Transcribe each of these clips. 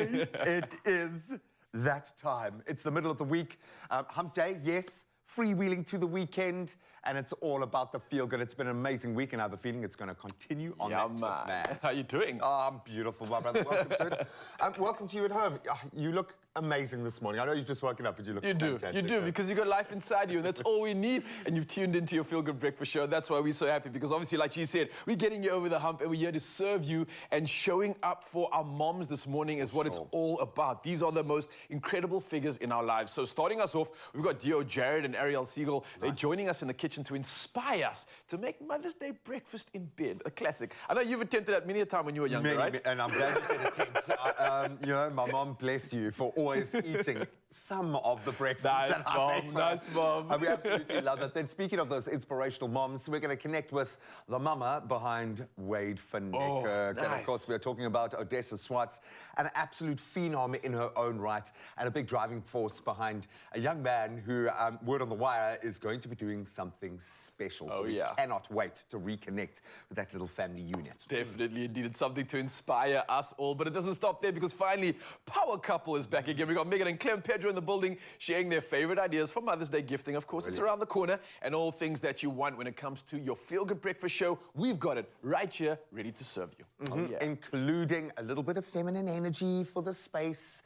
day. It is that time. It's the middle of the week. Hump day, yes. Freewheeling to the weekend, and it's all about the feel-good. It's been an amazing week, and I have a feeling it's going to continue on that tip, man. How are you doing? Oh, I'm beautiful, my brother. Welcome to it. Welcome to you at home. You look amazing this morning. I know you've just woken up, but you look fantastic. You do, because you've got life inside you, and that's all we need. And you've tuned into your Feel Good Breakfast Show. That's why we're so happy, because obviously, like you said, we're getting you over the hump, and we're here to serve you. And showing up for our moms this morning is what it's all about. These are the most incredible figures in our lives. So starting us off, we've got Dio, Jared, and Ariel Siegel. They're joining us in the kitchen to inspire us to make Mother's Day breakfast in bed, a classic. I know you've attempted that many a time when you were younger, right? And I'm glad you said attempt. You know, my mom, bless you, for always eating some of the breakfast that I make. Nice mom. We absolutely love it. Then speaking of those inspirational moms, we're going to connect with the mama behind Wade van Niekerk. Nice. And of course, we're talking about Odessa Swartz, an absolute phenom in her own right, and a big driving force behind a young man who, word on the wire, is going to be doing something special. So we cannot wait to reconnect with that little family unit. Definitely, indeed. It's something to inspire us all. But it doesn't stop there, because finally, Power Couple is back again. We've got Megan and Clem Pedro in the building, sharing their favorite ideas for Mother's Day gifting. Of course, it's around the corner. And all things that you want when it comes to your feel-good breakfast show, we've got it right here, ready to serve you. Including a little bit of feminine energy for the space.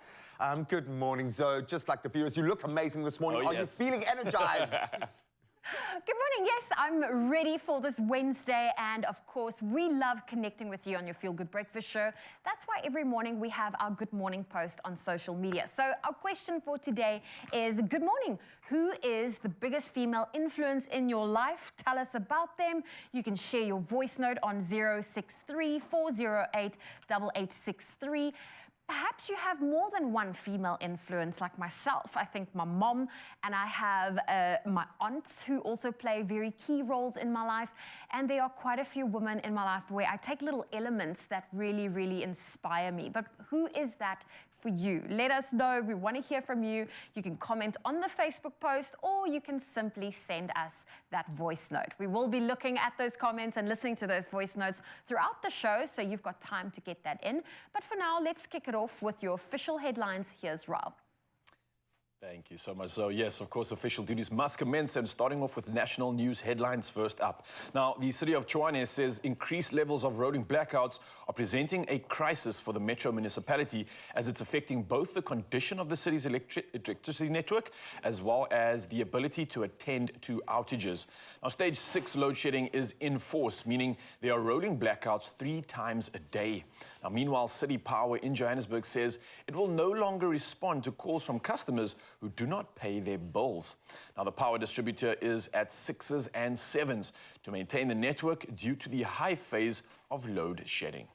Good morning, Zoe. Just like the viewers, you look amazing this morning. Are you feeling energized? Good morning. Yes, I'm ready for this Wednesday, and of course, we love connecting with you on your Feel Good Breakfast Show. That's why every morning we have our Good Morning post on social media. So our question for today is, good morning, who is the biggest female influence in your life? Tell us about them. You can share your voice note on 063 408 8863. Perhaps you have more than one female influence like myself. I think my mom, and I have my aunts who also play very key roles in my life. And there are quite a few women in my life where I take little elements that really, really inspire me. But who is that for you? Let us know. We want to hear from you. You can comment on the Facebook post, or you can simply send us that voice note. We will be looking at those comments and listening to those voice notes throughout the show, so you've got time to get that in. But for now, let's kick it off with your official headlines. Here's Rob. Thank you so much. So yes, of course, official duties must commence, and starting off with national news headlines first up. Now, the city of Tshwane says increased levels of rolling blackouts are presenting a crisis for the metro municipality, as it's affecting both the condition of the city's electricity network as well as the ability to attend to outages. Now, stage 6 load shedding is in force, meaning there are rolling blackouts 3 times a day. Now, meanwhile, City Power in Johannesburg says it will no longer respond to calls from customers who do not pay their bills. Now, the power distributor is at 6s and 7s to maintain the network due to the high phase of load shedding.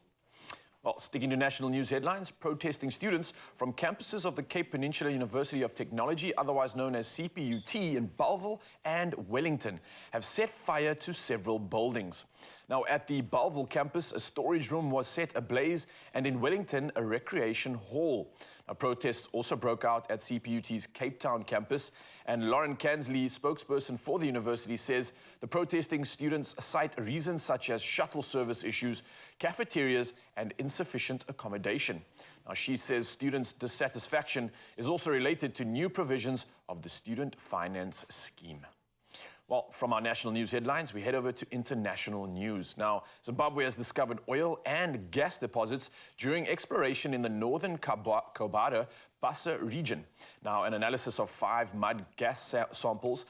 Well, sticking to national news headlines, protesting students from campuses of the Cape Peninsula University of Technology, otherwise known as CPUT, in Bellville and Wellington, have set fire to several buildings. Now, at the Bellville campus, a storage room was set ablaze, and in Wellington, a recreation hall. Now, protests also broke out at CPUT's Cape Town campus, and Lauren Kansley, spokesperson for the university, says the protesting students cite reasons such as shuttle service issues, cafeterias, and insufficient accommodation. Now, she says students' dissatisfaction is also related to new provisions of the student finance scheme. Well, from our national news headlines, we head over to international news. Now, Zimbabwe has discovered oil and gas deposits during exploration in the northern Cobara Bassa region. Now, an analysis of 5 mud gas samples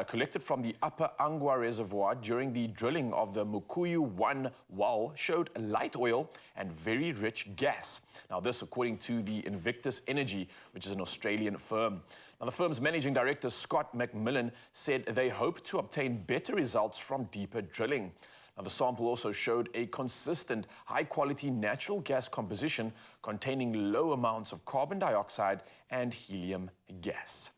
collected from the Upper Angwa Reservoir during the drilling of the Mukuyu-1 well showed light oil and very rich gas. Now, this according to the Invictus Energy, which is an Australian firm. Now, the firm's managing director, Scott McMillan, said they hope to obtain better results from deeper drilling. Now, the sample also showed a consistent, high-quality natural gas composition containing low amounts of carbon dioxide and helium gas.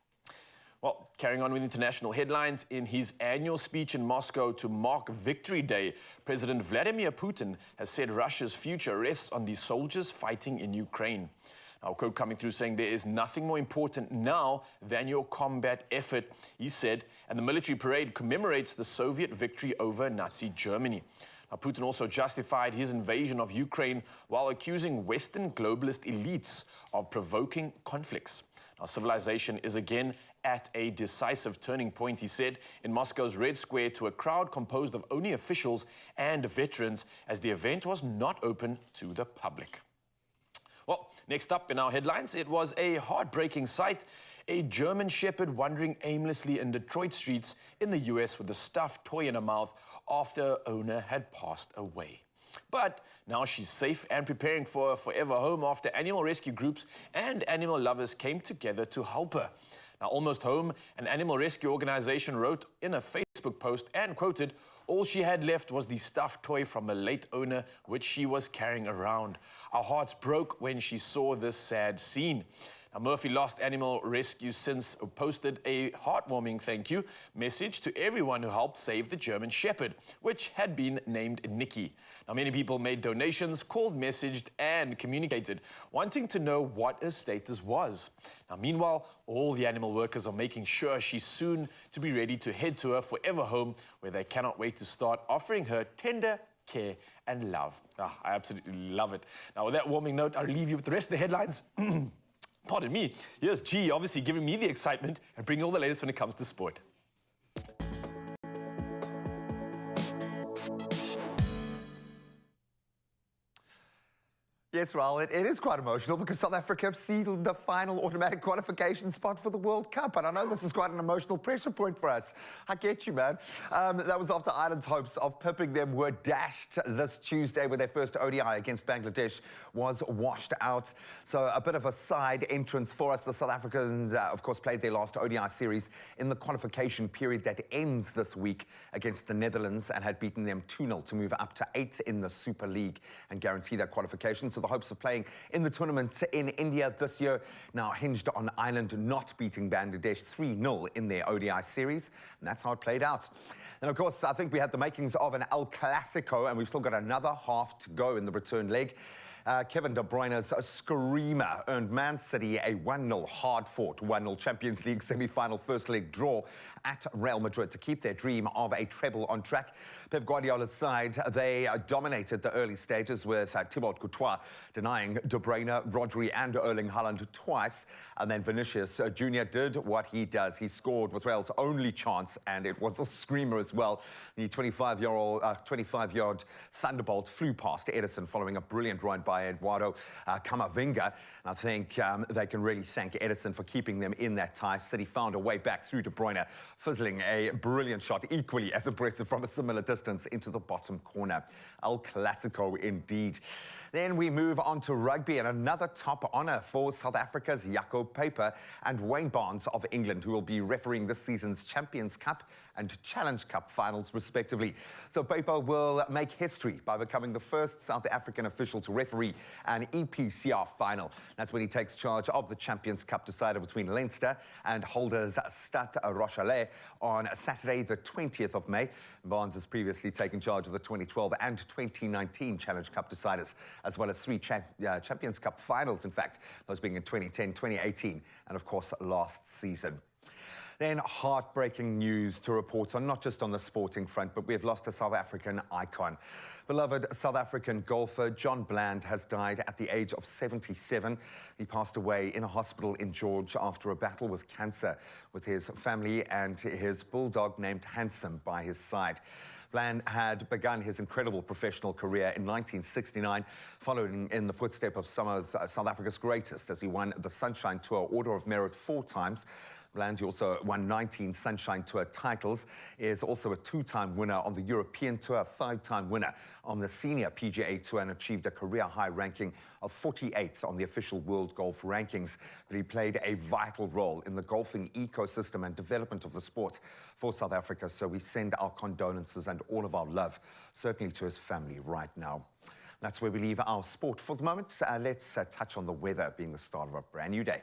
Well, carrying on with international headlines, in his annual speech in Moscow to mark Victory Day, President Vladimir Putin has said Russia's future rests on the soldiers fighting in Ukraine. Now, a quote coming through saying, "There is nothing more important now than your combat effort," he said, and the military parade commemorates the Soviet victory over Nazi Germany. Now, Putin also justified his invasion of Ukraine while accusing Western globalist elites of provoking conflicts. Now, civilization is again at a decisive turning point, he said, in Moscow's Red Square to a crowd composed of only officials and veterans, as the event was not open to the public. Well, next up in our headlines, it was a heartbreaking sight. A German shepherd wandering aimlessly in Detroit streets in the US with a stuffed toy in her mouth after her owner had passed away. But now she's safe and preparing for a forever home after animal rescue groups and animal lovers came together to help her. Now, Almost Home, an animal rescue organization, wrote in a Facebook post and quoted, "All she had left was the stuffed toy from a late owner, which she was carrying around. Our hearts broke when she saw this sad scene." Now, Murphy Lost Animal Rescue since posted a heartwarming thank you message to everyone who helped save the German Shepherd, which had been named Nikki. Now, many people made donations, called, messaged, and communicated, wanting to know what her status was. Now, meanwhile, all the animal workers are making sure she's soon to be ready to head to her forever home, where they cannot wait to start offering her tender care and love. I absolutely love it. Now, with that warming note, I'll leave you with the rest of the headlines. Pardon me, here's G, obviously giving me the excitement and bringing all the latest when it comes to sport. Yes, Raul, it is quite emotional because South Africa have sealed the final automatic qualification spot for the World Cup. And I know this is quite an emotional pressure point for us. I get you, man. That was after Ireland's hopes of pipping them were dashed this Tuesday with their first ODI against Bangladesh was washed out. So a bit of a side entrance for us. The South Africans, of course, played their last ODI series in the qualification period that ends this week against the Netherlands and had beaten them 2-0 to move up to 8th in the Super League and guarantee that qualification. So the hopes of playing in the tournament in India this year now hinged on Ireland not beating Bangladesh 3-0 in their ODI series, and that's how it played out. And of course, I think we had the makings of an El Clasico, and we've still got another half to go in the return leg. Kevin De Bruyne's screamer earned Man City a 1-0 hard-fought 1-0 Champions League semi-final first leg draw at Real Madrid to keep their dream of a treble on track. Pep Guardiola's side, they dominated the early stages with Thibaut Courtois denying De Bruyne, Rodri and Erling Haaland twice. And then Vinicius Jr. did what he does. He scored with Real's only chance, and it was a screamer as well. The 25-yard thunderbolt flew past Edison following a brilliant run by Eduardo Camavinga. And I think they can really thank Edison for keeping them in that tie. City found a way back through De Bruyne, fizzling a brilliant shot, equally as impressive from a similar distance into the bottom corner. El Clasico indeed. Then we move on to rugby, and another top honour for South Africa's Jaco Paper and Wayne Barnes of England, who will be refereeing this season's Champions Cup and Challenge Cup finals, respectively. So Paper will make history by becoming the first South African official to referee an EPCR final. That's when he takes charge of the Champions Cup decider between Leinster and holders Stade Rochelet on Saturday, the 20th of May. Barnes has previously taken charge of the 2012 and 2019 Challenge Cup deciders, as well as three Champions Cup finals, in fact, those being in 2010, 2018, and of course last season. Then heartbreaking news to report on, not just on the sporting front, but we have lost a South African icon. Beloved South African golfer John Bland has died at the age of 77. He passed away in a hospital in George after a battle with cancer, with his family and his bulldog named Handsome by his side. Bland had begun his incredible professional career in 1969, following in the footsteps of some of South Africa's greatest, as he won the Sunshine Tour Order of Merit 4 times. Bland, who also won 19 Sunshine Tour titles, is also a 2-time winner on the European Tour, a 5-time winner on the Senior PGA Tour, and achieved a career-high ranking of 48th on the official World Golf Rankings. But he played a vital role in the golfing ecosystem and development of the sport for South Africa, so we send our condolences and all of our love, certainly to his family right now. That's where we leave our sport for the moment. Let's touch on the weather being the start of a brand new day.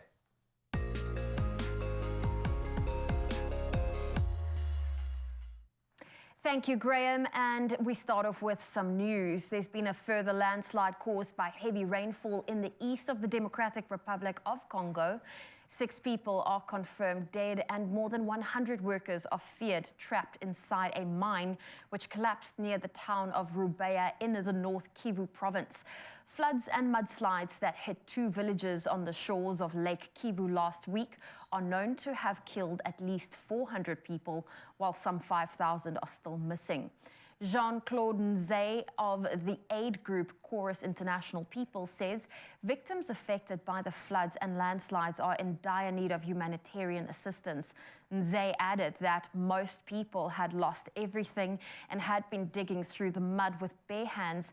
Thank you, Graham. And we start off with some news. There's been a further landslide caused by heavy rainfall in the east of the Democratic Republic of Congo. 6 people are confirmed dead and more than 100 workers are feared trapped inside a mine which collapsed near the town of Rubeya in the North Kivu province. Floods and mudslides that hit 2 villages on the shores of Lake Kivu last week are known to have killed at least 400 people, while some 5,000 are still missing. Jean-Claude Nzay of the aid group Chorus International People says victims affected by the floods and landslides are in dire need of humanitarian assistance. Nzay added that most people had lost everything and had been digging through the mud with bare hands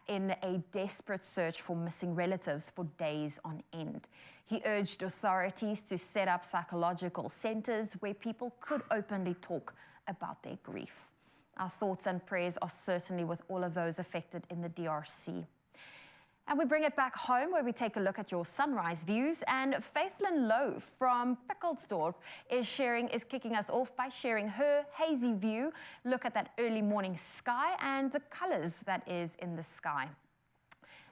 in a desperate search for missing relatives for days on end. He urged authorities to set up psychological centers where people could openly talk about their grief. Our thoughts and prayers are certainly with all of those affected in the DRC. And we bring it back home where we take a look at your sunrise views. And Faithlyn Lowe from Pickelsdorp is kicking us off by sharing her hazy view. Look at that early morning sky and the colors that is in the sky.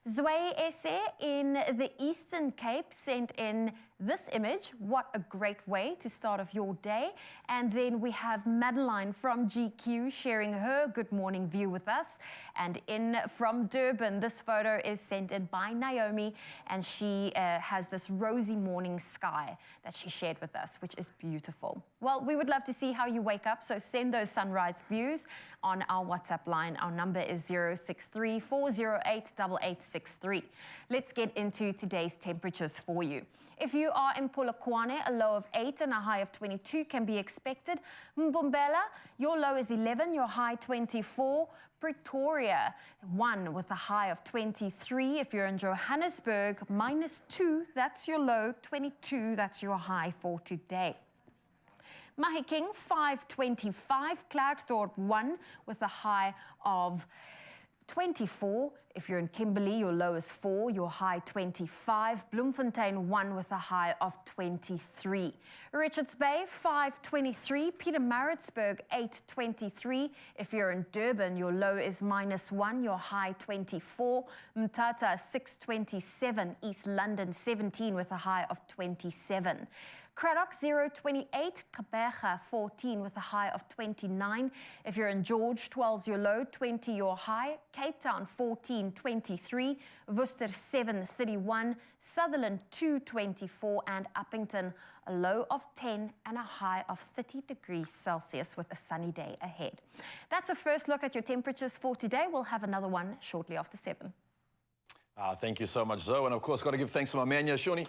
Zoe Esse in the Eastern Cape sent in this image. What a great way to start off your day. And then we have Madeline from GQ sharing her good morning view with us. And in from Durban, this photo is sent in by Naomi, and she has this rosy morning sky that she shared with us, which is beautiful. Well, we would love to see how you wake up, so send those sunrise views on our WhatsApp line. Our number is 063-408-8863. Let's get into today's temperatures for you. If you are in Polokwane, a low of 8 and a high of 22 can be expected. Mbombela, your low is 11, your high 24. Pretoria, 1 with a high of 23. If you're in Johannesburg, -2, that's your low. 22, that's your high for today. Mahikeng, 525. Klerksdorp, 1 with a high of 24. If you're in Kimberley, your low is 4, your high 25. Bloemfontein, 1 with a high of 23. Richards Bay, 523. Pietermaritzburg, 823. If you're in Durban, your low is -1, your high 24. Mthatha, 627. East London, 17 with a high of 27. Cradock, 028. Gqeberha, 14 with a high of 29. If you're in George, 12's your low, 20 your high. Cape Town, 14, 23. Worcester, 731. Sutherland, 224. And Uppington, a low of 10 and a high of 30 degrees Celsius with a sunny day ahead. That's a first look at your temperatures for today. We'll have another one shortly after 7. Thank you so much, Zoe. And of course, got to give thanks to my man here, Shawnee.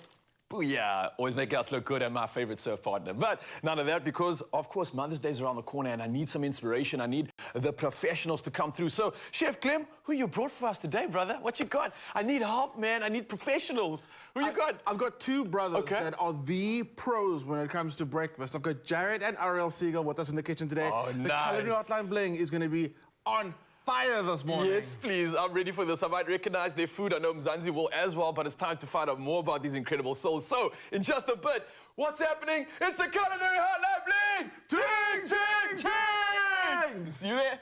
Booyah, always make us look good, and my favorite surf partner. But none of that, because of course Mother's Day is around the corner and I need some inspiration. I need the professionals to come through. So Chef Clem, who you brought for us today, brother? What you got? I need help, man. I need professionals. Who you got? I've got 2 brothers that are the pros when it comes to breakfast. I've got Jared and Ariel Siegel with us in the kitchen today. Oh, the nice. culinary outline bling is going to be on fire this morning. Yes, please. I'm ready for this. I might recognize their food. I know Mzansi will as well, but it's time to find out more about these incredible souls. So, in just a bit, what's happening? It's the Culinary Hotline Bling! Ting, ting, ting! See you there?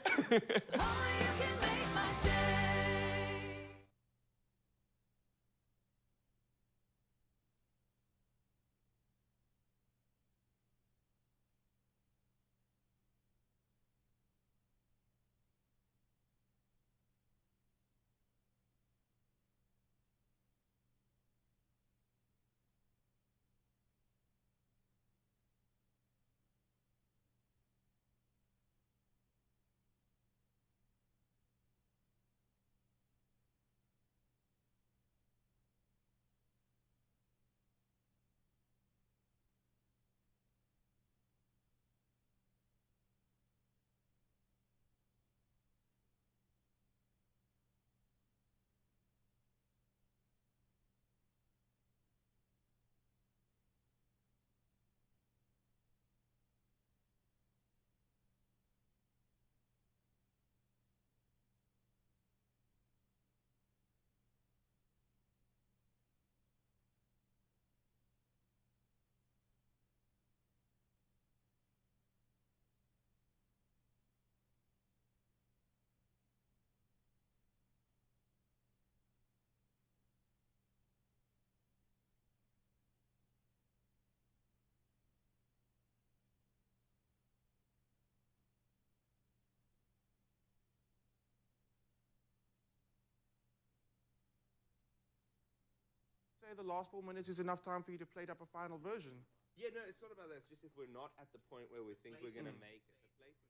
say the last 4 minutes is enough time for you to plate up a final version? Yeah, no, it's not about that. It's just if we're not at the point where we think we're going to make it. The plating.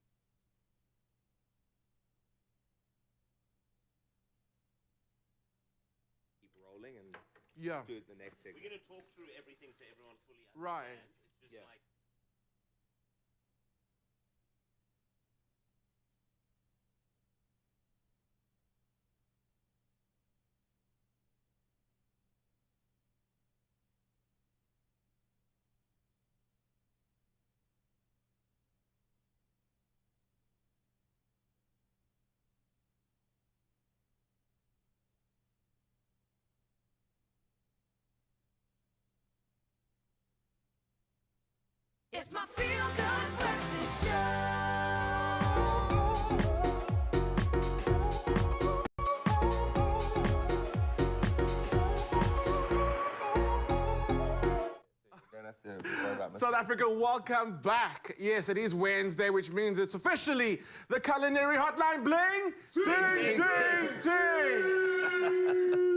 Keep rolling and Yeah. do it the next segment. We're going to talk through everything so everyone fully understands. Right. It's just Yeah. like It's my feel-good breakfast show. South Africa, welcome back. Yes, it is Wednesday, which means it's officially the culinary hotline bling. Ting, ting, ting.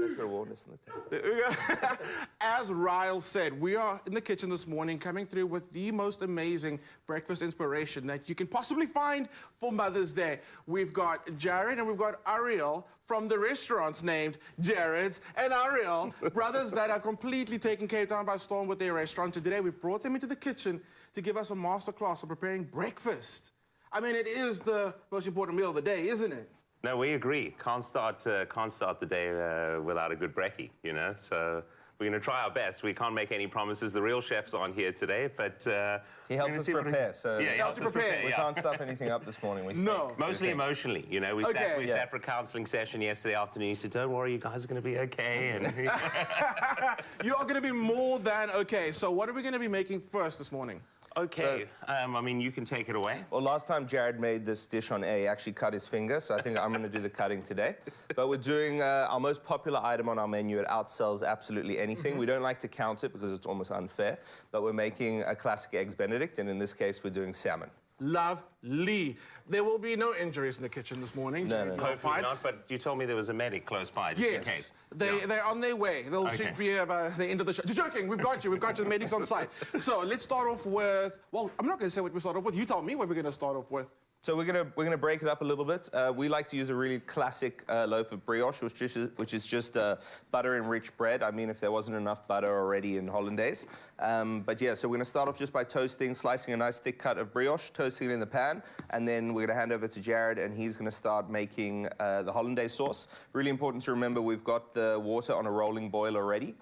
Let's go awareness in the table. As Ryle said, we are in the kitchen this morning coming through with the most amazing breakfast inspiration that you can possibly find for Mother's Day. We've got Jared and we've got Ariel from the restaurants named Jared's and Ariel, brothers that have completely taken Cape Town by storm with their restaurant. Today we brought them into the kitchen to give us a masterclass on preparing breakfast. I mean, it is the most important meal of the day, isn't it? No, we agree. Can't start the day without a good brekkie, you know? So we're going to try our best. We can't make any promises. The real chefs aren't here today, but... he helped us prepare, so... Yeah, he helped us prepare. We can't stuff anything up this morning, we No. think. Mostly emotionally, you know? We sat for a counselling session yesterday afternoon. He said, don't worry, you guys are going to be okay. And You are going to be more than okay. So what are we going to be making first this morning? okay, I mean, you can take it away. Well, last time Jared made this dish on air, he actually cut his finger, so I think I'm going to do the cutting today. But we're doing our most popular item on our menu. It outsells absolutely anything. We don't like to count it because it's almost unfair, but we're making a classic Eggs Benedict, and in this case, we're doing salmon. Lovely. There will be no injuries in the kitchen this morning. No, no, no. Hopefully not, but you told me there was a medic close by, just in case. Yes, they're on their way. They'll should be here by the end of the show. Just joking, we've got you. We've got your medics on site. So let's start off with, well, I'm not going to say what we start off with. You tell me what we're going to start off with. So we're gonna break it up a little bit. We like to use a really classic loaf of brioche, which is just butter and rich bread. I mean, if there wasn't enough butter already in hollandaise. But yeah, so we're gonna start off just by slicing a nice thick cut of brioche, toasting it in the pan, and then we're gonna hand over to Jared, and he's gonna start making the hollandaise sauce. Really important to remember, we've got the water on a rolling boil already.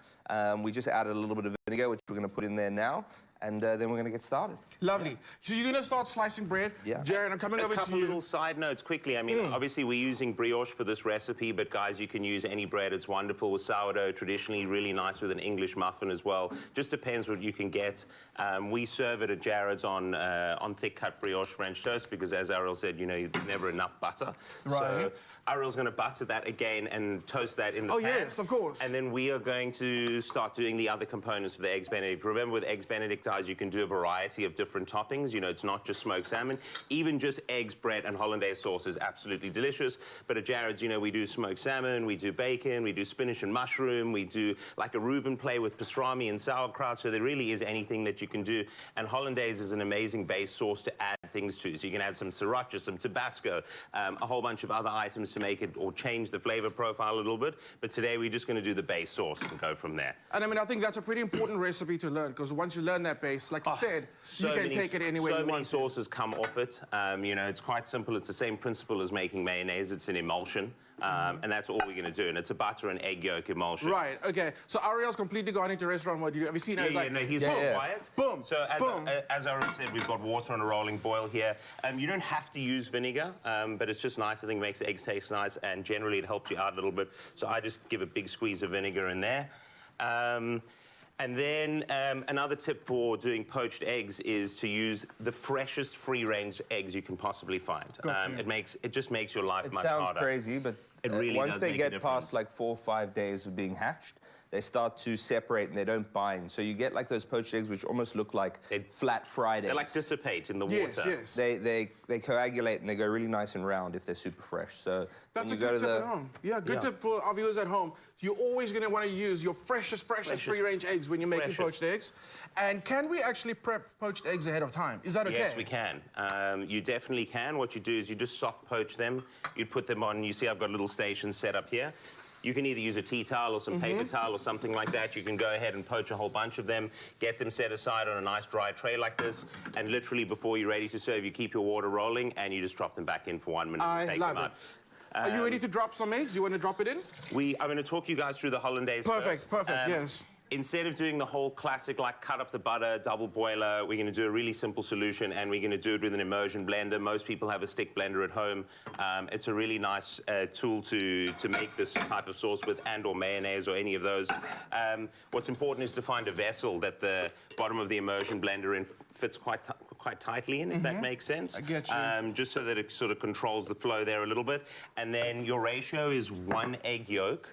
We just added a little bit of vinegar, which we're gonna put in there now. And then we're going to get started. Lovely. So you're going to start slicing bread. Yeah. Jared, I'm coming over to you. A couple little side notes quickly. I mean, obviously we're using brioche for this recipe, but guys, you can use any bread. It's wonderful with sourdough, traditionally really nice with an English muffin as well. Just depends what you can get. We serve it at Jared's on thick cut brioche French toast because, as Ariel said, you know, there's never enough butter. Right. So Ariel's going to butter that again and toast that in the pan. Oh, yes, of course. And then we are going to start doing the other components of the Eggs Benedict. Remember, with Eggs Benedict, guys, you can do a variety of different toppings. You know, it's not just smoked salmon. Even just eggs, bread, and hollandaise sauce is absolutely delicious. But at Jared's, you know, we do smoked salmon, we do bacon, we do spinach and mushroom, we do like a Reuben play with pastrami and sauerkraut. So there really is anything that you can do. And hollandaise is an amazing base sauce to add things to. So you can add some sriracha, some Tabasco, a whole bunch of other items to make it or change the flavor profile a little bit. But today we're just going to do the base sauce and go from there. And I mean, I think that's a pretty important recipe to learn because once you learn that base, like you said, you can take it anywhere you want. So many sauces come off it. You know, it's quite simple. It's the same principle as making mayonnaise. It's an emulsion. And that's all we're going to do. And it's a butter and egg yolk emulsion. Right, okay. So Ariel's completely gone into restaurant mode. Have you seen how No, he's quiet. Boom. So as Ariel said, we've got water on a rolling boil here. You don't have to use vinegar, but it's just nice. I think it makes the eggs taste nice, and generally it helps you out a little bit. So I just give a big squeeze of vinegar in there. And then another tip for doing poached eggs is to use the freshest free-range eggs you can possibly find. It just makes your life much harder. It sounds crazy, but it really once does they make a get difference. past like 4 or 5 days of being hatched, they start to separate and they don't bind. So you get like those poached eggs which almost look like flat fried eggs. They like dissipate in the Yes, water. yes. They coagulate and they go really nice and round if they're super fresh. So That's a when you go good to tip the at home. Yeah, good tip for our viewers at home. You're always going to want to use your freshest free-range eggs when you're making poached eggs. And can we actually prep poached eggs ahead of time? Is that okay? Yes, we can. You definitely can. What you do is you just soft poach them. You put them on, you see I've got little stations set up here. You can either use a tea towel or some paper towel or something like that. You can go ahead and poach a whole bunch of them, get them set aside on a nice dry tray like this, and literally before you're ready to serve, you keep your water rolling and you just drop them back in for 1 minute and take them out. Are you ready to drop some eggs? You want to drop it in? I'm going to talk you guys through the hollandaise Perfect, first. yes. Instead of doing the whole classic, like cut up the butter, double boiler, we're going to do a really simple solution, and we're going to do it with an immersion blender. Most people have a stick blender at home. It's a really nice tool to make this type of sauce with, and/or mayonnaise or any of those. What's important is to find a vessel that the bottom of the immersion blender fits quite tightly in, if that makes sense. I get you. Just so that it sort of controls the flow there a little bit. And then your ratio is 1 egg yolk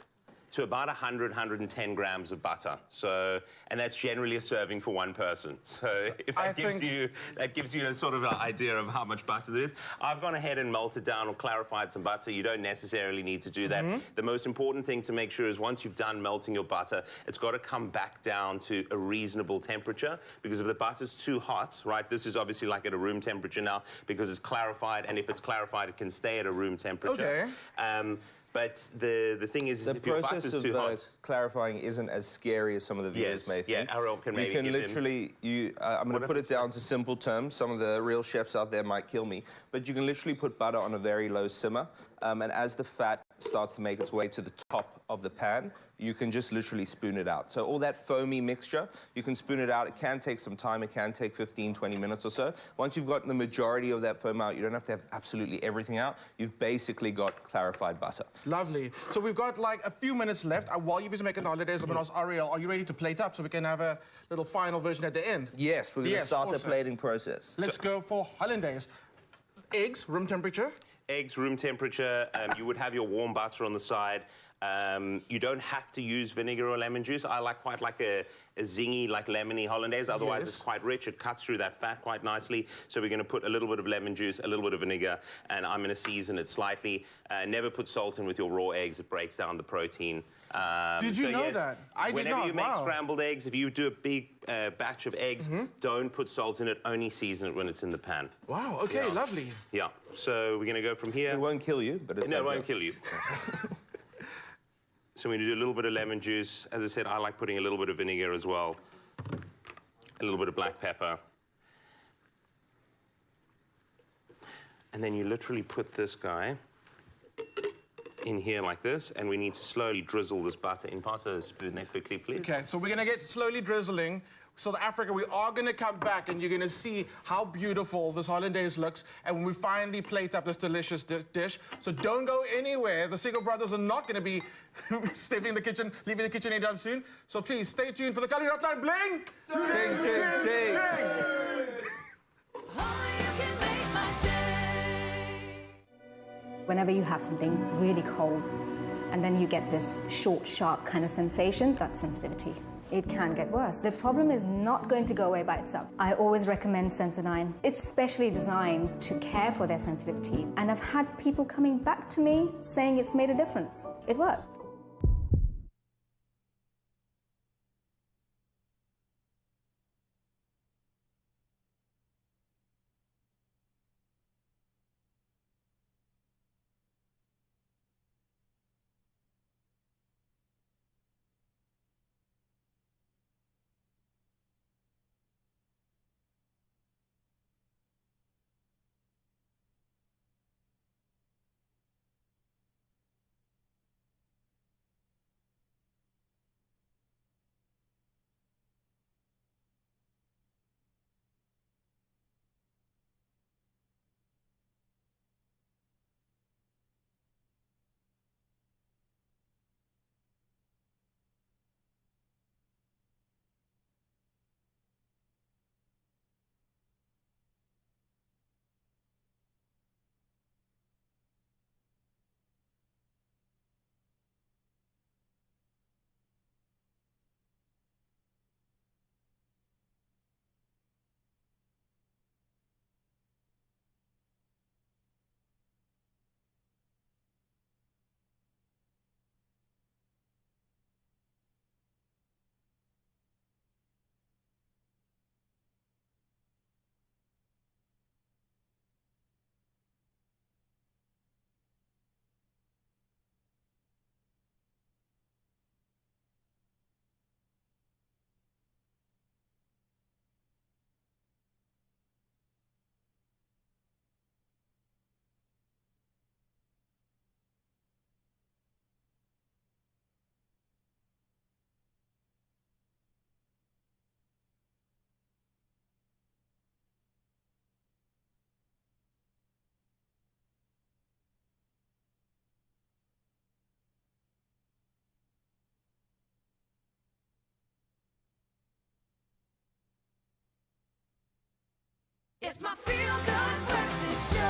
to about 100, 110 grams of butter. So, and that's generally a serving for one person. So if that gives you a sort of an idea of how much butter there is. I've gone ahead and melted down or clarified some butter. You don't necessarily need to do that. The most important thing to make sure is once you've done melting your butter, it's got to come back down to a reasonable temperature, because if the butter's too hot, right, this is obviously like at a room temperature now because it's clarified, and if it's clarified, it can stay at a room temperature. Okay. But the thing is if your butter's too hot... clarifying isn't as scary as some of the viewers may think. Yeah, Ariel can maybe You can literally, I'm going to put it down to simple terms. Some of the real chefs out there might kill me. But you can literally put butter on a very low simmer. And as the fat starts to make its way to the top of the pan, you can just literally spoon it out. So all that foamy mixture, you can spoon it out. It can take some time. It can take 15, 20 minutes or so. Once you've gotten the majority of that foam out, you don't have to have absolutely everything out. You've basically got clarified butter. Lovely. So we've got like a few minutes left. While you're busy making the holidaise, I'm going to ask Ariel, are you ready to plate up so we can have a little final version at the end? Yes, we're going to start the plating process. Let's go for hollandaise. Eggs, room temperature. Eggs, room temperature. You would have your warm butter on the side. You don't have to use vinegar or lemon juice. I quite like a zingy, like lemony hollandaise. Otherwise, it's quite rich. It cuts through that fat quite nicely. So we're going to put a little bit of lemon juice, a little bit of vinegar, and I'm going to season it slightly. Never put salt in with your raw eggs. It breaks down the protein. Did you know that? I did not. Whenever you make scrambled eggs, if you do a big batch of eggs, don't put salt in it. Only season it when it's in the pan. Wow, okay, lovely. Yeah, so we're going to go from here. It won't kill you, but it's... No, it won't kill you. So we're going to do a little bit of lemon juice. As I said, I like putting a little bit of vinegar as well. A little bit of black pepper. And then you literally put this guy in here like this, and we need to slowly drizzle this butter in. Pass a spoon there quickly, please. Okay, so we're going to get slowly drizzling. South Africa, we are going to come back and you're going to see how beautiful this hollandaise looks, and when we finally plate up this delicious dish. So don't go anywhere. The Seagull brothers are not going to be leaving the kitchen anytime soon. So please stay tuned for the Calorie Hotline. Bling! Ting, ting, ting. Whenever you have something really cold and then you get this short, sharp kind of sensation, that's sensitivity. It can get worse. The problem is not going to go away by itself. I always recommend Sensodyne. It's specially designed to care for their sensitivity. And I've had people coming back to me saying it's made a difference. It works. It's my feel-good breakfast show.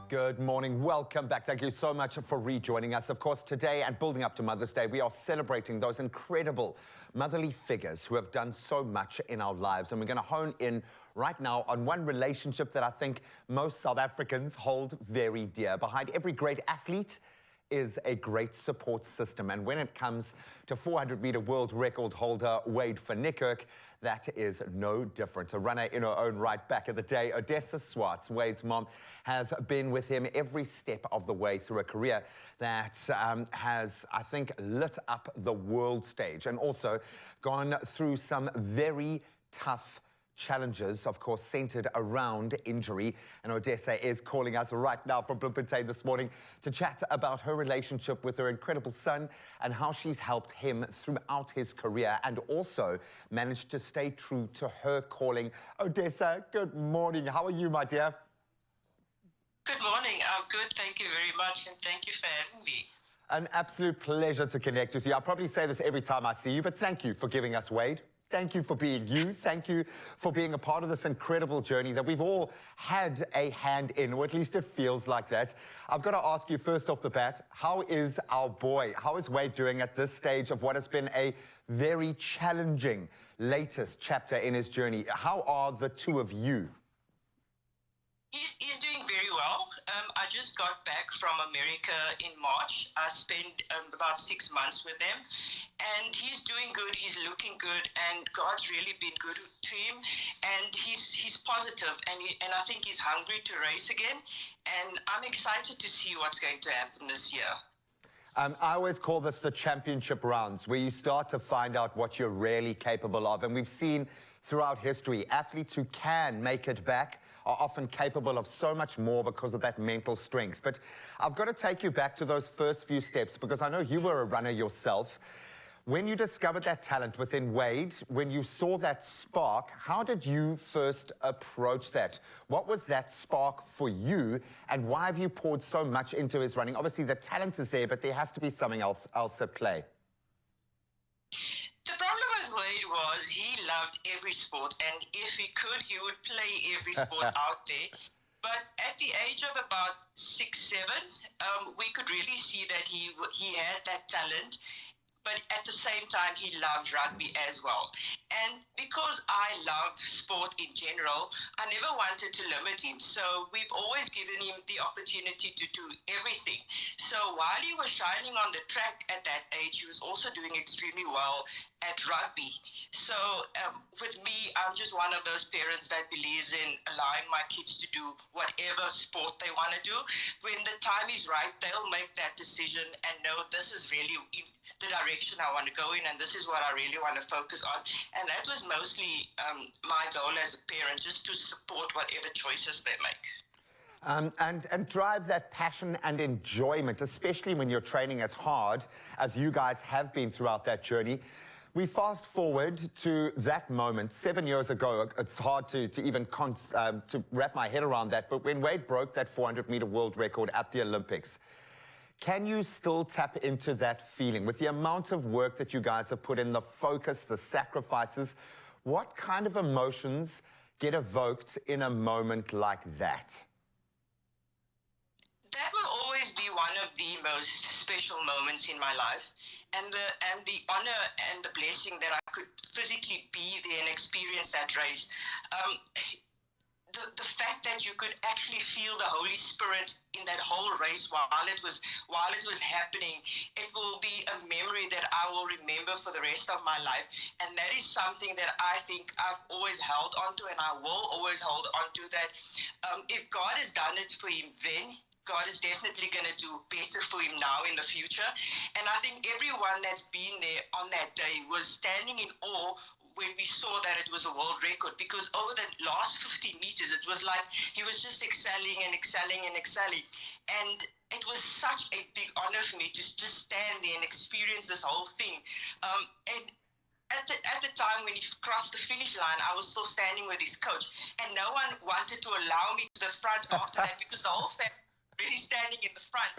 Good morning. Welcome back. Thank you so much for rejoining us. Of course, today and building up to Mother's Day, we are celebrating those incredible motherly figures who have done so much in our lives. And we're going to hone in right now on one relationship that I think most South Africans hold very dear. Behind every great athlete is a great support system. And when it comes to 400-meter world record holder Wade van Niekerk, that is no different. A runner in her own right. Back in the day, Odessa Swartz, Wade's mom, has been with him every step of the way through a career that has, I think, lit up the world stage and also gone through some very tough challenges, of course, centered around injury. And Odessa is calling us right now from Bloemfontein this morning to chat about her relationship with her incredible son and how she's helped him throughout his career and also managed to stay true to her calling. Odessa, good morning. How are you, my dear? Good morning. I'm good. Thank you very much, and thank you for having me. An absolute pleasure to connect with you. I probably say this every time I see you, but thank you for giving us Wade. Thank you for being you. Thank you for being a part of this incredible journey that we've all had a hand in, or at least it feels like that. I've got to ask you first off the bat, how is our boy? How is Wade doing at this stage of what has been a very challenging latest chapter in his journey? How are the two of you? He's doing very well. I just got back from America in March. I spent about 6 months with him, and he's doing good. He's looking good, and God's really been good to him. And he's positive, and I think he's hungry to race again. And I'm excited to see what's going to happen this year. I always call this the championship rounds, where you start to find out what you're really capable of. And we've seen throughout history, athletes who can make it back are often capable of so much more because of that mental strength. But I've got to take you back to those first few steps, because I know you were a runner yourself. When you discovered that talent within Wade, when you saw that spark, how did you first approach that? What was that spark for you, and why have you poured so much into his running? Obviously, the talent is there, but there has to be something else at play. The problem with Wade was he loved every sport, and if he could, he would play every sport out there. But at the age of about 6, 7, we could really see that he had that talent. But at the same time, he loved rugby as well. And because I love sport in general, I never wanted to limit him. So we've always given him the opportunity to do everything. So while he was shining on the track at that age, he was also doing extremely well at rugby. So with me, I'm just one of those parents that believes in allowing my kids to do whatever sport they want to do. When the time is right, they'll make that decision and know this is really the direction I want to go in, and this is what I really want to focus on. And that was mostly my goal as a parent, just to support whatever choices they make. And drive that passion and enjoyment, especially when you're training as hard as you guys have been throughout that journey. We fast forward to that moment 7 years ago. It's hard to even to wrap my head around that, but when Wade broke that 400-meter world record at the Olympics, can you still tap into that feeling with the amount of work that you guys have put in, the focus, the sacrifices? What kind of emotions get evoked in a moment like that? That will always be one of the most special moments in my life. And the honor and the blessing that I could physically be there and experience that race. The fact that you could actually feel the Holy Spirit in that whole race while it was happening, it will be a memory that I will remember for the rest of my life. And that is something that I think I've always held onto, and I will always hold onto, that if God has done it for him then, God is definitely going to do better for him now in the future. And I think everyone that's been there on that day was standing in awe when we saw that it was a world record, because over the last 50 meters, it was like he was just excelling and excelling and excelling. And it was such a big honor for me to just stand there and experience this whole thing. And at the time when he crossed the finish line, I was still standing with his coach, and no one wanted to allow me to the front after that, because the whole family really standing in the front.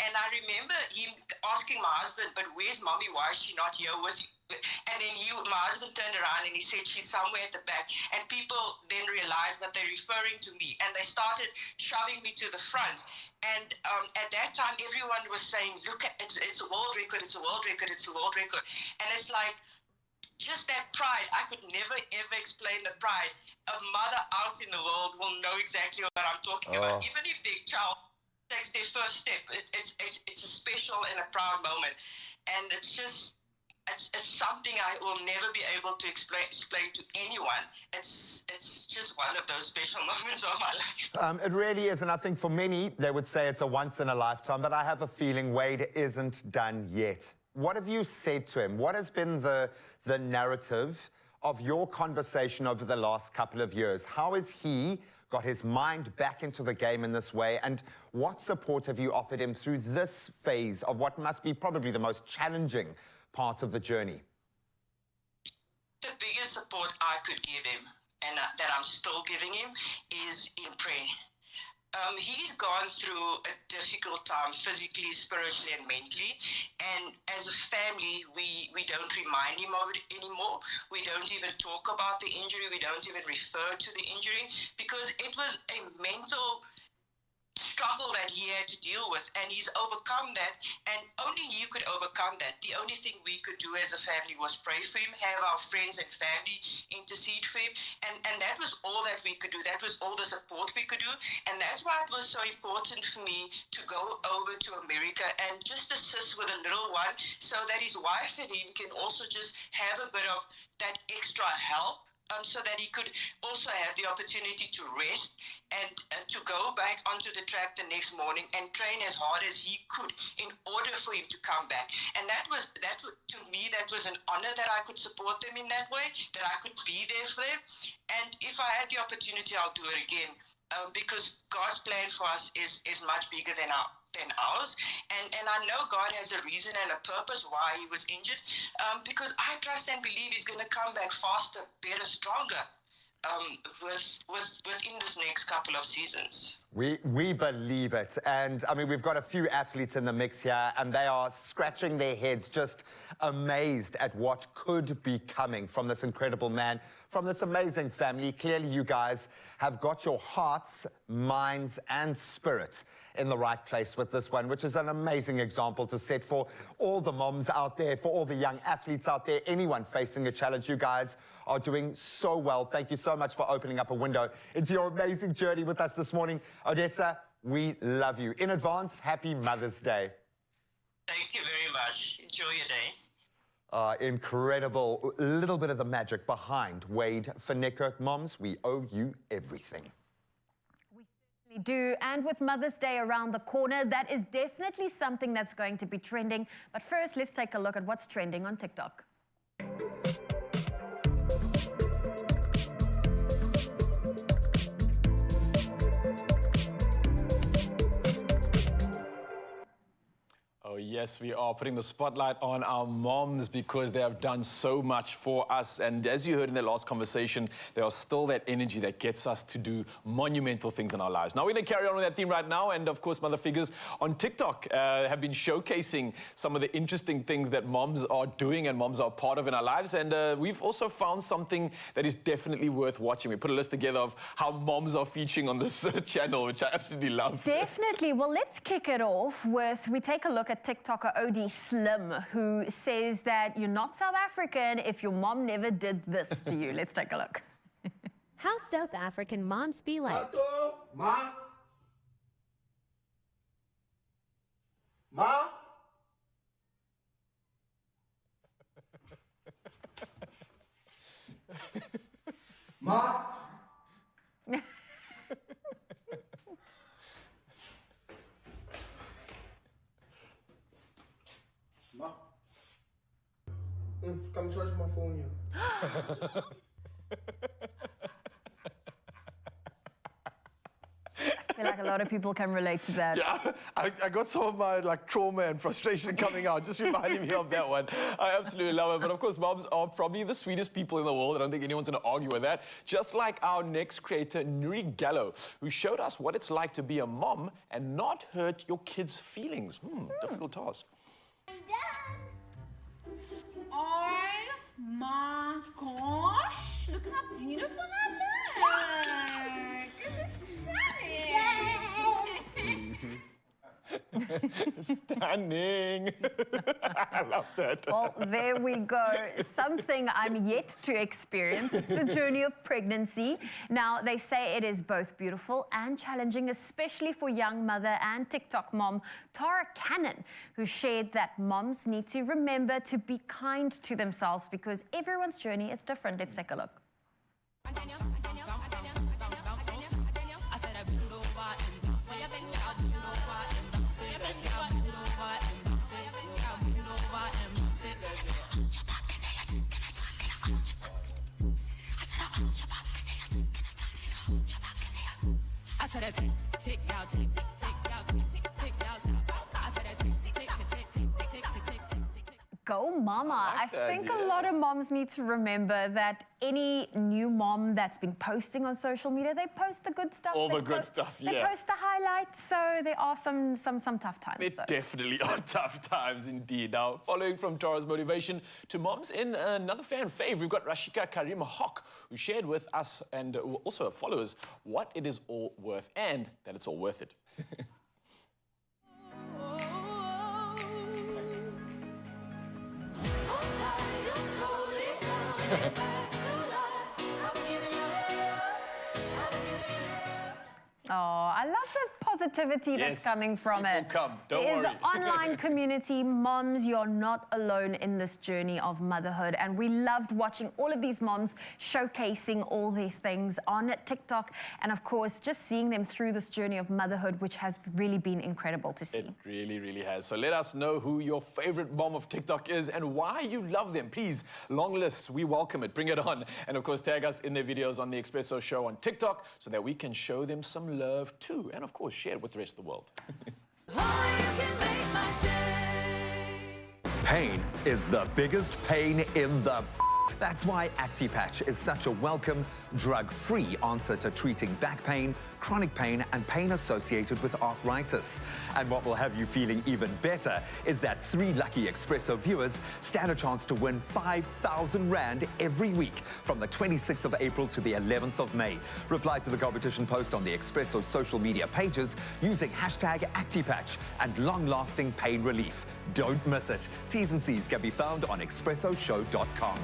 And I remember him asking my husband, but where's mommy? Why is she not here with you? And then my husband turned around and he said, she's somewhere at the back. And people then realized that they're referring to me. And they started shoving me to the front. And at that time, everyone was saying, look, it's a world record, it's a world record, it's a world record. And it's like, just that pride, I could never, ever explain the pride. A mother out in the world will know exactly what I'm talking about. Even if their child takes their first step, it's a special and a proud moment. And it's just, it's something I will never be able to explain to anyone. It's just one of those special moments of my life. It really is, and I think for many, they would say it's a once in a lifetime, but I have a feeling Wade isn't done yet. What have you said to him? What has been the narrative of your conversation over the last couple of years? How has he got his mind back into the game in this way? And what support have you offered him through this phase of what must be probably the most challenging part of the journey? The biggest support I could give him, and that I'm still giving him, is in prayer. He's gone through a difficult time physically, spiritually, and mentally. And as a family, we don't remind him of it anymore. We don't even talk about the injury. We don't even refer to the injury because it was a mental struggle that he had to deal with, and he's overcome that, and only he could overcome that. The only thing we could do as a family was pray for him, have our friends and family intercede for him, and that was all that we could do. That was all the support we could do, and that's why it was so important for me to go over to America and just assist with a little one so that his wife and him can also just have a bit of that extra help. So that he could also have the opportunity to rest and to go back onto the track the next morning and train as hard as he could in order for him to come back. And to me, that was an honor that I could support them in that way, that I could be there for them. And if I had the opportunity, I'll do it again. Because God's plan for us is much bigger than ours. And I know God has a reason and a purpose why he was injured, because I trust and believe he's going to come back faster, better, stronger within this next couple of seasons. We believe it. And I mean, we've got a few athletes in the mix here, and they are scratching their heads, just amazed at what could be coming from this incredible man, from this amazing family. Clearly, you guys have got your hearts, minds, and spirits in the right place with this one, which is an amazing example to set for all the moms out there, for all the young athletes out there, anyone facing a challenge. You guys are doing so well. Thank you so much for opening up a window into your amazing journey with us this morning. Odessa, we love you. In advance, happy Mother's Day. Thank you very much. Enjoy your day. Incredible. A little bit of the magic behind Wade van Niekerk. Moms, we owe you everything. We certainly do. And with Mother's Day around the corner, that is definitely something that's going to be trending. But first, let's take a look at what's trending on TikTok. Oh, yes, we are putting the spotlight on our moms because they have done so much for us. And as you heard in the last conversation, there are still that energy that gets us to do monumental things in our lives. Now, we're going to carry on with that theme right now. And, of course, mother figures on TikTok have been showcasing some of the interesting things that moms are doing and moms are part of in our lives. And we've also found something that is definitely worth watching. We put a list together of how moms are featuring on this channel, which I absolutely love. Definitely. Well, let's kick it off with, we take a look at TikToker OD Slim, who says that you're not South African if your mom never did this to you. Let's take a look. How South African moms be like. Ma? Ma? Ma? Come charge my phone here. I feel like a A lot of people can relate to that. Yeah, I got some of my trauma and frustration coming out, just reminding me of that one. I absolutely love it. But of course, moms are probably the sweetest people in the world. I don't think anyone's going to argue with that. Just like our next creator, Nuri Gallo, who showed us what it's like to be a mom and not hurt your kids' feelings. Difficult task. Oh my gosh! Look how beautiful I look! This is stunning! Stunning. I love that. Well, there we go. Something I'm yet to experience. It's the journey of pregnancy. Now, they say it is both beautiful and challenging, especially for young mother and TikTok mom Tara Cannon, who shared that moms need to remember to be kind to themselves because everyone's journey is different. Let's take a look. Go mama. I think a lot of moms need to remember that any new mom that's been posting on social media, they post the good stuff. All the good stuff, yeah. They post the highlights, so there are some tough times. It definitely are tough times indeed. Now, following from Tara's motivation to moms in another fan fave, we've got Rashika Karima Hawk, who shared with us and also her followers what it is all worth and that it's all worth it. Oh, I love the positivity that's coming from it. Don't There is worry. an online community. Moms, you're not alone in this journey of motherhood. And we loved watching all of these moms showcasing all their things on TikTok. And of course, just seeing them through this journey of motherhood, which has really been incredible to see. It really, really has. So let us know who your favorite mom of TikTok is and why you love them. Please, long lists, we welcome it. Bring it on. And of course, tag us in their videos on the Expresso show on TikTok so that we can show them some love too. And of course, share it with the rest of the world. Pain is the biggest pain in the... That's why ActiPatch is such a welcome, drug-free answer to treating back pain, chronic pain, and pain associated with arthritis. And what will have you feeling even better is that 3 lucky Expresso viewers stand a chance to win 5,000 Rand every week from the 26th of April to the 11th of May. Reply to the competition post on the Expresso social media pages using hashtag ActiPatch and long-lasting pain relief. Don't miss it. T's and C's can be found on expressoshow.com.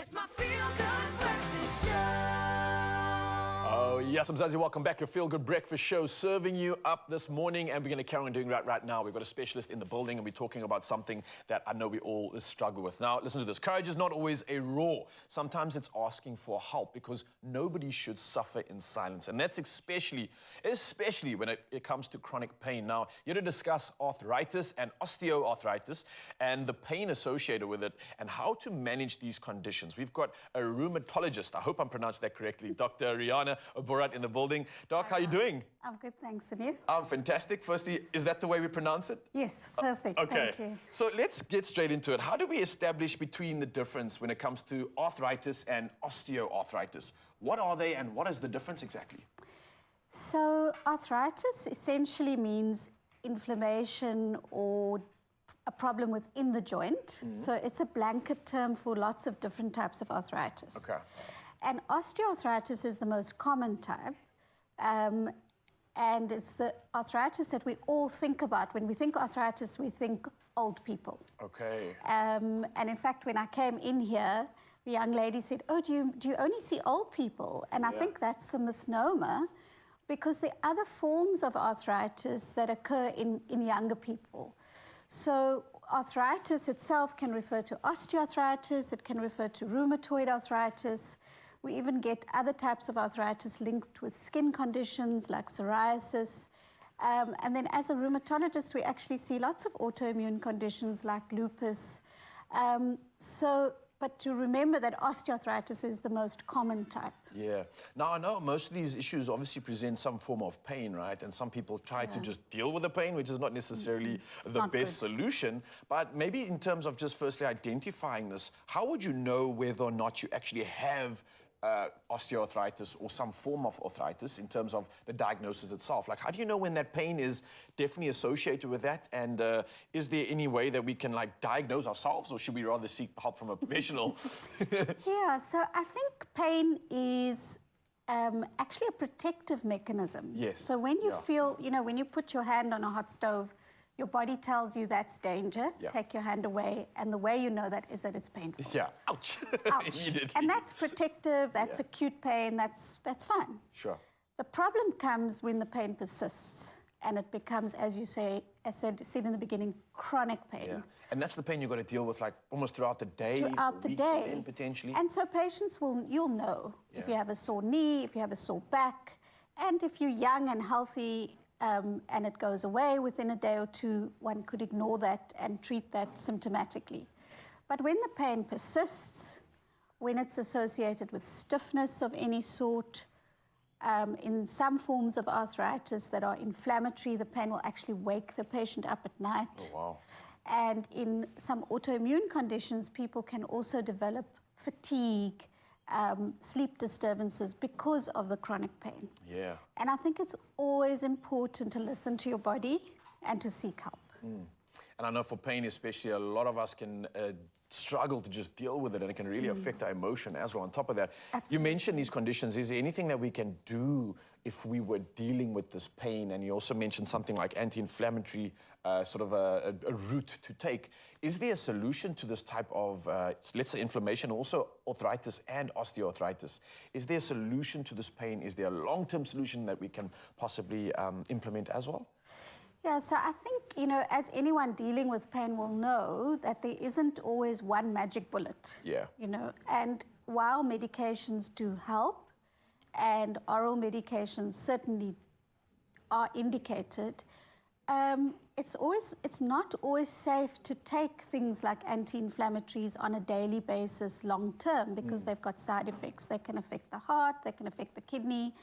It's my feel-good breakfast show. Oh, yes, Mzazi, welcome back. Your Feel Good Breakfast Show serving you up this morning, and we're going to carry on doing that right now. We've got a specialist in the building, and we're talking about something that I know we all struggle with. Now, listen to this. Courage is not always a roar. Sometimes it's asking for help, because nobody should suffer in silence, and that's especially when it comes to chronic pain. Now, here to discuss arthritis and osteoarthritis and the pain associated with it and how to manage these conditions. We've got a rheumatologist, I hope I'm pronouncing that correctly, Dr. Rihanna Borat in the building. Doc, how are you doing? I'm good, thanks. And you? I'm fantastic. Firstly, is that the way we pronounce it? Yes, perfect. Okay. Thank you. So let's get straight into it. How do we establish between the difference when it comes to arthritis and osteoarthritis? What are they and what is the difference exactly? So arthritis essentially means inflammation or a problem within the joint. So it's a blanket term for lots of different types of arthritis. Okay. And osteoarthritis is the most common type. And it's the arthritis that we all think about. When we think arthritis, we think old people. Okay. And in fact, when I came in here, the young lady said, "Oh, do you only see old people?" And I think that's the misnomer, because there are other forms of arthritis that occur in younger people. So arthritis itself can refer to osteoarthritis, it can refer to rheumatoid arthritis. We even get other types of arthritis linked with skin conditions like psoriasis. And then as a rheumatologist, we actually see lots of autoimmune conditions like lupus. But to remember that osteoarthritis is the most common type. Yeah. Now, I know most of these issues obviously present some form of pain, right? And some people try to just deal with the pain, which is not necessarily the best solution. But maybe in terms of just firstly identifying this, how would you know whether or not you actually have osteoarthritis or some form of arthritis in terms of the diagnosis itself? Like, how do you know when that pain is definitely associated with that? And is there any way that we can diagnose ourselves, or should we rather seek help from a professional? Yeah, so I think pain is actually a protective mechanism. Yes. So when you feel, when you put your hand on a hot stove, your body tells you that's danger, take your hand away, and the way you know that is that it's painful. Yeah, ouch. Ouch. And that's protective, that's acute pain, that's fine. Sure. The problem comes when the pain persists and it becomes, as you say, as said in the beginning, chronic pain. Yeah. And that's the pain you've got to deal with almost throughout the day, throughout the weeks day, on end, potentially. And so patients you'll know if you have a sore knee, if you have a sore back, and if you're young and healthy, and it goes away within a day or two, one could ignore that and treat that symptomatically. But when the pain persists, when it's associated with stiffness of any sort, in some forms of arthritis that are inflammatory, the pain will actually wake the patient up at night. Oh, wow. And in some autoimmune conditions, people can also develop fatigue, sleep disturbances because of the chronic pain. Yeah. And I think it's always important to listen to your body and to seek help. And I know for pain especially, a lot of us can struggle to just deal with it, and it can really affect our emotion as well. On top of that, you mentioned these conditions. Is there anything that we can do if we were dealing with this pain? And you also mentioned something like anti-inflammatory, sort of a route to take. Is there a solution to this type of, let's say, inflammation, also arthritis and osteoarthritis? Is there a solution to this pain? Is there a long-term solution that we can possibly implement as well? Yeah, so I think, as anyone dealing with pain will know, that there isn't always one magic bullet. Yeah. And while medications do help, and oral medications certainly are indicated, it's not always safe to take things like anti-inflammatories on a daily basis long term, because they've got side effects. They can affect the heart, they can affect the kidney.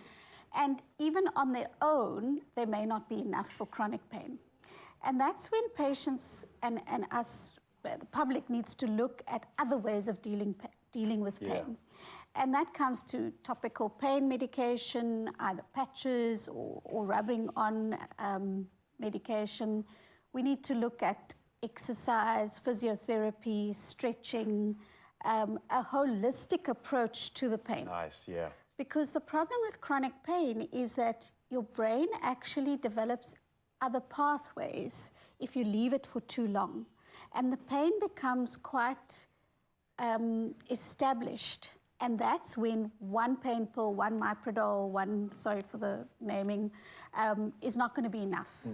And even on their own, they may not be enough for chronic pain. And that's when patients and us, the public, needs to look at other ways of dealing with pain. And that comes to topical pain medication, either patches or rubbing on medication. We need to look at exercise, physiotherapy, stretching, a holistic approach to the pain. Nice, yeah. Because the problem with chronic pain is that your brain actually develops other pathways if you leave it for too long. And the pain becomes quite established. And that's when one pain pill, one Miprodol, one, sorry for the naming, is not going to be enough.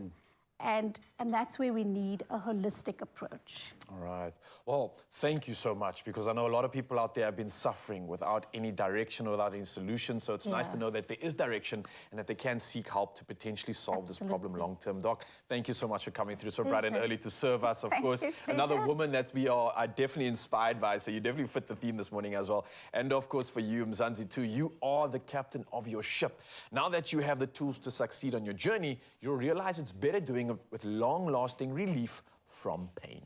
And that's where we need a holistic approach. All right. Well, thank you so much, because I know a lot of people out there have been suffering without any direction, without any solution. So it's nice to know that there is direction and that they can seek help to potentially solve this problem long-term. Doc, thank you so much for coming through so bright and early to serve us. Of course, another woman that we are definitely inspired by. So you definitely fit the theme this morning as well. And of course, for you, Mzansi, too, you are the captain of your ship. Now that you have the tools to succeed on your journey, you'll realize it's better doing it with long-lasting relief from pain.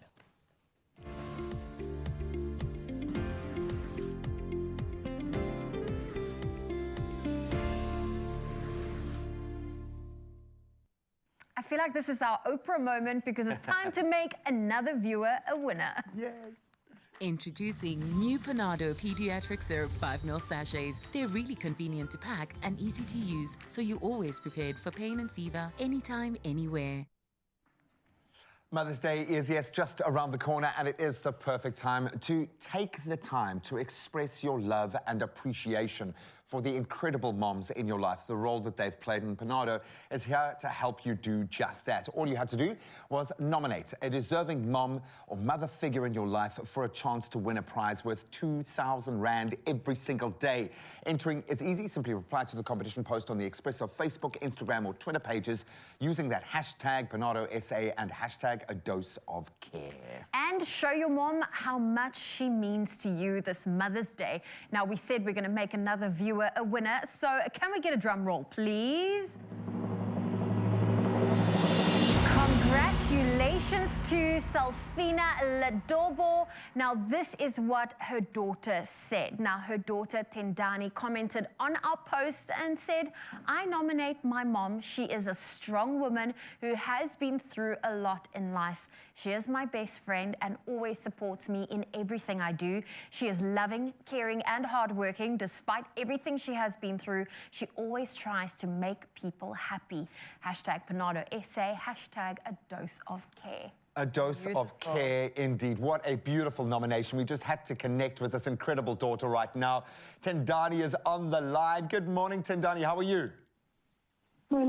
I feel like this is our Oprah moment, because it's time to make another viewer a winner. Yay. Introducing new Panado Pediatric Syrup 5ml sachets. They're really convenient to pack and easy to use, so you're always prepared for pain and fever, anytime, anywhere. Mother's Day is, yes, just around the corner, and it is the perfect time to take the time to express your love and appreciation for the incredible moms in your life, the role that they've played. And Panado is here to help you do just that. All you had to do was nominate a deserving mom or mother figure in your life for a chance to win a prize worth 2,000 Rand every single day. Entering is easy. Simply reply to the competition post on the Expresso Facebook, Instagram or Twitter pages using that hashtag PanadoSA and hashtag a dose of care. And show your mom how much she means to you this Mother's Day. Now, we said we're going to make another viewer a winner, so can we get a drum roll, please? Congratulations to Selfina Ladobo. Now, this is what her daughter said. Now, her daughter, Tendani, commented on our post and said, I nominate my mom. She is a strong woman who has been through a lot in life. She is my best friend and always supports me in everything I do. She is loving, caring, and hardworking. Despite everything she has been through, she always tries to make people happy. Hashtag PanadoSA, hashtag a dose of care. A dose of care, indeed. What a beautiful nomination. We just had to connect with this incredible daughter right now. Tendani is on the line. Good morning, Tendani. How are you? Good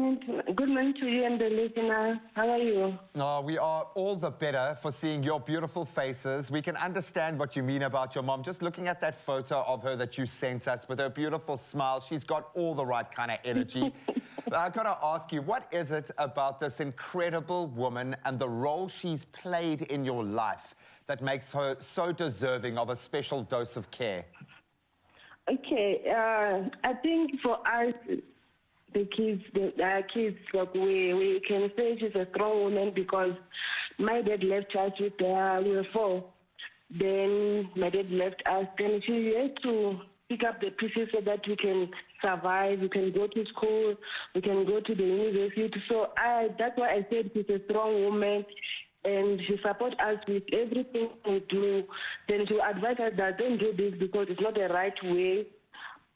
morning to you and the listener. How are you? Oh, we are all the better for seeing your beautiful faces. We can understand what you mean about your mom. Just looking at that photo of her that you sent us with her beautiful smile, she's got all the right kind of energy. I've got to ask you, what is it about this incredible woman and the role she's played in your life that makes her so deserving of a special dose of care? Okay, I think for us, the kids, like we can say she's a strong woman because my dad left us with we were 4. Then my dad left us. Then she had to pick up the pieces so that we can survive. We can go to school. We can go to the university. So that's why I said she's a strong woman. And she supports us with everything we do. Then she advises us that don't do this because it's not the right way,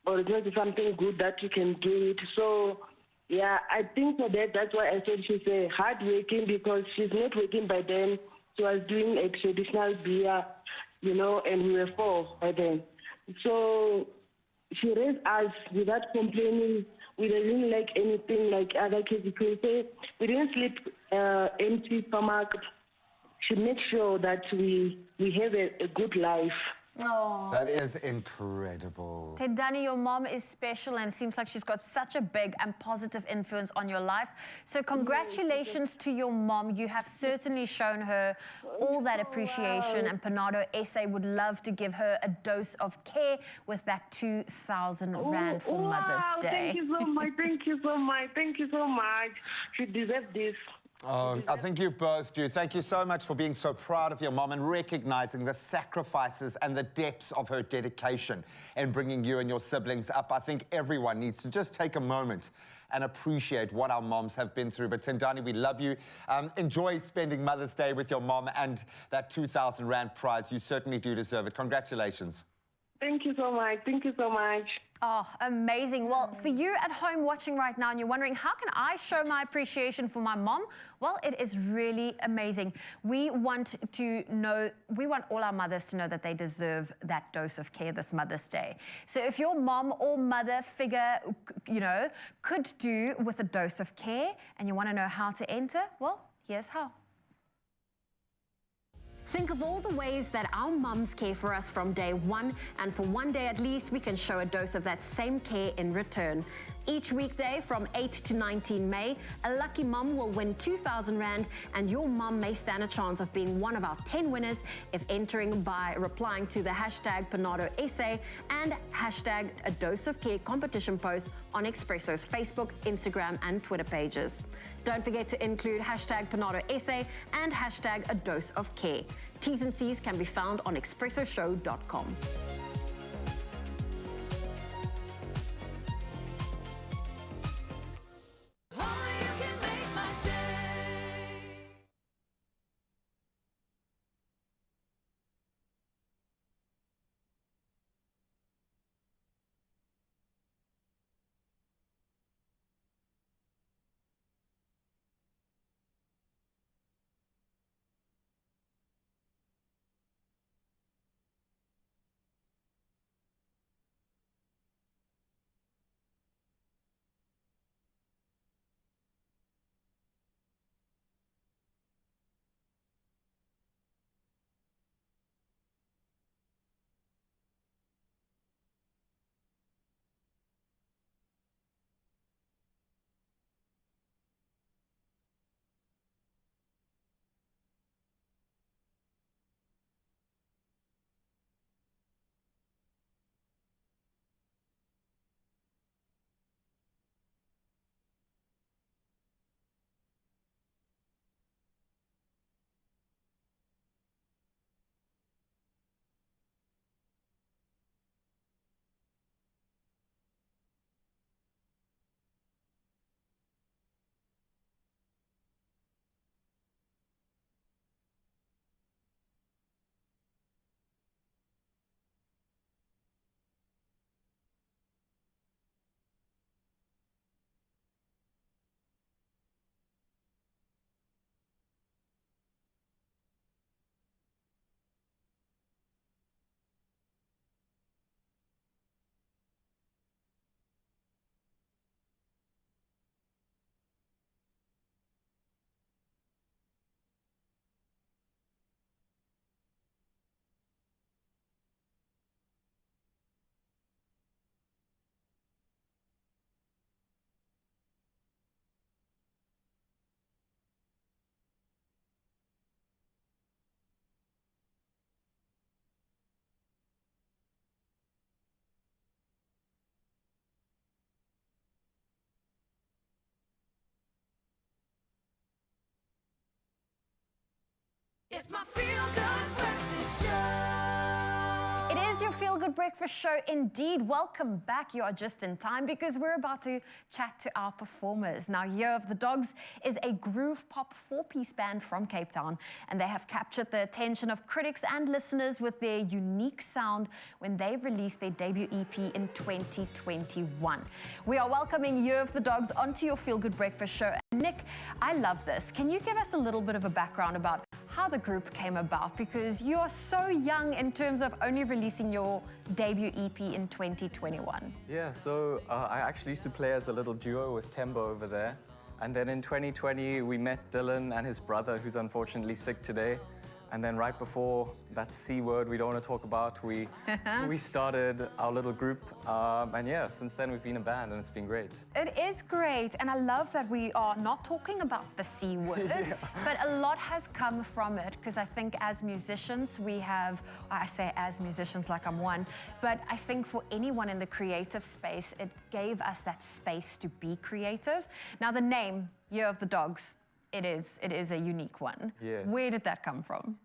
or it's not something good that you can do it. So, yeah, I think for that's why I said she's a hard-working, because she's not working by then. She was doing a traditional beer, you know, and we were 4 by then. So she raised us without complaining. We didn't like anything like other kids. You could say we didn't sleep empty stomach. She made sure that we have a good life. Oh. That is incredible. Tendani, your mom is special, and it seems like she's got such a big and positive influence on your life. So congratulations to your mom. You have certainly shown her all that appreciation, and PanadoSA would love to give her a dose of care with that 2,000 Rand for Mother's Day. Thank you so much. Thank you so much. Thank you so much. She deserves this. Oh, I think you both do. Thank you so much for being so proud of your mom and recognizing the sacrifices and the depths of her dedication in bringing you and your siblings up. I think everyone needs to just take a moment and appreciate what our moms have been through. But Tendani, we love you. Enjoy spending Mother's Day with your mom and that 2,000 Rand prize. You certainly do deserve it. Congratulations. Thank you so much. Thank you so much. Oh, amazing. Well, for you at home watching right now and you're wondering, how can I show my appreciation for my mom? Well, it is really amazing. We want all our mothers to know that they deserve that dose of care this Mother's Day. So if your mom or mother figure, could do with a dose of care and you want to know how to enter, well, here's how. Think of all the ways that our mums care for us from day one, and for one day at least, we can show a dose of that same care in return. Each weekday from 8 to 19 May, a lucky mum will win 2,000 Rand, and your mum may stand a chance of being one of our 10 winners if entering by replying to the hashtag Panado Essay and hashtag A Dose of Care competition post on Expresso's Facebook, Instagram, and Twitter pages. Don't forget to include hashtag Panado Essay and hashtag A Dose of Care. T's and C's can be found on expressoshow.com. It's my feel-good breakfast show. It is your Feel Good Breakfast Show indeed. Welcome back. You are just in time because we're about to chat to our performers. Now, Year of the Dogs is a groove pop four-piece band from Cape Town, and they have captured the attention of critics and listeners with their unique sound when they released their debut EP in 2021. We are welcoming Year of the Dogs onto your Feel Good Breakfast Show. Nick, I love this. Can you give us a little bit of a background about how the group came about? Because you are so young in terms of only releasing your debut EP in 2021. Yeah, so I actually used to play as a little duo with Tembo over there. And then in 2020, we met Dylan and his brother, who's unfortunately sick today. And then right before that C word we don't want to talk about, we started our little group. And yeah, since then we've been a band and it's been great. It is great. And I love that we are not talking about the C word, but a lot has come from it. Because I think as musicians, we have, I say as musicians like I'm one, but I think for anyone in the creative space, it gave us that space to be creative. Now the name, Year of the Dogs, it is a unique one. Yes. Where did that come from?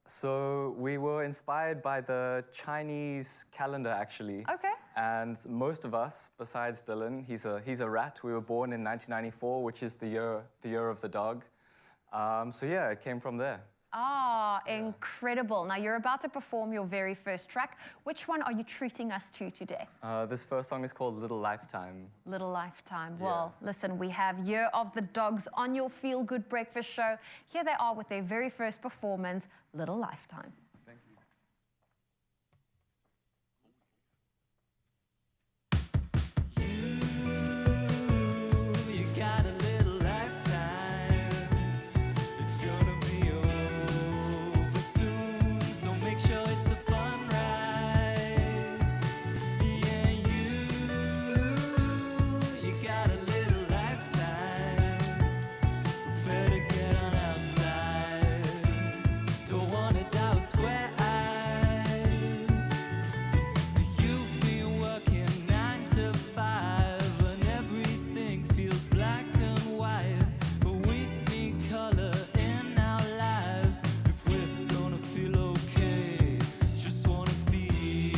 So we were inspired by the Chinese calendar, actually. Okay. And most of us, besides Dylan, he's a rat. We were born in 1994, which is the year of the dog. So yeah, it came from there. Ah, incredible. Now, you're about to perform your very first track. Which one are you treating us to today? This first song is called Little Lifetime. Little Lifetime. Well, listen, we have Year of the Dogs on your Feel Good Breakfast show. Here they are with their very first performance, Little Lifetime. Thank you. You got a little lifetime. It's gonna be over soon, so make sure it's a fun ride. Yeah, you got a little lifetime. Better get on outside. Don't wanna doubt square eyes. You've been working 9 to 5, and everything feels black and white. But we need color in our lives if we're gonna feel okay. Just wanna feel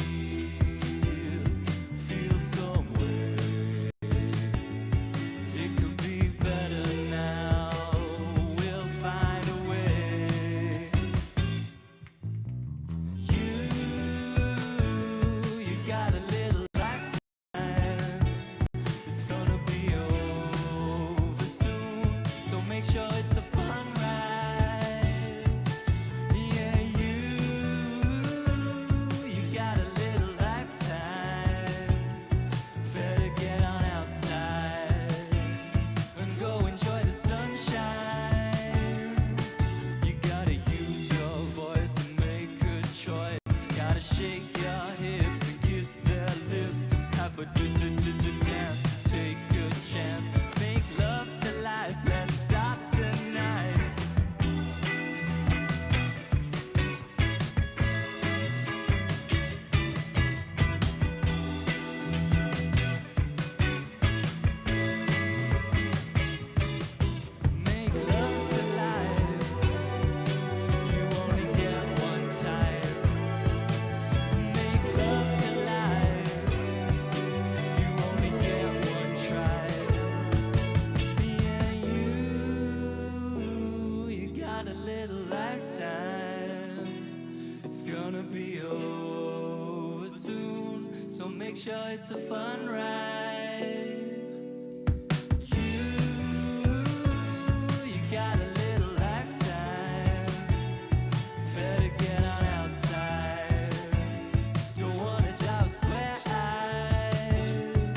somewhere. It could be better now. We'll find a way. You got a little lifetime. It's gonna be over soon, so make sure it's a fun ride. Yeah, you got a little lifetime. Better get on outside and go enjoy the sunshine. You gotta use your voice and make a choice. Gotta shake your hips and kiss their lips. Have a dance, take a chance. Make love to life, let's start tonight. Make love to life. You only get one time. Make love to life. You only get one try. Yeah, you got a little lifetime. It's gonna be over soon, so make sure it's a fun ride. You got a little lifetime. Better get on outside. Don't wanna doubt square eyes.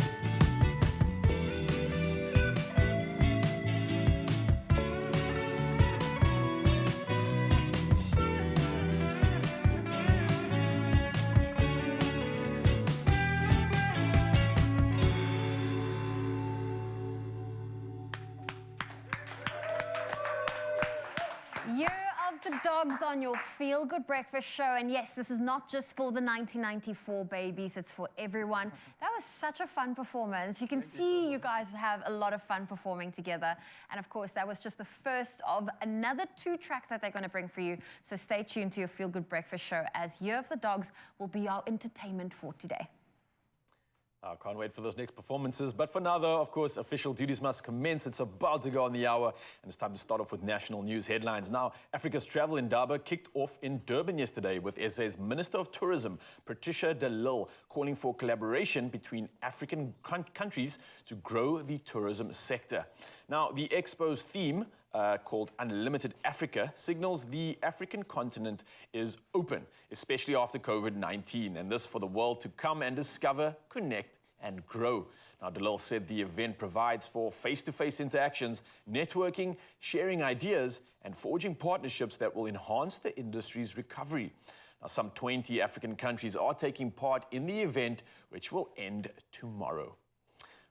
Year of the Dogs on your Feel Good Breakfast show. And yes, this is not just for the 1994 babies, it's for everyone. That was such a fun performance. You can see you guys have a lot of fun performing together. And of course, that was just the first of another 2 tracks that they're going to bring for you. So stay tuned to your Feel Good Breakfast show, as Year of the Dogs will be our entertainment for today. I can't wait for those next performances. But for now, though, of course, official duties must commence. It's about to go on the hour, and it's time to start off with national news headlines. Now, Africa's travel indaba kicked off in Durban yesterday with SA's Minister of Tourism, Patricia de Lille, calling for collaboration between African countries to grow the tourism sector. Now, the Expo's theme, called Unlimited Africa, signals the African continent is open, especially after COVID-19, and this for the world to come and discover, connect, and grow. Now, de Lille said the event provides for face-to-face interactions, networking, sharing ideas, and forging partnerships that will enhance the industry's recovery. Now, some 20 African countries are taking part in the event, which will end tomorrow.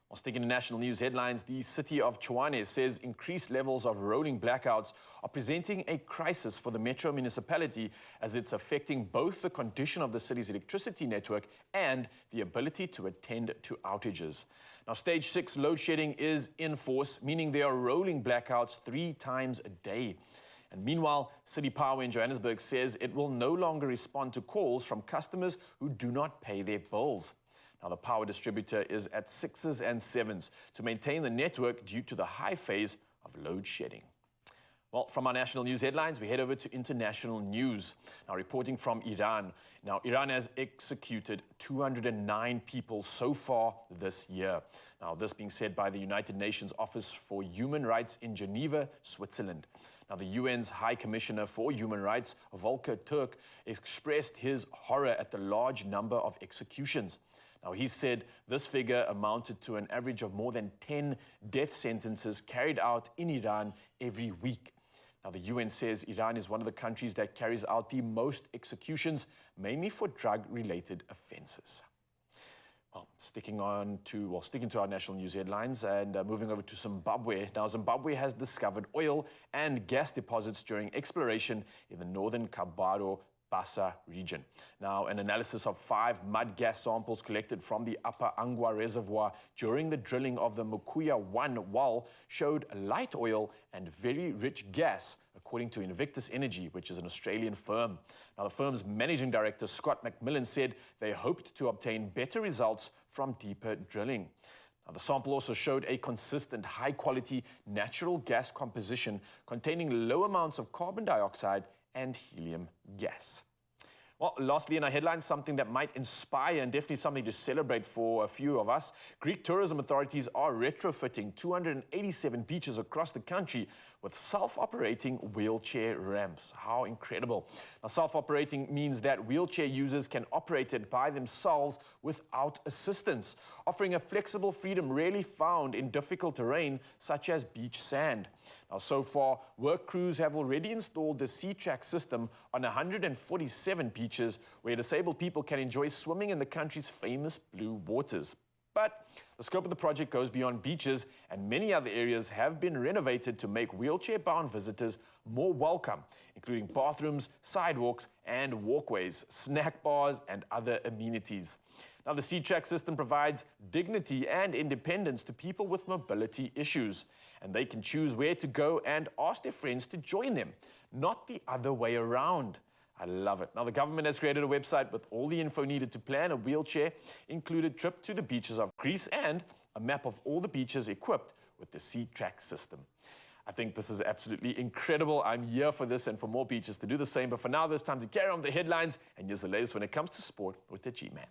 While sticking to national news headlines, the city of Tshwane says increased levels of rolling blackouts are presenting a crisis for the metro municipality, as it's affecting both the condition of the city's electricity network and the ability to attend to outages. Now, stage 6 load shedding is in force, meaning there are rolling blackouts 3 times a day. And meanwhile, City Power in Johannesburg says it will no longer respond to calls from customers who do not pay their bills. Now, the power distributor is at 6s and 7s to maintain the network due to the high phase of load shedding. Well, from our national news headlines, we head over to international news. Now, reporting from Iran. Now, Iran has executed 209 people so far this year. Now, this being said by the United Nations Office for Human Rights in Geneva, Switzerland. Now, the UN's High Commissioner for Human Rights, Volker Turk, expressed his horror at the large number of executions. Now, he said this figure amounted to an average of more than 10 death sentences carried out in Iran every week. Now, the UN says Iran is one of the countries that carries out the most executions, mainly for drug-related offenses. Well, sticking to our national news headlines and moving over to Zimbabwe. Now, Zimbabwe has discovered oil and gas deposits during exploration in the northern Kabaro Bassa region. Now, an analysis of 5 mud gas samples collected from the Upper Angwa Reservoir during the drilling of the Mukuya-1 well showed light oil and very rich gas, according to Invictus Energy, which is an Australian firm. Now, the firm's managing director, Scott McMillan, said they hoped to obtain better results from deeper drilling. Now, the sample also showed a consistent, high-quality natural gas composition containing low amounts of carbon dioxide and helium gas. Well, lastly in our headlines, something that might inspire and definitely something to celebrate for a few of us. Greek tourism authorities are retrofitting 287 beaches across the country with self-operating wheelchair ramps. How incredible. Now, self-operating means that wheelchair users can operate it by themselves without assistance, offering a flexible freedom rarely found in difficult terrain such as beach sand. Now, so far, work crews have already installed the C-Track system on 147 beaches where disabled people can enjoy swimming in the country's famous blue waters. But the scope of the project goes beyond beaches, and many other areas have been renovated to make wheelchair-bound visitors more welcome, including bathrooms, sidewalks, and walkways, snack bars, and other amenities. Now, the C-Track system provides dignity and independence to people with mobility issues, and they can choose where to go and ask their friends to join them, not the other way around. I love it. Now, the government has created a website with all the info needed to plan a wheelchair, included trip to the beaches of Greece, and a map of all the beaches equipped with the C-Track system. I think this is absolutely incredible. I'm here for this and for more beaches to do the same. But for now, there's time to carry on with the headlines. And here's the latest when it comes to sport with the G-Man.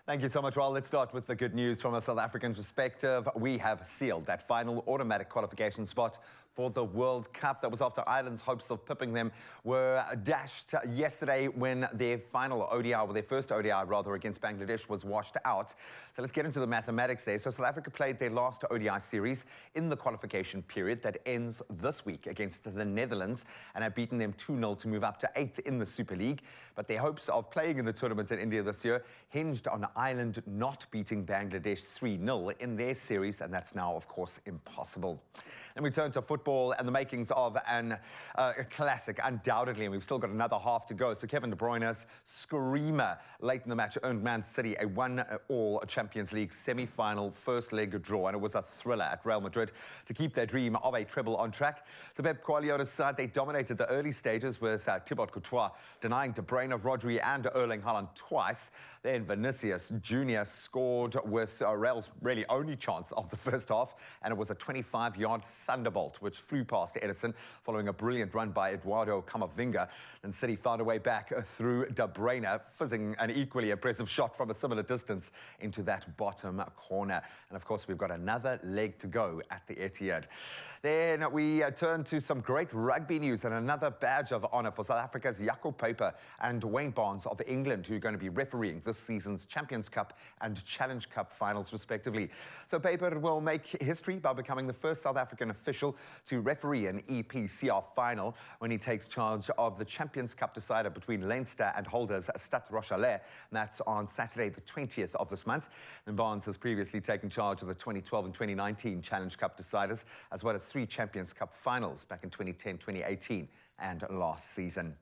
Thank you so much, Raul. Let's start with the good news from a South African perspective. We have sealed that final automatic qualification spot for the World Cup. That was after Ireland's hopes of pipping them were dashed yesterday when their final ODI, or their first ODI rather, against Bangladesh was washed out. So let's get into the mathematics there. So South Africa played their last ODI series in the qualification period that ends this week against the Netherlands and have beaten them 2-0 to move up to 8th in the Super League. But their hopes of playing in the tournament in India this year hinged on Ireland not beating Bangladesh 3-0 in their series, and that's now, of course, impossible. Then we turn to football and the makings of a classic, undoubtedly, and we've still got another half to go. So Kevin De Bruyne's screamer late in the match earned Man City a 1-1 Champions League semi-final first leg draw, and it was a thriller at Real Madrid to keep their dream of a treble on track. So Pep Guardiola's side, they dominated the early stages with Thibaut Courtois denying De Bruyne, Rodri and Erling Haaland twice. Then Vinicius Jr. scored with Real's really only chance of the first half, and it was a 25-yard thunderbolt which flew past Edison following a brilliant run by Eduardo Camavinga. And City found a way back through De Bruyne, fizzing an equally impressive shot from a similar distance into that bottom corner. And of course, we've got another leg to go at the Etihad. Then we turn to some great rugby news and another badge of honour for South Africa's Jaco Paper and Wayne Barnes of England, who are going to be refereeing this season's Champions Cup and Challenge Cup finals, respectively. So Paper will make history by becoming the first South African official to referee an EPCR final when he takes charge of the Champions Cup decider between Leinster and holders Stade Rochelet. That's on Saturday, the 20th of this month. And Barnes has previously taken charge of the 2012 and 2019 Challenge Cup deciders, as well as 3 Champions Cup finals back in 2010, 2018, and last season.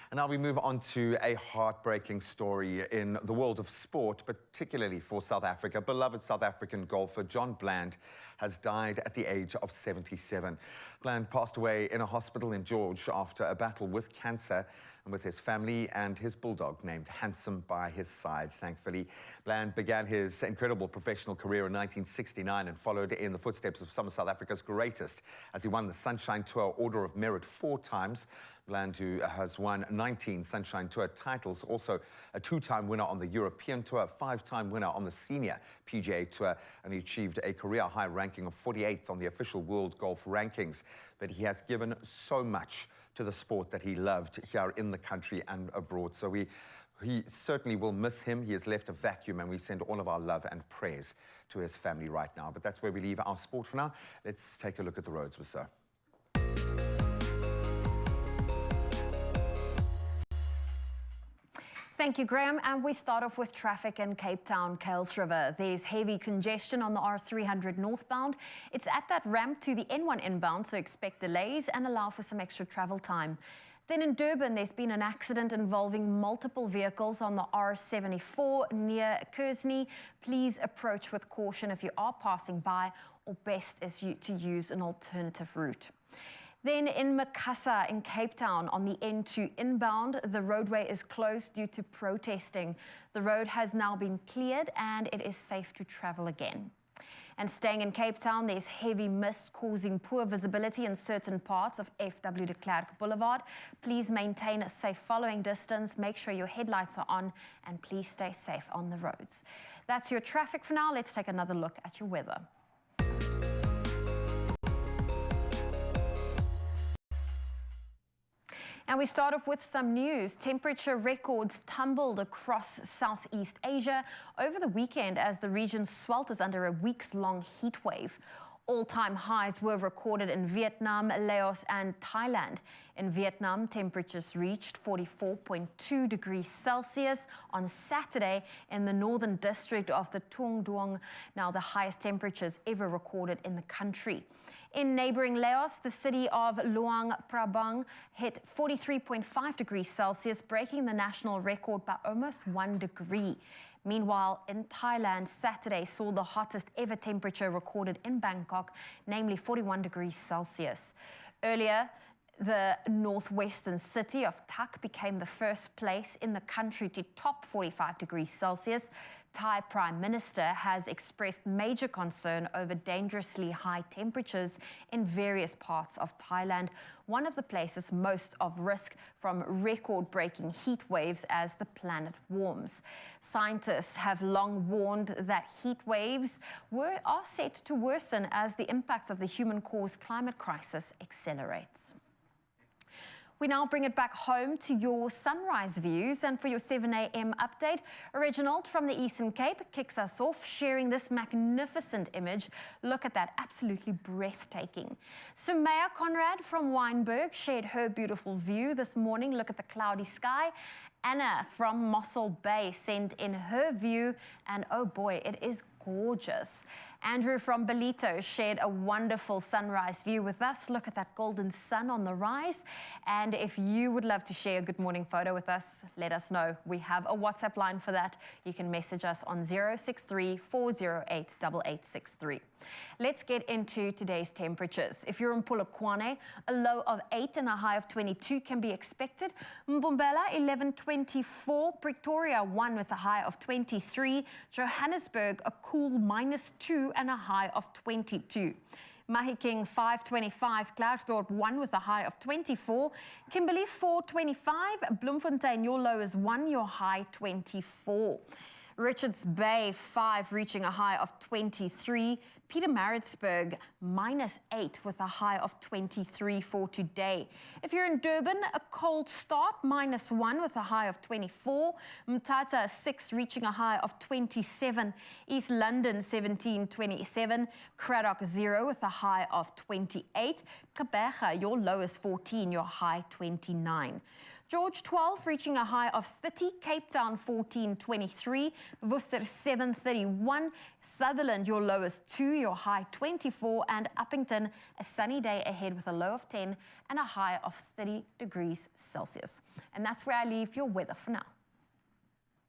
And now we move on to a heartbreaking story in the world of sport, particularly for South Africa. Beloved South African golfer John Bland has died at the age of 77. Bland passed away in a hospital in George after a battle with cancer and with his family and his bulldog named Handsome by his side, thankfully. Bland began his incredible professional career in 1969 and followed in the footsteps of some of South Africa's greatest as he won the Sunshine Tour Order of Merit 4 times. Bland, who has won 19 Sunshine Tour titles, also a 2-time winner on the European Tour, a 5-time winner on the Senior PGA Tour, and he achieved a career-high ranking of 48th on the official World Golf Rankings. But he has given so much to the sport that he loved here in the country and abroad. So we certainly will miss him. He has left a vacuum, and we send all of our love and prayers to his family right now. But that's where we leave our sport for now. Let's take a look at the roads with Sir. Thank you, Graham. And we start off with traffic in Cape Town, Kuils River. There's heavy congestion on the R300 northbound. It's at that ramp to the N1 inbound, so expect delays and allow for some extra travel time. Then in Durban, there's been an accident involving multiple vehicles on the R74 near Kersney. Please approach with caution if you are passing by, or best is to use an alternative route. Then in Macassar in Cape Town on the N2 inbound, the roadway is closed due to protesting. The road has now been cleared and it is safe to travel again. And staying in Cape Town, there's heavy mist causing poor visibility in certain parts of F.W. de Klerk Boulevard. Please maintain a safe following distance, make sure your headlights are on, and please stay safe on the roads. That's your traffic for now. Let's take another look at your weather. And we start off with some news. Temperature records tumbled across Southeast Asia over the weekend as the region swelters under a weeks-long heat wave. All-time highs were recorded in Vietnam, Laos, and Thailand. In Vietnam, temperatures reached 44.2 degrees Celsius on Saturday in the northern district of the Tuong Duong, now the highest temperatures ever recorded in the country. In neighboring Laos, the city of Luang Prabang hit 43.5 degrees Celsius, breaking the national record by almost 1 degree. Meanwhile, in Thailand, Saturday saw the hottest ever temperature recorded in Bangkok, namely 41 degrees Celsius. Earlier, the northwestern city of Tak became the first place in the country to top 45 degrees Celsius. Thai Prime Minister has expressed major concern over dangerously high temperatures in various parts of Thailand, one of the places most of risk from record-breaking heat waves as the planet warms. Scientists have long warned that heat waves are set to worsen as the impacts of the human-caused climate crisis accelerates. We now bring it back home to your sunrise views, and for your 7 a.m. update, Reginald from the Eastern Cape kicks us off, sharing this magnificent image. Look at that, absolutely breathtaking. Sumaya Conrad from Wynberg shared her beautiful view this morning. Look at the cloudy sky. Anna from Mossel Bay sent in her view, and oh boy, it is gorgeous. Andrew from Belito shared a wonderful sunrise view with us. Look at that golden sun on the rise. And if you would love to share a good morning photo with us, let us know. We have a WhatsApp line for that. You can message us on 063-408-8863. Let's get into today's temperatures. If you're in Polokwane, a low of 8 and a high of 22 can be expected. Mbombela, 11-24. Pretoria, 1 with a high of 23. Johannesburg, a cool -2 and a high of 22. Mahikeng 525, Klerksdorp 1 with a high of 24, Kimberley 425, Bloemfontein your low is 1, your high 24. Richards Bay 5 reaching a high of 23, Pietermaritzburg -8 with a high of 23 for today. If you're in Durban, a cold start, -1 with a high of 24. Mthatha 6 reaching a high of 27. East London 17-27. Cradock 0 with a high of 28. Gqeberha, your low is 14, your high 29. George 12 reaching a high of 30, Cape Town 14-23, Worcester 7-31, Sutherland your low is 2, your high 24, and Uppington a sunny day ahead with a low of 10 and a high of 30 degrees Celsius. And that's where I leave your weather for now.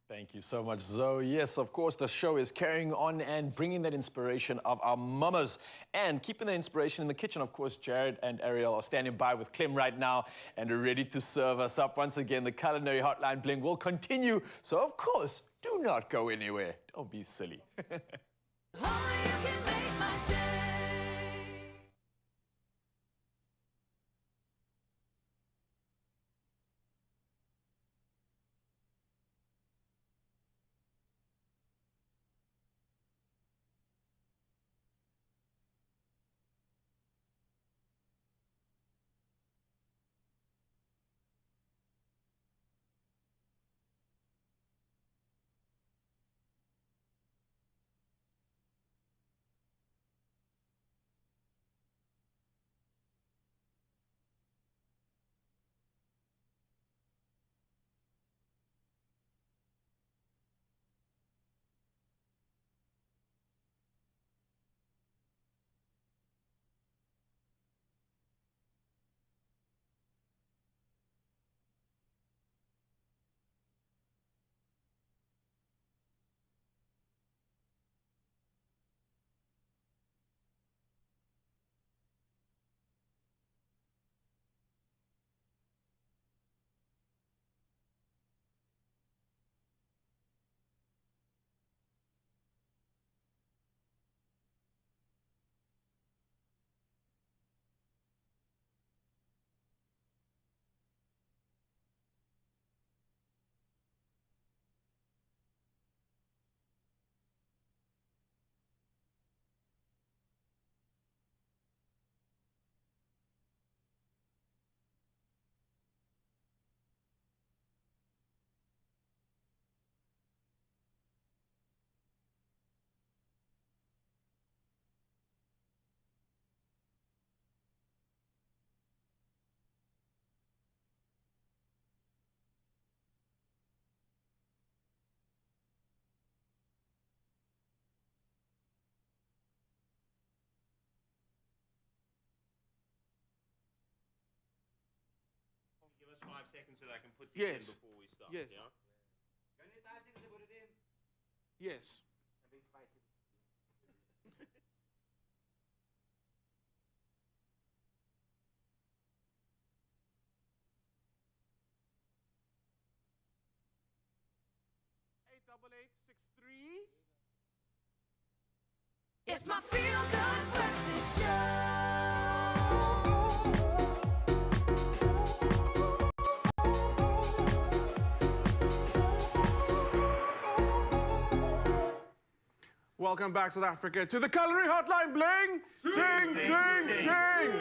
Thank you so much, Zoe. Yes, of course, the show is carrying on and bringing that inspiration of our mamas and keeping the inspiration in the kitchen. Of course, Jared and Ariel are standing by with Clem right now and are ready to serve us up. Once again, the culinary hotline bling will continue. So, of course, do not go anywhere. Don't be silly. Give us 5 seconds so that I can put these in before we start. Yes. Yeah? Yes. Eight double 863. It's my feel-good breakfast show. Welcome back, South Africa, to the Culinary Hotline Bling! Ting, ting, ting!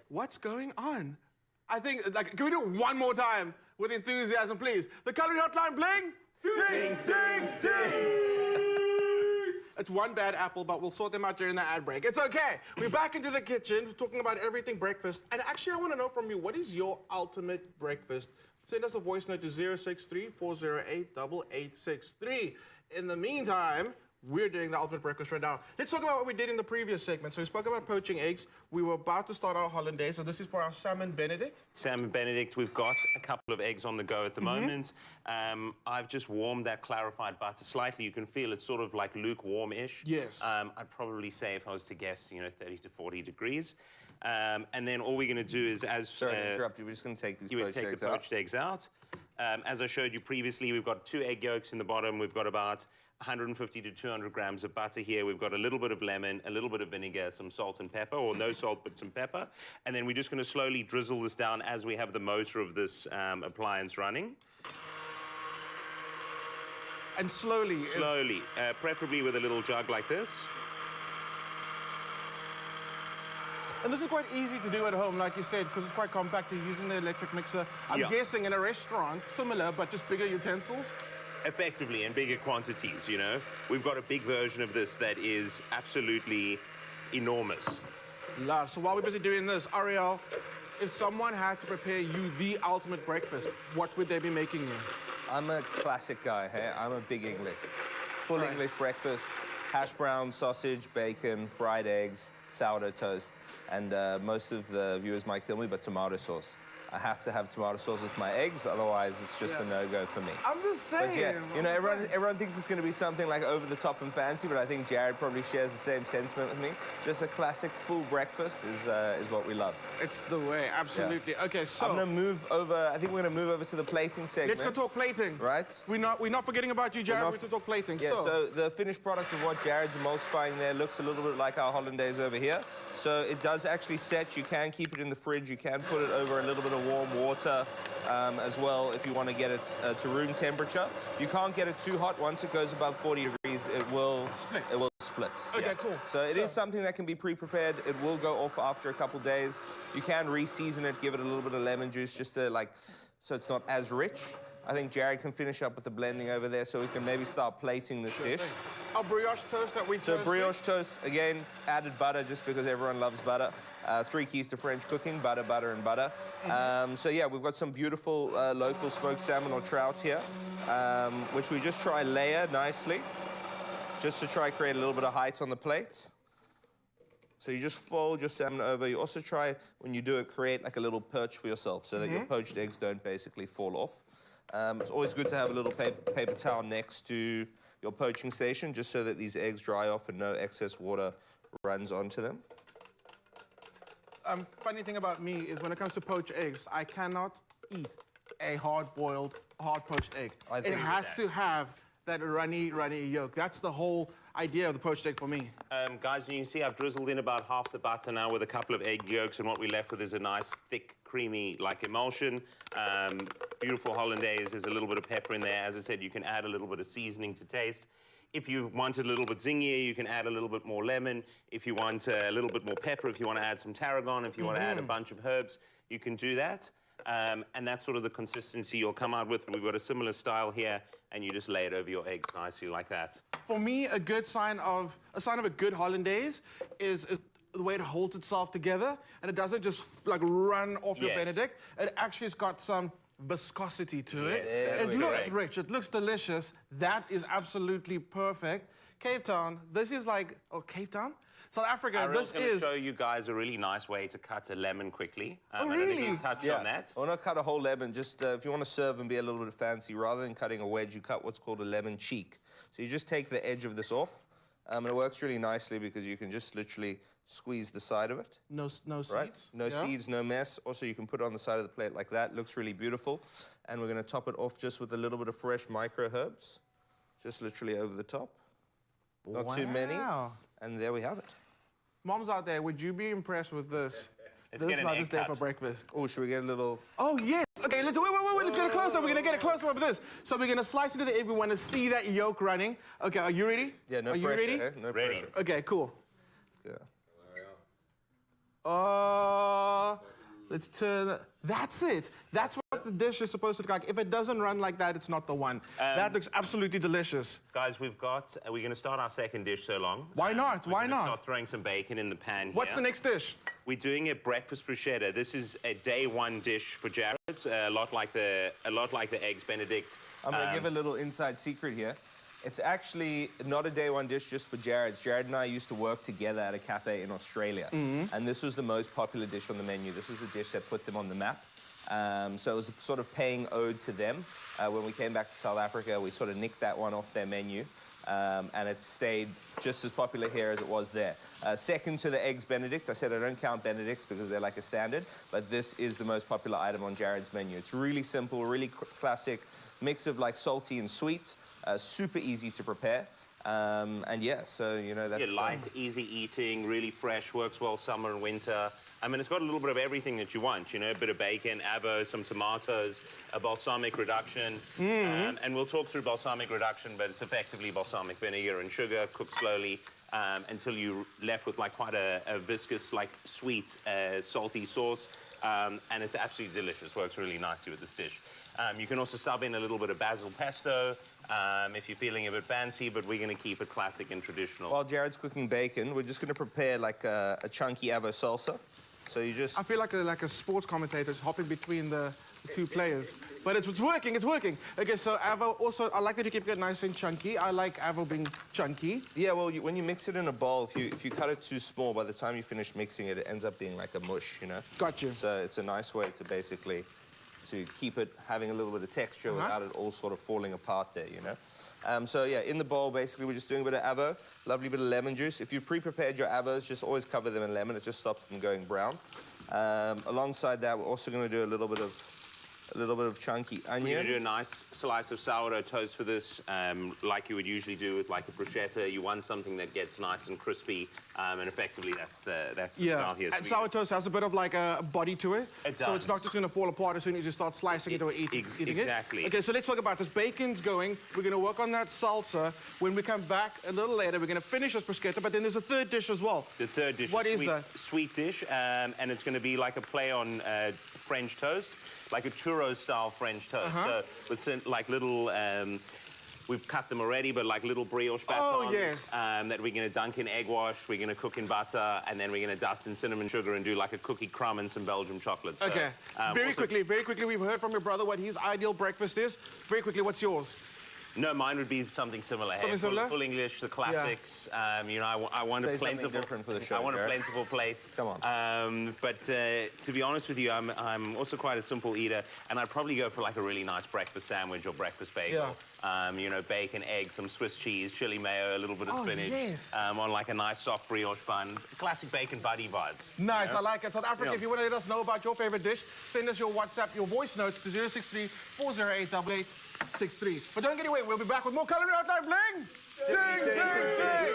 What's going on? I think, can we do it one more time with enthusiasm, please? The Culinary Hotline Bling! Ting, ting, ting! It's one bad apple, but we'll sort them out during the ad break. It's okay. We're back into the kitchen, talking about everything breakfast. And actually, I want to know from you, what is your ultimate breakfast? Send us a voice note to 063-408-8863. In the meantime, we're doing the ultimate breakfast right now. Let's talk about what we did in the previous segment. So we spoke about poaching eggs. We were about to start our hollandaise. So this is for our salmon Benedict. Salmon Benedict, we've got a couple of eggs on the go at the moment. I've just warmed that clarified butter slightly. You can feel it's sort of like lukewarm-ish. Yes. I'd probably say, if I was to guess, 30 to 40 degrees. And then all we're going to do is, Sorry to interrupt you, we're just going to take these poached eggs out. As I showed you previously, we've got 2 egg yolks in the bottom. We've got about 150 to 200 grams of butter here. We've got a little bit of lemon, a little bit of vinegar, some salt and pepper, or no salt, but some pepper. And then we're just going to slowly drizzle this down as we have the motor of this appliance running. And slowly? Slowly, preferably with a little jug like this. And this is quite easy to do at home, like you said, because it's quite compact. You're using the electric mixer. I'm guessing in a restaurant, similar, but just bigger utensils? Effectively, in bigger quantities, We've got a big version of this that is absolutely enormous. Love. So while we're busy doing this, Ariel, if someone had to prepare you the ultimate breakfast, what would they be making you? I'm a classic guy, hey? I'm a big English. Full English breakfast, hash browns, sausage, bacon, fried eggs, sourdough toast, and most of the viewers might kill me, but tomato sauce. I have to have tomato sauce with my eggs, otherwise it's just a no-go for me. I'm just saying. But yeah, you know, everyone thinks it's going to be something like over the top and fancy, but I think Jared probably shares the same sentiment with me. Just a classic full breakfast is what we love. It's the way, absolutely. Yeah. Okay, so I'm going to move over. I think we're going to move over to the plating segment. let's go talk plating. Right. We're not forgetting about you, Jared. We're going to talk plating. Yeah. So the finished product of what Jared's emulsifying there looks a little bit like our hollandaise over here. So it does actually set. You can keep it in the fridge. You can put it over a little bit of warm water as well if you want to get it to room temperature. You can't get it too hot. Once it goes above 40 degrees, it will split. Okay, cool. So it is something that can be pre-prepared. It will go off after a couple days. You can re-season it, give it a little bit of lemon juice just to so it's not as rich. I think Jared can finish up with the blending over there so we can maybe start plating this dish. Our brioche toast that we So brioche toast, again, added butter just because everyone loves butter. 3 keys to French cooking, butter, butter, and butter. So yeah, we've got some beautiful local smoked salmon or trout here, which we just try layer nicely, just to try create a little bit of height on the plate. So you just fold your salmon over. You also try, when you do it, create like a little perch for yourself so that your poached eggs don't basically fall off. It's always good to have a little paper towel next to your poaching station just so that these eggs dry off and no excess water runs onto them. Funny thing about me is when it comes to poached eggs, I cannot eat a hard-boiled, hard-poached egg. It has to have that runny yolk. That's the whole idea of the poached egg for me. Guys, you can see I've drizzled in about half the butter now with a couple of egg yolks, and what we're left with is a nice, thick, creamy, emulsion. Beautiful hollandaise. There's a little bit of pepper in there. As I said, you can add a little bit of seasoning to taste. If you want it a little bit zingier, you can add a little bit more lemon. If you want a little bit more pepper, if you want to add some tarragon, if you want to add a bunch of herbs, you can do that. And that's sort of the consistency you'll come out with. We've got a similar style here, and you just lay it over your eggs nicely like that. For me, a good sign of a good hollandaise is the way it holds itself together, and it doesn't just run off your Benedict. It actually has got some viscosity to it. It looks rich. It looks delicious. That is absolutely perfect. Cape Town. This is Cape Town. South Africa, this is... I'm going to show you guys a really nice way to cut a lemon quickly. Oh, really? I don't think he's touched on that. Well, not cut a whole lemon, just if you want to serve and be a little bit fancy, rather than cutting a wedge, you cut what's called a lemon cheek. So you just take the edge of this off, and it works really nicely because you can just literally squeeze the side of it. No seeds? Right? No seeds, no mess. Also, you can put it on the side of the plate like that. Looks really beautiful. And we're going to top it off just with a little bit of fresh micro herbs, just literally over the top. Not too many. And there we have it. Moms out there, would you be impressed with this? Let's get an egg Day cut for breakfast. Oh, should we get a little... Oh, yes. Okay, wait, let's get a close-up. We're going to get a close-up of this. So we're going to slice into the egg. We want to see that yolk running. Okay, are you ready? Yeah, no pressure. Are you ready? ready? No pressure. Okay, cool. Yeah. Let's turn... That's it. That's what the dish is supposed to look like. If it doesn't run like that, it's not the one. That looks absolutely delicious. Guys, we're going to start our second dish so long. Why not? Why not? Start throwing some bacon in the pan here. What's the next dish? We're doing a breakfast bruschetta. This is a day one dish for Jared. A lot like the eggs Benedict. I'm going to give a little inside secret here. It's actually not a day one dish just for Jared's. Jared and I used to work together at a cafe in Australia. And this was the most popular dish on the menu. This was the dish that put them on the map. So it was a sort of paying ode to them. When we came back to South Africa, we sort of nicked that one off their menu. And it stayed just as popular here as it was there. Second to the eggs Benedict. I said I don't count Benedicts because they're like a standard, but this is the most popular item on Jared's menu. It's really simple, really classic, mix of salty and sweet. Super easy to prepare. And yeah, so, you know, that's... Yeah, light, easy eating, really fresh, works well summer and winter. I mean, it's got a little bit of everything that you want, you know, a bit of bacon, avo, some tomatoes, a balsamic reduction. And we'll talk through balsamic reduction, but it's effectively balsamic vinegar and sugar, cooked slowly until you're left with quite a viscous, sweet, salty sauce. And it's absolutely delicious, works really nicely with this dish. You can also sub in a little bit of basil pesto if you're feeling a bit fancy, but we're going to keep it classic and traditional. While Jared's cooking bacon, we're just going to prepare a chunky avo salsa. So you just... I feel like a sports commentator hopping between the two players. But it's working, it's working. Okay, so avo also, I like that you keep it nice and chunky. I like avo being chunky. Yeah, well, when you mix it in a bowl, if you cut it too small, by the time you finish mixing it, it ends up being like a mush, you know? Got you. So it's a nice way to basically, to keep it having a little bit of texture without it all sort of falling apart there, you know? So yeah, in the bowl, basically, we're just doing a bit of avo, lovely bit of lemon juice. If you've pre-prepared your avos, just always cover them in lemon. It just stops them going brown. Alongside that, we're also going to do a little bit of chunky onion. We're going to do a nice slice of sourdough toast for this, like you would usually do with like a bruschetta. You want something that gets nice and crispy, and effectively that's the style here. And sour toast has a bit of like a body to it. It does. So it's not just going to fall apart as soon as you start slicing it or eating it. Exactly. Okay, so let's talk about this. Bacon's going. We're going to work on that salsa. When we come back a little later, we're going to finish this bruschetta, but then there's a third dish as well. The third dish What is is that? Sweet dish, and it's going to be like a play on French toast, like a churro-style French toast. So with like little, we've cut them already, but like little brioche batons that we're going to dunk in egg wash, we're going to cook in butter, and then we're going to dust in cinnamon sugar and do like a cookie crumb and some Belgian chocolate. So, Okay, very quickly, we've heard from your brother what his ideal breakfast is. Very quickly, what's yours? No, mine would be something similar. Something similar? Full English, the classics. You know, I want a plentiful, different for the show, I want a plentiful plate. Come on. But to be honest with you, I'm also quite a simple eater, and I'd probably go for like a really nice breakfast sandwich or breakfast bagel. You know, bacon, eggs, some Swiss cheese, chili mayo, a little bit of spinach, on like a nice soft brioche bun. Classic bacon buddy vibes. Nice, You know? I like it. South Africa, if you want to let us know about your favorite dish, send us your WhatsApp, your voice notes to 063-408-8863. But don't get away, we'll be back with more Culinary Outline Bling! Ding, ding, ding!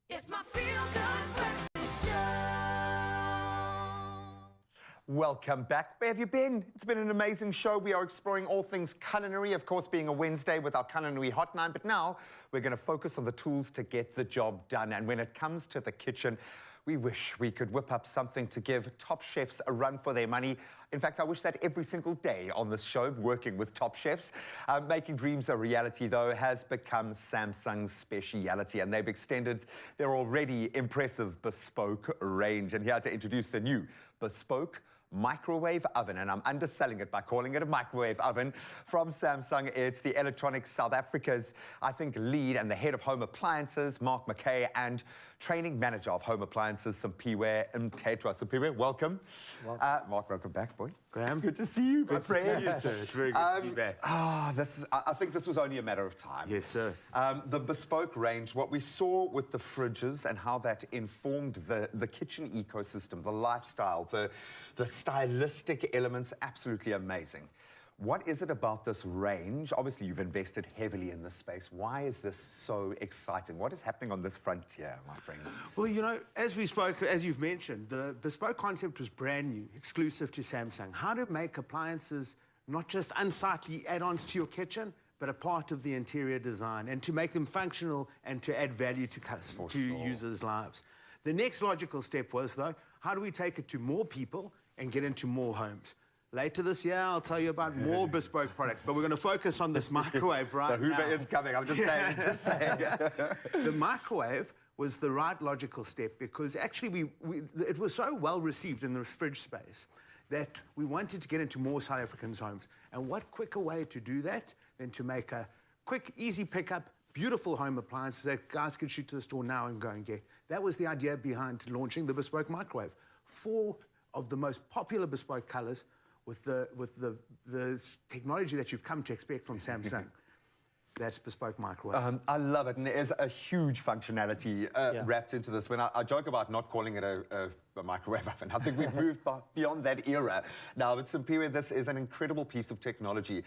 It's my feel-good breakfast show. Welcome back. Where have you been? It's been an amazing show. We are exploring all things culinary, of course, being a Wednesday with our culinary hotline. But now we're going to focus on the tools to get the job done. And when it comes to the kitchen, We wish we could whip up something to give top chefs a run for their money. In fact, I wish that every single day on this show, working with top chefs. Making dreams a reality, though, has become Samsung's speciality, and they've extended their already impressive bespoke range. And here to introduce the new bespoke microwave oven, and I'm underselling it by calling it a microwave oven from Samsung. It's the Electronics South Africa's, I think, lead and the head of home appliances, Mark McKay, and training manager of home appliances, Simpiwe Mtetwa. Simpiwe, welcome. Mark, welcome back, boy. Graham. Good to see you, my Good to friend. see you, sir. It's very good to be back. I think this was only a matter of time. Yes, sir. The bespoke range, what we saw with the fridges and how that informed the kitchen ecosystem, the lifestyle, the stylistic elements, absolutely amazing. What is it about this range? Obviously, you've invested heavily in this space. Why is this so exciting? What is happening on this frontier, my friend? Well, you know, as we spoke, as you've mentioned, the bespoke concept was brand new, exclusive to Samsung. How to make appliances not just unsightly add-ons to your kitchen, but a part of the interior design, and to make them functional and to add value to users' lives. The next logical step was, though, how do we take it to more people and get into more homes? Later this year, I'll tell you about more bespoke products, but we're going to focus on this microwave right now. The Hoover is coming, I'm just saying, The microwave was the right logical step because actually it was so well received in the fridge space that we wanted to get into more South Africans' homes. And what quicker way to do that than to make a quick, easy pickup, beautiful home appliances that guys can shoot to the store now and go and get. That was the idea behind launching the bespoke microwave. 4 of the most popular bespoke colors with the technology that you've come to expect from Samsung. That's bespoke microwave. I love it, and there is a huge functionality wrapped into this. When I joke about not calling it a microwave oven, I think we've moved beyond that era now. But Simpiwe, this is an incredible piece of technology.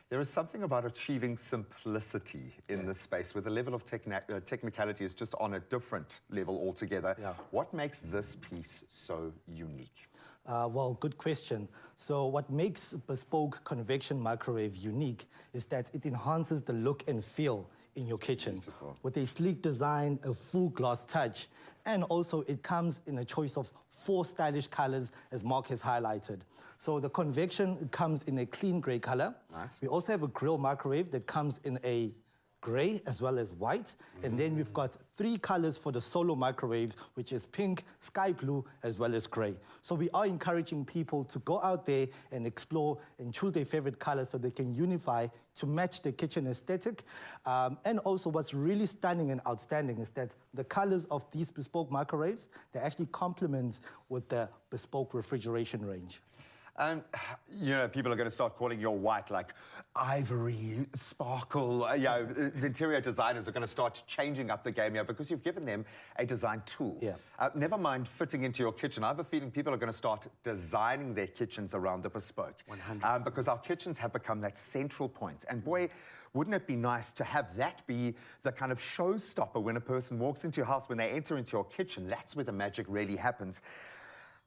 There is something about achieving simplicity in this space, where the level of technicality is just on a different level altogether. What makes this piece so unique? Well, good question. So what makes bespoke convection microwave unique is that it enhances the look and feel in your kitchen. Beautiful. With a sleek design, a full gloss touch, and also it comes in a choice of 4 stylish colors, as Mark has highlighted. So the convection comes in a clean gray color. Nice. We also have a grill microwave that comes in a gray as well as white. And then we've got 3 colors for the solo microwave, which is pink, sky blue, as well as gray. So we are encouraging people to go out there and explore and choose their favorite color so they can unify to match the kitchen aesthetic. And also what's really stunning and outstanding is that the colors of these bespoke microwaves, they actually complement with the bespoke refrigeration range. And, you know, people are going to start calling your white like ivory, sparkle. You know, the interior designers are going to start changing up the game here because you've given them a design tool. Never mind fitting into your kitchen. I have a feeling people are going to start designing their kitchens around the bespoke. 100%. Because our kitchens have become that central point. And boy, wouldn't it be nice to have that be the kind of showstopper when a person walks into your house, when they enter into your kitchen? That's where the magic really happens.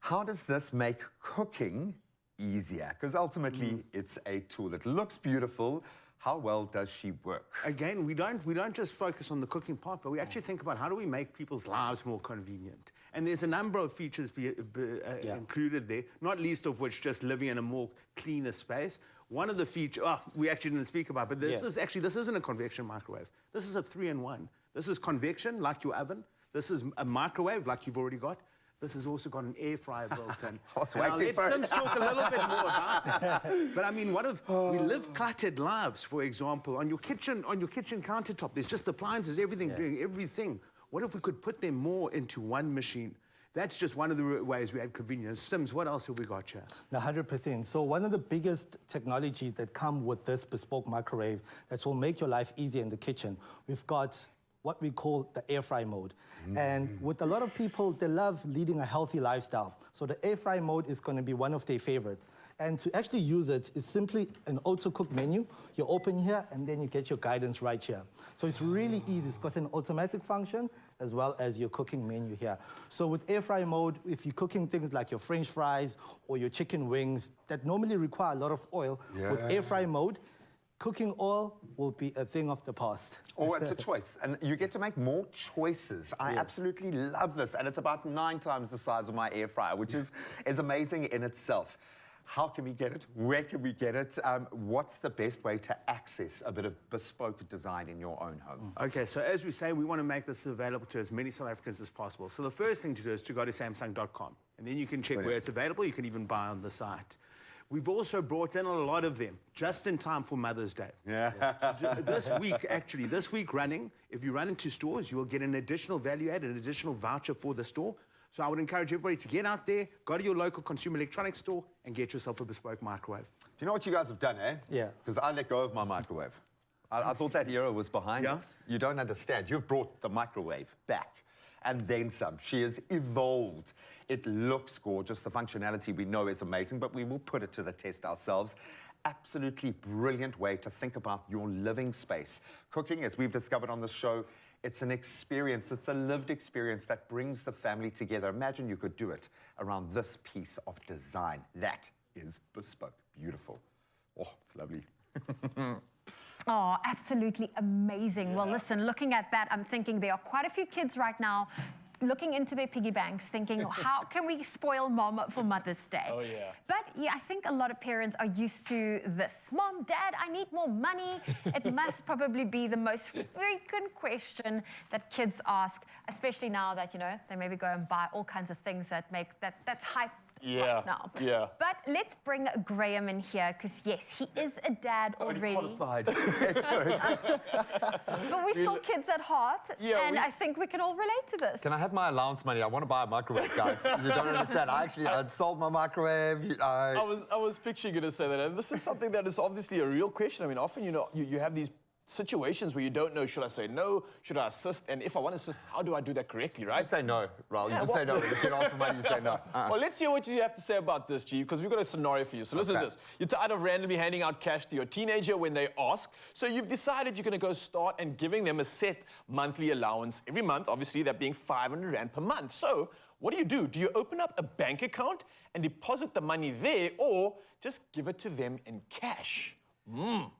How does this make cooking easier? Because ultimately, it's a tool. It looks beautiful. How well does she work? Again, we don't just focus on the cooking part, but we actually think about how do we make people's lives more convenient. And there's a number of features included there, not least of which just living in a more cleaner space. One of the features, we actually didn't speak about, but this isn't a convection microwave. This is a 3-in-1. This is convection, like your oven. This is a microwave, like you've already got. This has also got an air fryer built in. I'll let Sims talk a little bit more about that. But I mean, we live cluttered lives, for example. On your kitchen countertop, there's just appliances, everything, doing everything. What if we could put them more into one machine? That's just one of the ways we add convenience. Sims, what else have we got here? 100%. So one of the biggest technologies that come with this bespoke microwave that will make your life easier in the kitchen, we've got what we call the air fry mode. And with a lot of people, they love leading a healthy lifestyle. So the air fry mode is going to be one of their favorites. And to actually use it, it's simply an auto-cook menu. You open here, and then you get your guidance right here. So it's really easy. It's got an automatic function as well as your cooking menu here. So with air fry mode, if you're cooking things like your French fries or your chicken wings that normally require a lot of oil, with air fry mode, cooking oil will be a thing of the past. Or it's a choice, and you get to make more choices. I absolutely love this, and it's about 9 times the size of my air fryer, which is amazing in itself. How can we get it? Where can we get it? What's the best way to access a bit of bespoke design in your own home? Okay, so as we say, we want to make this available to as many South Africans as possible. So the first thing to do is to go to Samsung.com, and then you can check where it's available. You can even buy on the site. We've also brought in a lot of them just in time for Mother's Day. Yeah. This week running, if you run into stores, you will get an additional value add, an additional voucher for the store. So I would encourage everybody to get out there, go to your local consumer electronics store, and get yourself a bespoke microwave. Do you know what you guys have done, eh? Yeah. Because I let go of my microwave. I thought that era was behind us. You don't understand. You've brought the microwave back. And then some. She has evolved. It looks gorgeous. The functionality we know is amazing, but we will put it to the test ourselves. Absolutely brilliant way to think about your living space. Cooking, as we've discovered on the show, it's an experience. It's a lived experience that brings the family together. Imagine you could do it around this piece of design. That is bespoke. Beautiful. Oh, it's lovely. Oh, absolutely amazing. Well, listen, looking at that, I'm thinking there are quite a few kids right now looking into their piggy banks, thinking, how can we spoil Mom for Mother's Day? Oh, yeah. But yeah, I think a lot of parents are used to this. Mom, Dad, I need more money. It must probably be the most frequent question that kids ask, especially now that, you know, they maybe go and buy all kinds of things that make that's hype. Right now. Yeah. But let's bring Graham in here, because yes, he is a dad already. Qualified. But we're still kids at heart, and I think we can all relate to this. Can I have my allowance money? I want to buy a microwave, guys. You don't understand. I sold my microwave. I was picturing you to say that. And this is something that is obviously a real question. I mean, often, you know, you have these situations where you don't know, should I say no, should I assist, and if I want to assist, how do I do that correctly, right? You say no, Raul. You just say no. If you can ask for money, you say no. Well, let's hear what you have to say about this, G, because we've got a scenario for you. So listen to this. You're tired of randomly handing out cash to your teenager when they ask, so you've decided you're going to go start and giving them a set monthly allowance every month, obviously that being 500 Rand per month. So what do? Do you open up a bank account and deposit the money there, or just give it to them in cash?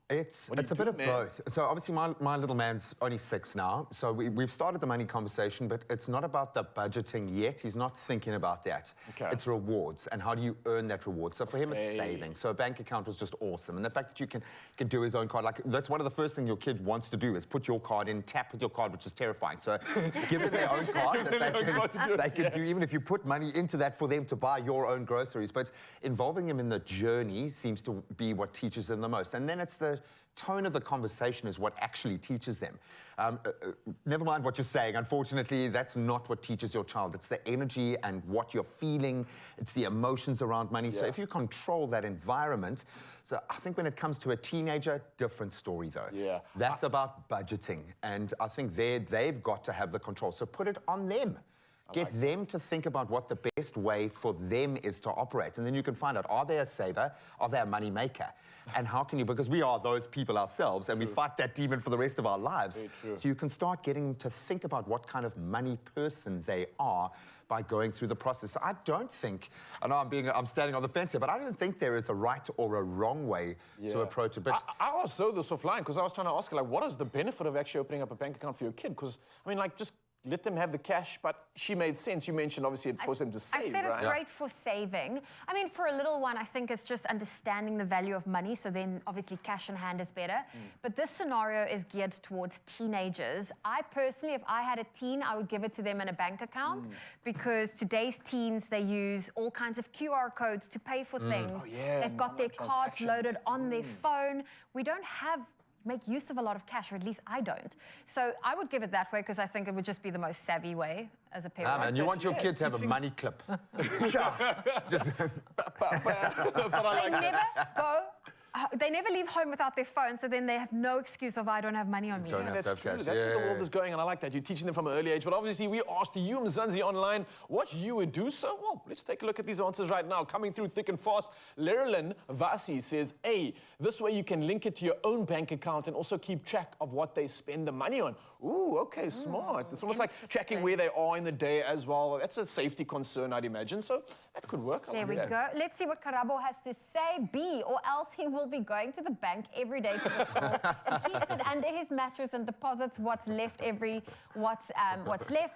It's a bit of both. So obviously my little man's only 6 now, so we've started the money conversation, but it's not about the budgeting yet. He's not thinking about that. Okay. It's rewards, and how do you earn that reward? So for him, it's saving. So a bank account was just awesome, and the fact that you can do his own card, like that's one of the first things your kid wants to do is put your card in, tap with your card, which is terrifying. So give them their own card that they can do, even if you put money into that for them to buy your own groceries. But involving him in the journey seems to be what teaches them the most. And then it's the tone of the conversation is what actually teaches them. Never mind what you're saying. Unfortunately, that's not what teaches your child. It's the energy and what you're feeling. It's the emotions around money. So if you control that environment, so I think when it comes to a teenager, different story though. Yeah. That's about budgeting. And I think they've got to have the control. So put it on them. Get them to think about what the best way for them is to operate. And then you can find out, are they a saver? Are they a money maker? And how can you, because we are those people ourselves, and we fight that demon for the rest of our lives. So you can start getting to think about what kind of money person they are by going through the process. So I don't think, I know I'm standing on the fence here, but I don't think there is a right or a wrong way to approach it. But I also this offline, because I was trying to ask her, like, what is the benefit of actually opening up a bank account for your kid? Because, I mean, like, just let them have the cash, but she made sense. You mentioned, obviously, it forced them to save, I said it's right? great for saving. I mean, for a little one, I think it's just understanding the value of money, so then obviously cash in hand is better. But this scenario is geared towards teenagers. I personally, if I had a teen, I would give it to them in a bank account, because today's teens, they use all kinds of QR codes to pay for things. Oh, yeah. They've got their cards loaded on their phone. We don't make use of a lot of cash, or at least I don't. So I would give it that way, because I think it would just be the most savvy way as a parent. and you want your kid to have a money clip. They never leave home without their phone, so then they have no excuse of, I don't have money on me. That's true. That's where the world is going, and I like that. You're teaching them from an early age. But obviously, we asked you, Mzansi Online, what you would do. So, well, let's take a look at these answers right now. Coming through thick and fast, Lerlin Vasi says, A, this way you can link it to your own bank account and also keep track of what they spend the money on. Ooh, okay, smart. It's almost like tracking where they are in the day as well. That's a safety concern, I'd imagine. So that could work. There we go. Let's see what Karabo has to say. B, or else he will will be going to the bank every day to withdraw and keeps it under his mattress and deposits what's left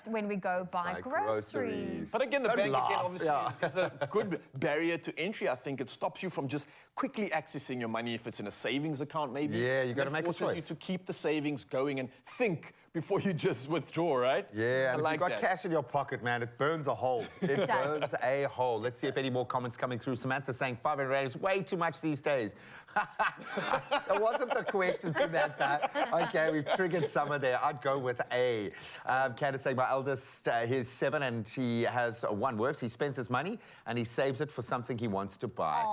when we go buy groceries. But again, the Don't bank laugh. again obviously is a good barrier to entry. I think it stops you from just quickly accessing your money if it's in a savings account, maybe. Yeah, you got to It make a forces choice. you to keep the savings going and think before you just withdraw, right? Yeah, I and like if you've got that. cash in your pocket, man, it burns a hole. It burns a hole. Let's see if any more comments coming through. Samantha saying 500 Rand is way too much these days. That wasn't the question, Samantha. Okay, we've triggered summer there. I'd go with A. Candace saying my eldest, he's 7 and he has one works. He spends his money and he saves it for something he wants to buy.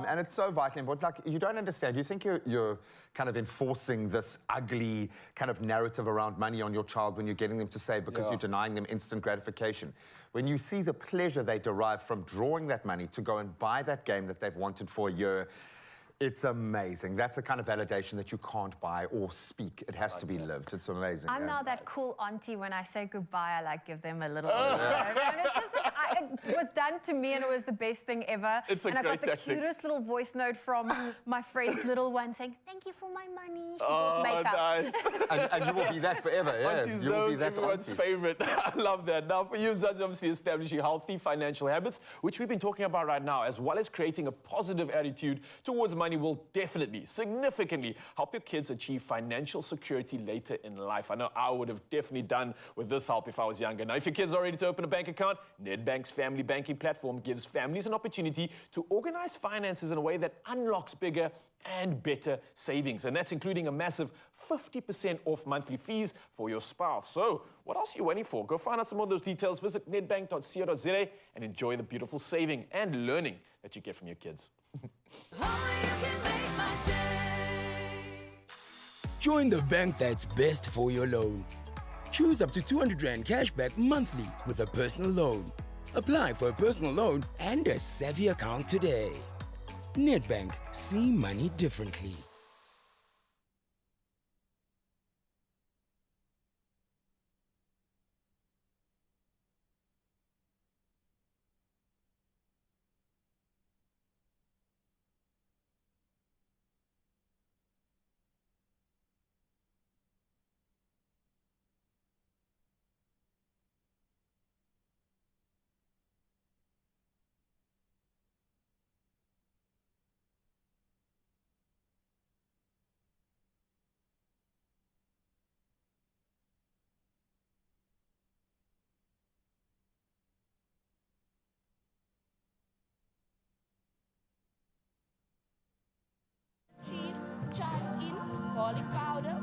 And it's so vital important. Like, you don't understand. You think you're kind of enforcing this ugly kind of narrative around money on your child when you're getting them to save because you're denying them instant gratification. When you see the pleasure they derive from drawing that money to go and buy that game that they've wanted for a year, it's amazing. That's a kind of validation that you can't buy or speak. It has to be lived. It's amazing. I'm now that cool auntie. When I say goodbye, I like give them a little. And it's just like, it was done to me, and it was the best thing ever. It's a and I got great the tactic. cutest little voice note from my friend's little one saying, "Thank you for my money." She Oh, bought makeup. nice. And you will be that forever. Yeah, Auntie you will be Zoe's that everyone's auntie. favorite. I love that. Now, for you, Zaz, obviously establishing healthy financial habits, which we've been talking about right now, as well as creating a positive attitude towards money, will definitely, significantly help your kids achieve financial security later in life. I know I would have definitely done with this help if I was younger. Now, if your kids are ready to open a bank account, Nedbank's family banking platform gives families an opportunity to organize finances in a way that unlocks bigger and better savings. And that's including a massive 50% off monthly fees for your spouse. So what else are you waiting for? Go find out some more of those details. Visit nedbank.co.za and enjoy the beautiful saving and learning that you get from your kids. Join the bank that's best for your loan. Choose up to 200 Rand cashback monthly with a personal loan. Apply for a personal loan and a savvy account today. Nedbank, see money differently. Cheese, chives in, garlic powder.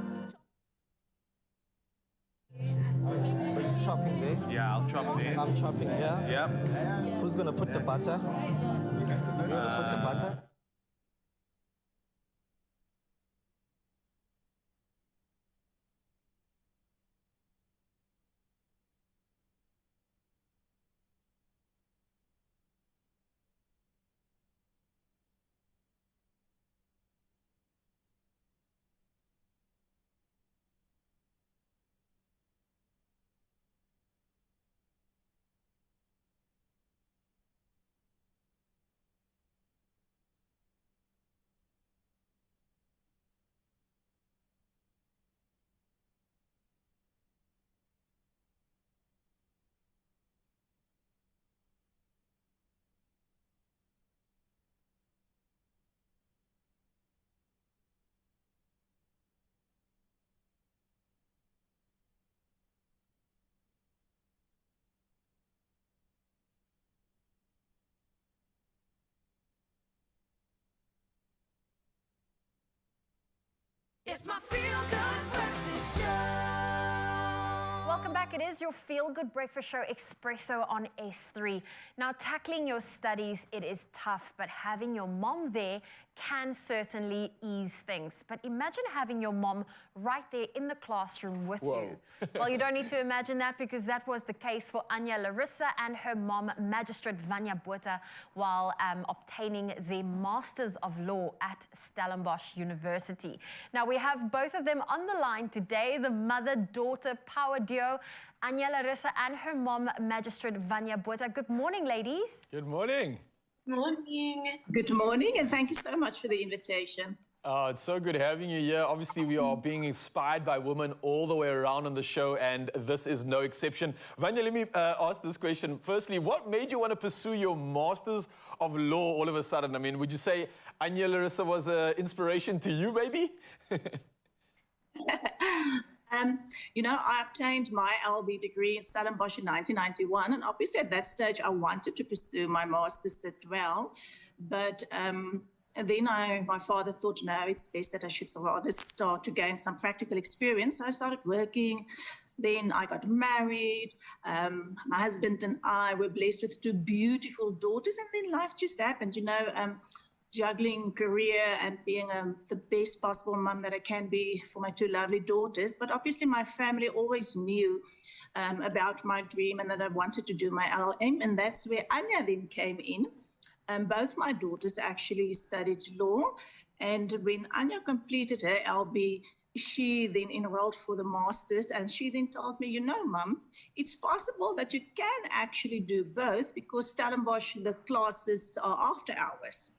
So you're chopping there? Yeah, I'll chop there. I'm chopping here. Yep. Who's going to put the butter? Who's going to put the butter? It's my feel-good breakfast show. Welcome back. It is your feel-good breakfast show, Expresso on S3. Now, tackling your studies, it is tough, but having your mom there can certainly ease things. But imagine having your mom right there in the classroom with you. Well, you don't need to imagine that, because that was the case for Anya Larissa and her mom, Magistrate Vanya Botha, while obtaining their Masters of Law at Stellenbosch University. Now, we have both of them on the line today, the mother-daughter power duo, Anya Larissa and her mom, Magistrate Vanya Botha. Good morning, ladies. Good morning. Morning. Good morning, and thank you so much for the invitation. It's so good having you here. Obviously, we are being inspired by women all the way around on the show, and this is no exception. Vanya, let me ask this question. Firstly, what made you want to pursue your Masters of Law all of a sudden? I mean, would you say Anya Larissa was an inspiration to you, maybe? You know, I obtained my LB degree in Stellenbosch in 1991, and obviously at that stage I wanted to pursue my master's as well, but and then my father thought, no, it's best that I should rather start to gain some practical experience. So I started working. Then I got married. My husband and I were blessed with 2 beautiful daughters, and then life just happened, you know, juggling career and being the best possible mum that I can be for my 2 lovely daughters. But obviously my family always knew about my dream and that I wanted to do my LLM, and that's where Anya then came in. Both my daughters actually studied law, and when Anya completed her LB, she then enrolled for the masters, and she then told me, you know, Mum, it's possible that you can actually do both because Stellenbosch, the classes are after hours.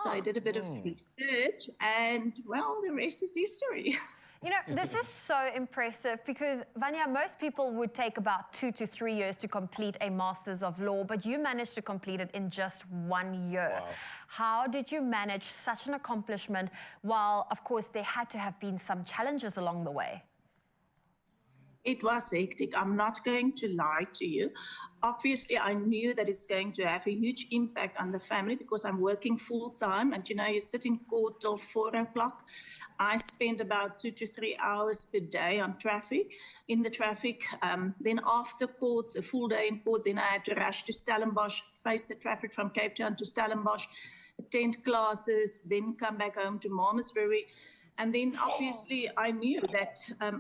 So I did a bit of research, and well, the rest is history. You know, this is so impressive because, Vanya, most people would take about 2 to 3 years to complete a Masters of Law, but you managed to complete it in just 1 year. Wow. How did you manage such an accomplishment while, of course, there had to have been some challenges along the way? It was hectic. I'm not going to lie to you. Obviously, I knew that it's going to have a huge impact on the family because I'm working full time, and you know, you sit in court till 4 o'clock. I spend about 2 to 3 hours per day on traffic, in the traffic. Then after court, a full day in court, then I had to rush to Stellenbosch, face the traffic from Cape Town to Stellenbosch, attend classes, then come back home to Malmesbury. And then obviously I knew that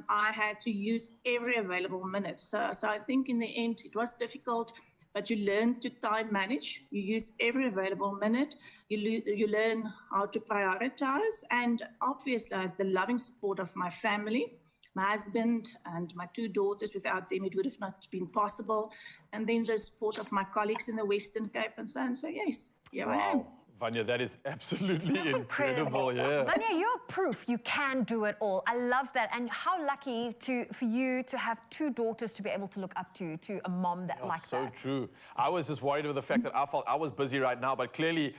I had to use every available minute. So I think in the end it was difficult, but you learn to time manage. You use every available minute. You learn how to prioritize. And obviously I have the loving support of my family, my husband and my 2 daughters. Without them, it would have not been possible. And then the support of my colleagues in the Western Cape and so on. So yes, here I am. Vanya, that is absolutely incredible. Yeah. Vanya, you're proof you can do it all. I love that. And how lucky for you to have 2 daughters to be able to look up to a mom that like so that. So true. I was just worried with the fact that I felt I was busy right now, but clearly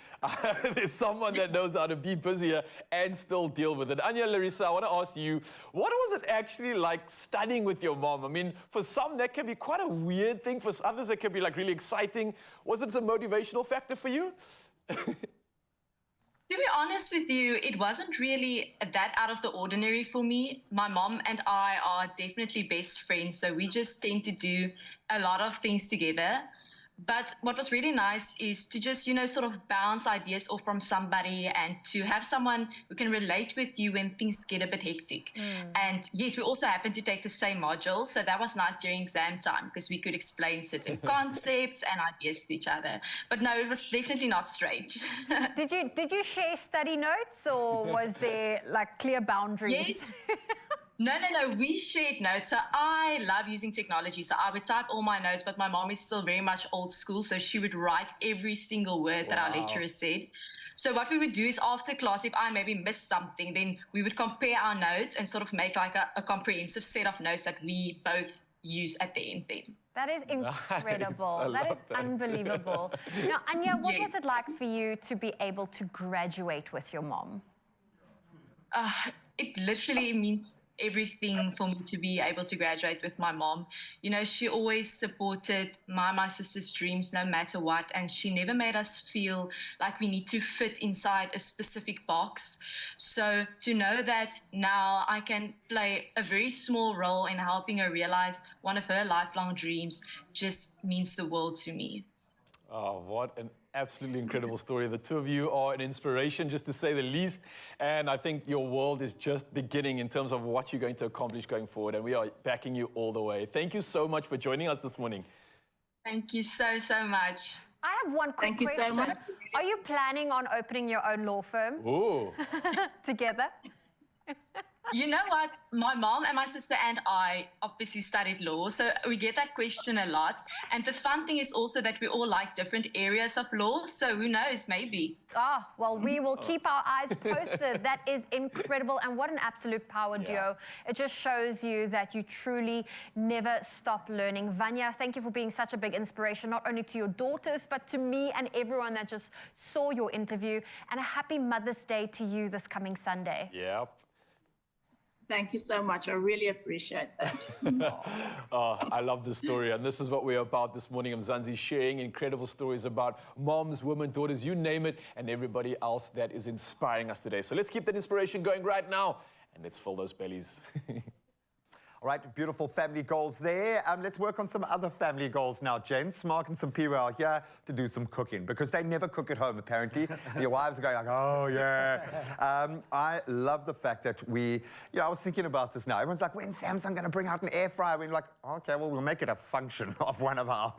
there's someone that knows how to be busier and still deal with it. Anya Larissa, I want to ask you, what was it actually like studying with your mom? I mean, for some that can be quite a weird thing. For others it can be like really exciting. Was it a motivational factor for you? To be honest with you, it wasn't really that out of the ordinary for me. My mom and I are definitely best friends, so we just tend to do a lot of things together. But what was really nice is to just, you know, sort of bounce ideas off from somebody and to have someone who can relate with you when things get a bit hectic. And yes, we also happened to take the same module, so that was nice during exam time because we could explain certain concepts and ideas to each other. But no, it was definitely not strange. Did you share study notes, or was there like clear boundaries? Yes. No, we shared notes. So I love using technology. So I would type all my notes, but my mom is still very much old school. So she would write every single word that our lecturer said. So what we would do is after class, if I maybe missed something, then we would compare our notes and sort of make like a comprehensive set of notes that we both use at the end then. That is incredible. Nice. That is unbelievable. Now, Anya, what was it like for you to be able to graduate with your mom? It literally means everything for me to be able to graduate with my mom. You know, she always supported my sister's dreams no matter what, and she never made us feel like we need to fit inside a specific box. So to know that now I can play a very small role in helping her realize one of her lifelong dreams just means the world to me. Oh, what an absolutely incredible story. The 2 of you are an inspiration, just to say the least. And I think your world is just beginning in terms of what you're going to accomplish going forward. And we are backing you all the way. Thank you so much for joining us this morning. Thank you so much. I have one quick question. Thank you so much. Are you planning on opening your own law firm? Ooh. Together? You know what? My mom and my sister and I obviously studied law, so we get that question a lot. And the fun thing is also that we all like different areas of law, so who knows, maybe. Ah, well, we will keep our eyes posted. That is incredible, and what an absolute power duo. It just shows you that you truly never stop learning. Vanya, thank you for being such a big inspiration, not only to your daughters, but to me and everyone that just saw your interview. And a happy Mother's Day to you this coming Sunday. Yep. Thank you so much. I really appreciate that. Oh, I love the story, and this is what we're about this morning. Mzansi sharing incredible stories about moms, women, daughters, you name it, and everybody else that is inspiring us today. So let's keep that inspiration going right now, and let's fill those bellies. All right, beautiful family goals there. Let's work on some other family goals now, gents. Mark and some people are here to do some cooking because they never cook at home, apparently. Your wives are going like, oh, yeah. I love the fact that I was thinking about this now. Everyone's like, when's Samsung going to bring out an air fryer? We're like, okay, well, we'll make it a function of one of our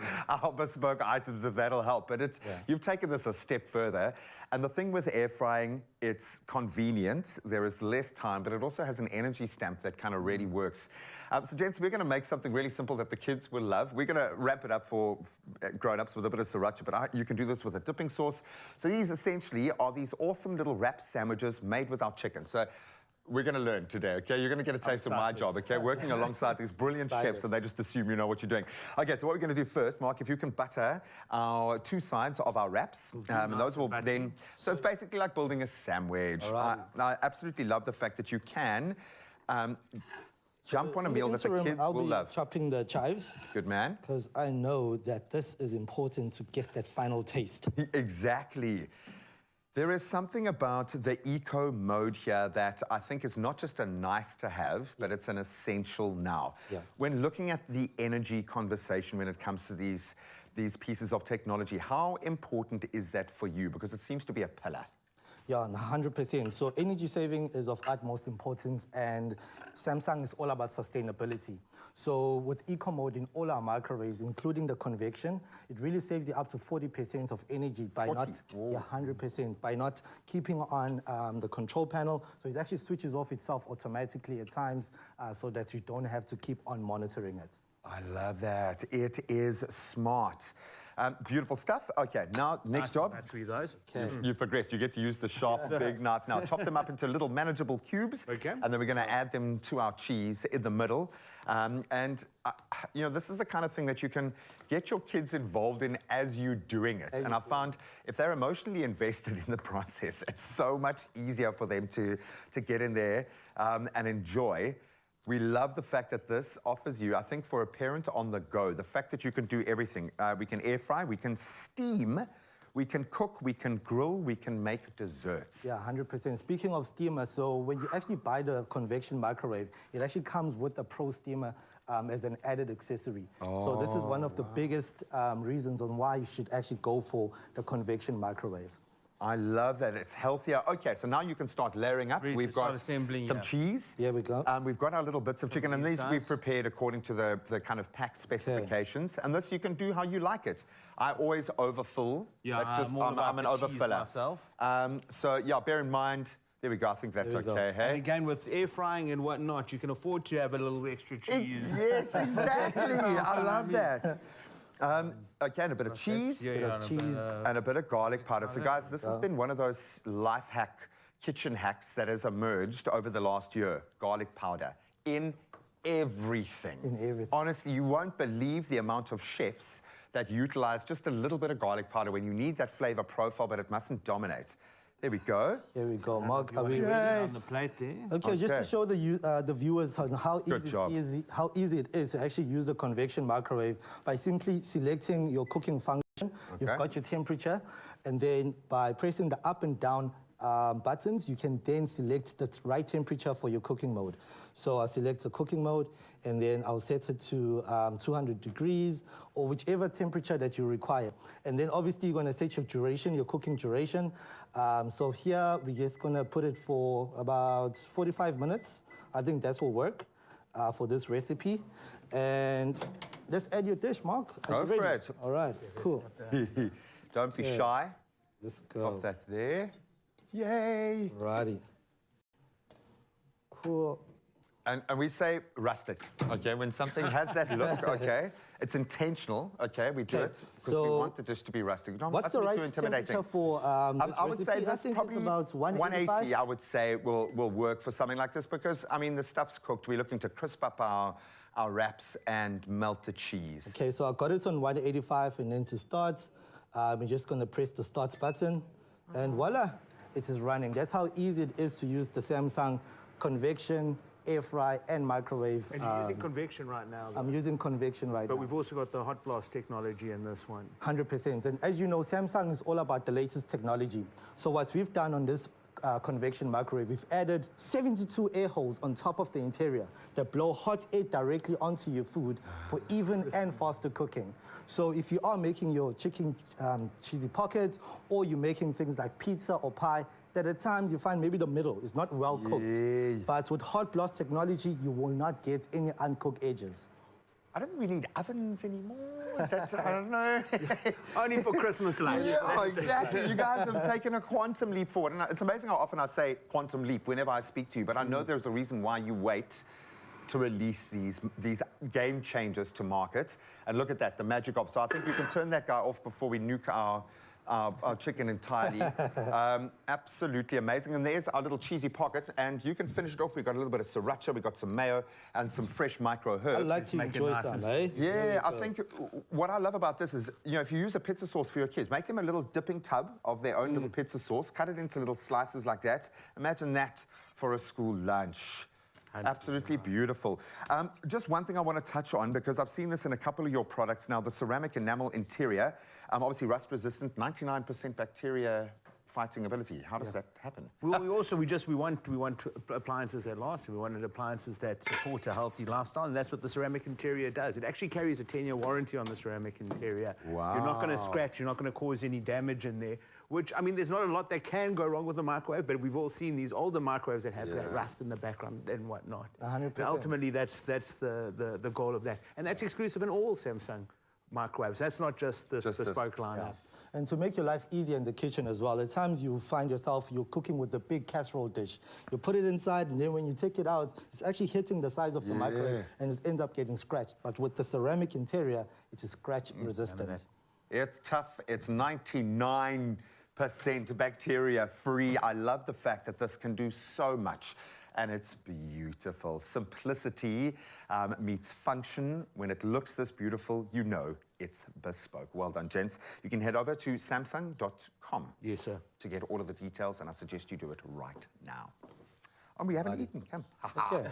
bespoke items if that'll help. But you've taken this a step further. And the thing with air frying, it's convenient. There is less time, but it also has an energy stamp that kind of really works. So, gents, we're going to make something really simple that the kids will love. We're going to wrap it up for grown-ups with a bit of sriracha, but you can do this with a dipping sauce. So these essentially are these awesome little wrap sandwiches made with our chicken. So we're going to learn today, okay? You're going to get a taste of my job, okay? Working alongside these brilliant chefs, and they just assume you know what you're doing. Okay, so what we're going to do first, Mark, if you can butter our two sides of our wraps, and those will then... So it's basically like building a sandwich. Right. I absolutely love the fact that you can jump on a meal that the kids I'll will be love. chopping the chives. Good man. Because I know that this is important to get that final taste. Exactly. There is something about the eco mode here that I think is not just a nice to have, but it's an essential now. Yeah. When looking at the energy conversation when it comes to these pieces of technology, how important is that for you? Because it seems to be a pillar. Yeah, 100%. So energy saving is of utmost importance, and Samsung is all about sustainability. So with eco mode in all our microwaves, including the convection, it really saves you up to 40% of energy by 100%, by not keeping on the control panel. So it actually switches off itself automatically at times so that you don't have to keep on monitoring it. I love that. It is smart. Beautiful stuff. Okay, now next job. Battery those. Okay. You've progressed. You get to use the sharp, big knife now. Chop them up into little manageable cubes. Okay. And then we're going to add them to our cheese in the middle. You know, this is the kind of thing that you can get your kids involved in as you're doing it. And I found if they're emotionally invested in the process, it's so much easier for them to get in there and enjoy. We love the fact that this offers you, I think for a parent on the go, the fact that you can do everything. We can air fry, we can steam, we can cook, we can grill, we can make desserts. Yeah, 100%. Speaking of steamer, so when you actually buy the convection microwave, it actually comes with a Pro steamer as an added accessory. So this is one of the biggest reasons on why you should actually go for the convection microwave. I love that. It's healthier. Okay, so now you can start layering up. We've got some cheese. Here we go. We've got our little bits of chicken, and these we've prepared according to the kind of pack specifications. And this you can do how you like it. I always overfill. Yeah, That's just, I'm an overfiller. Myself. So yeah, bear in mind. There we go. I think that's okay. Hey. And again, with air frying and whatnot, you can afford to have a little extra cheese. Yes, exactly. I love that. Okay, and a bit of cheese, and a bit of garlic powder. So guys, this has been one of those life hack, kitchen hacks that has emerged over the last year. Garlic powder in everything. In everything. Honestly, you won't believe the amount of chefs that utilize just a little bit of garlic powder when you need that flavor profile, but it mustn't dominate. There we go. Here we go. Mark, are we ready? On the plate there. Okay, just to show the viewers how easy it is to actually use the convection microwave by simply selecting your cooking function. You've got your temperature, and then by pressing the up and down buttons, you can then select the right temperature for your cooking mode. So I'll select the cooking mode, and then I'll set it to 200 degrees, or whichever temperature that you require. And then obviously you're gonna set your duration, your cooking duration. So here, we're just gonna put it for about 45 minutes. I think that will work for this recipe. And let's add your dish, Mark. Go for it. All right, cool. Don't be shy. Let's go. Pop that there. Yay. Righty. Cool. And we say rustic, okay? When something has that look, okay? It's intentional, okay? We do it because we want the dish to be rustic. What's the right temperature for this I would say recipe? I this think probably it's about 185. 180, I would say, will work for something like this because, I mean, the stuff's cooked. We're looking to crisp up our wraps and melt the cheese. Okay, so I got it on 185, and then to start, I'm just going to press the start button, and voila, it is running. That's how easy it is to use the Samsung convection, air fry, and microwave. And you're using convection right now, though. I'm using convection right now. But we've also got the hot blast technology in this one. 100%. And as you know, Samsung is all about the latest technology. So what we've done on this convection microwave, we've added 72 air holes on top of the interior that blow hot air directly onto your food for even and faster cooking. So if you are making your chicken cheesy pockets, or you're making things like pizza or pie, that at times you find maybe the middle is not well cooked. But with hot blast technology, you will not get any uncooked edges. I don't think we need ovens anymore. Is that, I don't know. Only for Christmas lunch. Yeah, exactly. You guys have taken a quantum leap forward. And it's amazing how often I say quantum leap whenever I speak to you, but I know there's a reason why you wait to release these game changers to market. And look at that, the magic of. So I think we can turn that guy off before we nuke our chicken entirely. Absolutely amazing. And there's our little cheesy pocket, and you can finish it off. We've got a little bit of sriracha, we've got some mayo, and some fresh micro herbs. I like to enjoy some, eh? Yeah, I think what I love about this is, you know, if you use a pizza sauce for your kids, make them a little dipping tub of their own little pizza sauce, cut it into little slices like that. Imagine that for a school lunch. Absolutely beautiful. Just one thing I want to touch on, because I've seen this in a couple of your products now, the ceramic enamel interior, obviously rust resistant, 99% bacteria fighting ability. How does that happen? Well, we want appliances that last. We wanted appliances that support a healthy lifestyle, and that's what the ceramic interior does. It actually carries a 10-year warranty on the ceramic interior. Wow. You're not going to scratch, you're not going to cause any damage in there, which, I mean, there's not a lot that can go wrong with a microwave, but we've all seen these older microwaves that have that rust in the background and whatnot. 100%. And ultimately, that's the goal of that. And that's exclusive in all Samsung microwaves. That's not just this bespoke lineup. And to make your life easier in the kitchen as well, at times you find yourself, you're cooking with the big casserole dish. You put it inside, and then when you take it out, it's actually hitting the sides of the microwave, and it ends up getting scratched. But with the ceramic interior, it is scratch resistant. It's tough. It's 99% bacteria free. I love the fact that this can do so much. And it's beautiful. Simplicity meets function. When it looks this beautiful, you know it's bespoke. Well done, gents. You can head over to samsung.com. Yes, sir. To get all of the details, and I suggest you do it right now. And we haven't eaten. Come. Okay.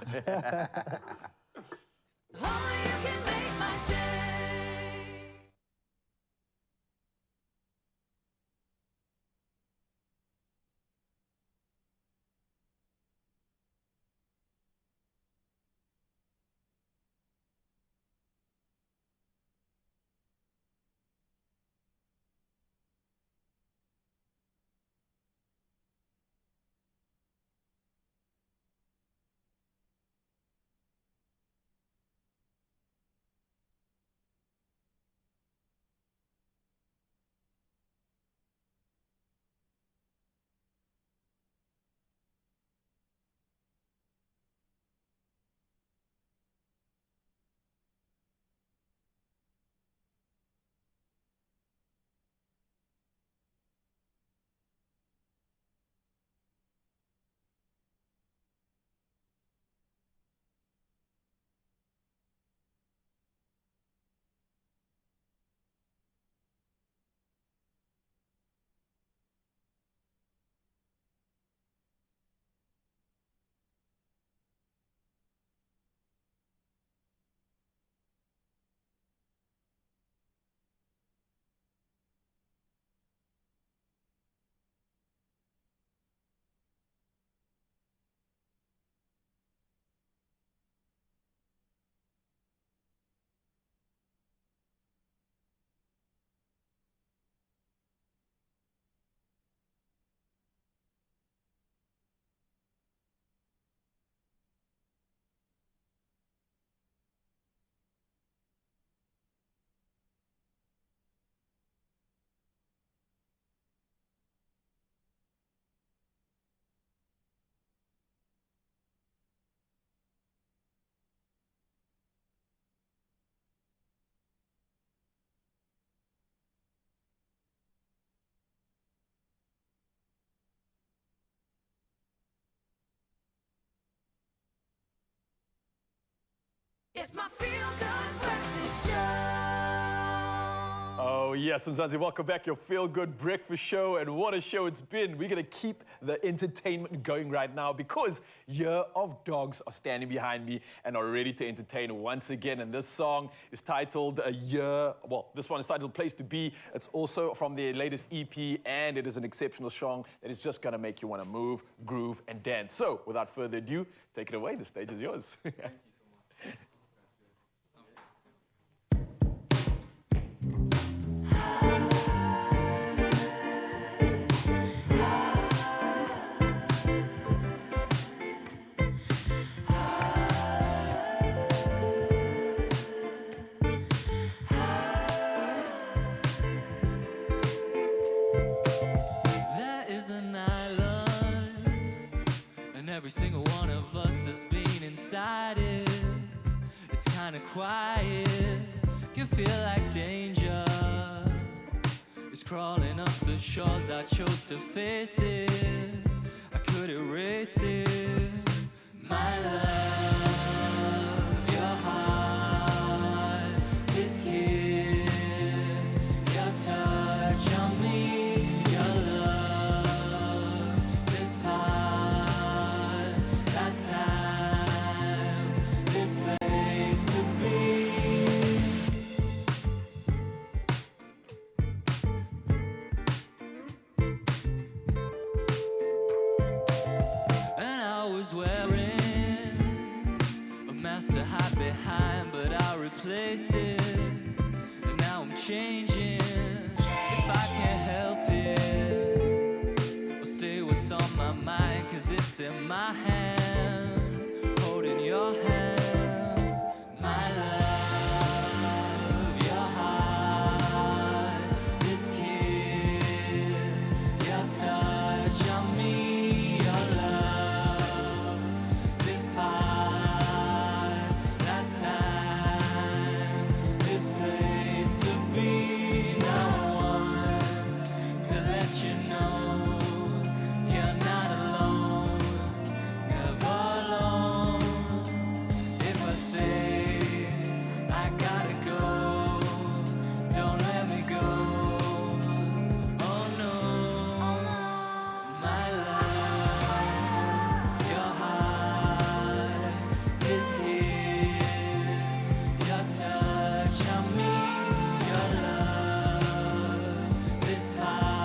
It's my feel-good breakfast show. Oh, yes, Mzansi, welcome back, your feel-good breakfast show, and what a show it's been. We're going to keep the entertainment going right now because Year of Dogs are standing behind me and are ready to entertain once again, and this song is titled this one is titled Place to Be. It's also from their latest EP, and it is an exceptional song that is just going to make you want to move, groove, and dance. So, without further ado, take it away. The stage is yours. Every single one of us has been inside it. It's kind of quiet. Can feel like danger is crawling up the shores. I chose to face it. I could erase it. My love, your heart, this kiss, your touch on me. But I replaced it, and now I'm changing. If I can't help it, I'll say what's on my mind, 'cause it's in my hand, holding your hand. My love, your heart, this kiss, your touch on me, your love, this part. You know you're not alone, never alone. If I say I gotta go, don't let me go. Oh no, my love, your heart, this kiss, your touch on me, your love, this part.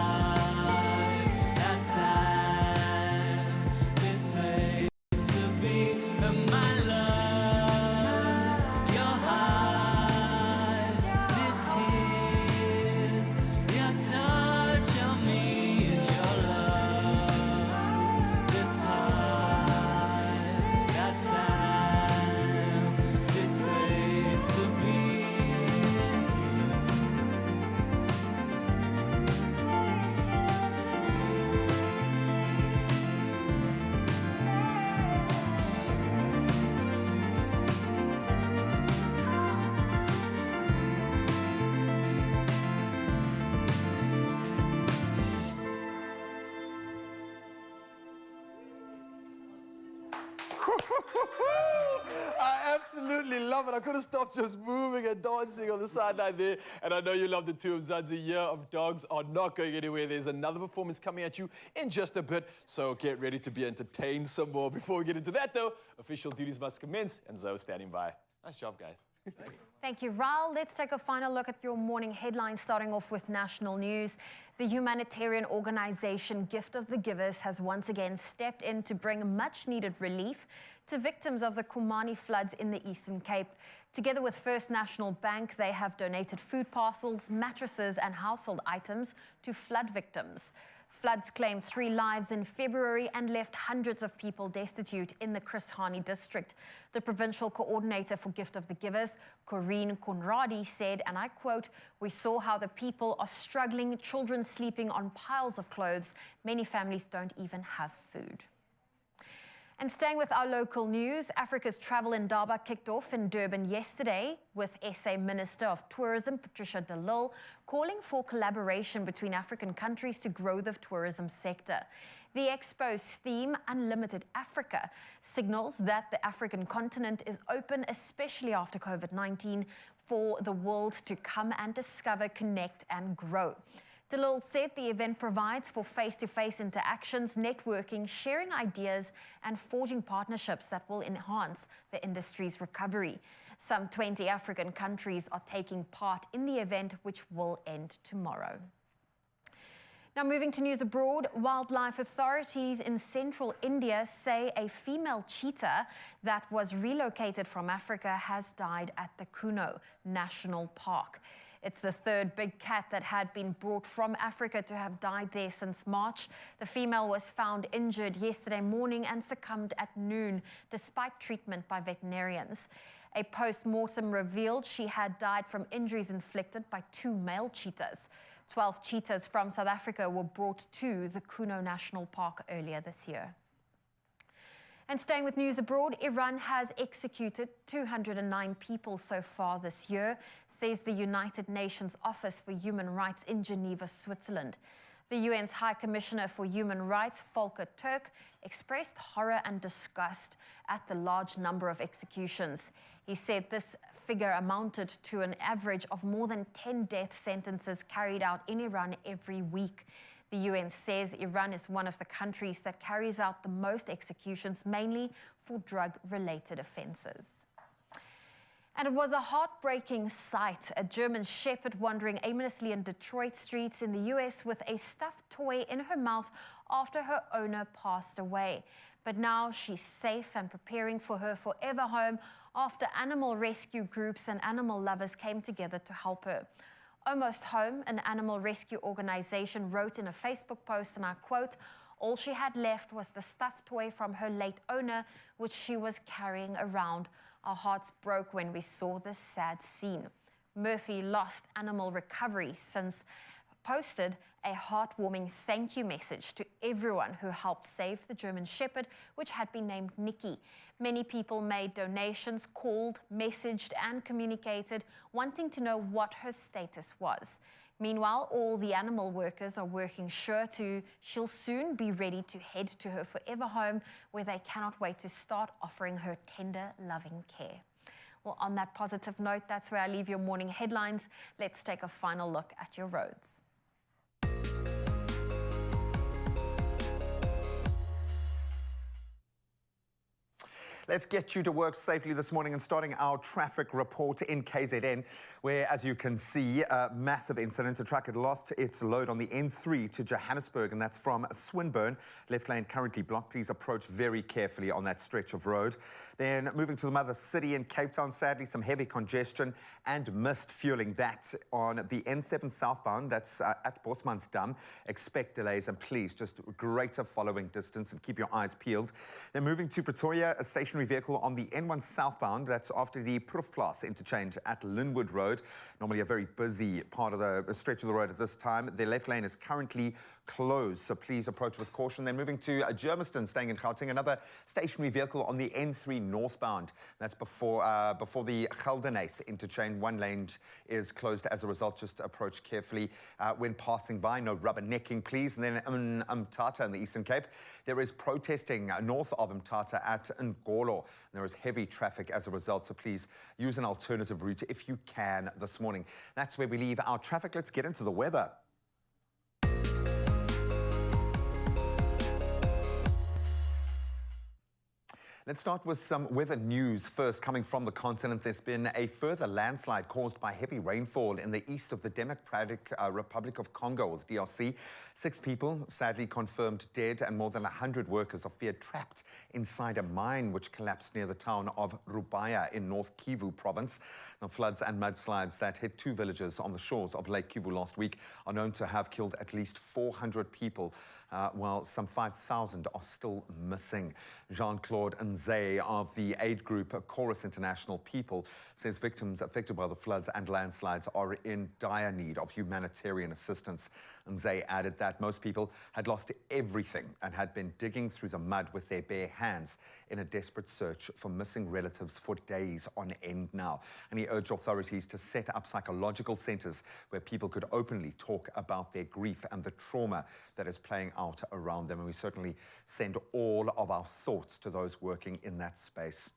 I absolutely love it. I couldn't stop just moving and dancing on the sideline there. And I know you love the two of Mzansi. Year of Dogs are not going anywhere. There's another performance coming at you in just a bit. So get ready to be entertained some more. Before we get into that, though, official duties must commence. And Zoe standing by. Nice job, guys. Thank you, Raul. Let's take a final look at your morning headlines, starting off with national news. The humanitarian organization Gift of the Givers has once again stepped in to bring much-needed relief to victims of the Kumani floods in the Eastern Cape. Together with First National Bank, they have donated food parcels, mattresses, and household items to flood victims. Floods claimed 3 lives in February and left hundreds of people destitute in the Chris Hani district. The provincial coordinator for Gift of the Givers, Corinne Conradi, said, and I quote, "We saw how the people are struggling, children sleeping on piles of clothes. Many families don't even have food." And staying with our local news, Africa's Travel Indaba kicked off in Durban yesterday with SA Minister of Tourism Patricia de Lille calling for collaboration between African countries to grow the tourism sector. The Expo's theme, Unlimited Africa, signals that the African continent is open, especially after COVID-19, for the world to come and discover, connect and grow. Delil said the event provides for face-to-face interactions, networking, sharing ideas and forging partnerships that will enhance the industry's recovery. Some 20 African countries are taking part in the event, which will end tomorrow. Now, moving to news abroad, wildlife authorities in central India say a female cheetah that was relocated from Africa has died at the Kuno National Park. It's the third big cat that had been brought from Africa to have died there since March. The female was found injured yesterday morning and succumbed at noon, despite treatment by veterinarians. A post-mortem revealed she had died from injuries inflicted by 2 male cheetahs. 12 cheetahs from South Africa were brought to the Kuno National Park earlier this year. And staying with news abroad, Iran has executed 209 people so far this year, says the United Nations Office for Human Rights in Geneva, Switzerland. The UN's High Commissioner for Human Rights, Volker Turk, expressed horror and disgust at the large number of executions. He said this figure amounted to an average of more than 10 death sentences carried out in Iran every week. The UN says Iran is one of the countries that carries out the most executions, mainly for drug-related offenses. And it was a heartbreaking sight, a German shepherd wandering aimlessly in Detroit streets in the US with a stuffed toy in her mouth after her owner passed away. But now she's safe and preparing for her forever home after animal rescue groups and animal lovers came together to help her. Almost Home, an animal rescue organization, wrote in a Facebook post, and I quote, "All she had left was the stuffed toy from her late owner, which she was carrying around. Our hearts broke when we saw this sad scene." Murphy Lost Animal Recovery since posted a heartwarming thank you message to everyone who helped save the German Shepherd, which had been named Nikki. Many people made donations, called, messaged and communicated, wanting to know what her status was. Meanwhile, all the animal workers are working she'll soon be ready to head to her forever home, where they cannot wait to start offering her tender, loving care. Well, on that positive note, that's where I leave your morning headlines. Let's take a final look at your roads. Let's get you to work safely this morning and starting our traffic report in KZN, where, as you can see, a massive incident. A truck had lost its load on the N3 to Johannesburg, and that's from Swinburne. Left lane currently blocked. Please approach very carefully on that stretch of road. Then moving to the mother city in Cape Town, sadly, some heavy congestion and missed fueling. That on the N7 southbound, that's at Bosmansdam. Expect delays and please just greater following distance and keep your eyes peeled. Then moving to Pretoria, a stationary vehicle on the N1 southbound, that's after the Proefplaas interchange at Linwood Road. Normally a very busy part of the stretch of the road at this time. The left lane is currently closed, so please approach with caution. Then moving to Germiston, staying in Gauteng, another stationary vehicle on the N3 northbound. That's before the Geldenhuys interchange. One lane is closed as a result. Just approach carefully when passing by. No rubbernecking, please. And then in Umtata in the Eastern Cape, there is protesting north of Umtata at Ngolo. There is heavy traffic as a result, so please use an alternative route if you can this morning. That's where we leave our traffic. Let's get into the weather. Let's start with some weather news first. Coming from the continent, there's been a further landslide caused by heavy rainfall in the east of the Democratic Republic of Congo, or the DRC. 6 people sadly confirmed dead, and more than 100 workers are feared trapped inside a mine which collapsed near the town of Rubaya in North Kivu province. Now, floods and mudslides that hit 2 villages on the shores of Lake Kivu last week are known to have killed at least 400 people, while some 5,000 are still missing. Jean-Claude Zay of the aid group Chorus International People says victims affected by the floods and landslides are in dire need of humanitarian assistance. And Zay added that most people had lost everything and had been digging through the mud with their bare hands in a desperate search for missing relatives for days on end now. And he urged authorities to set up psychological centers where people could openly talk about their grief and the trauma that is playing out around them. And we certainly send all of our thoughts to those working in that space.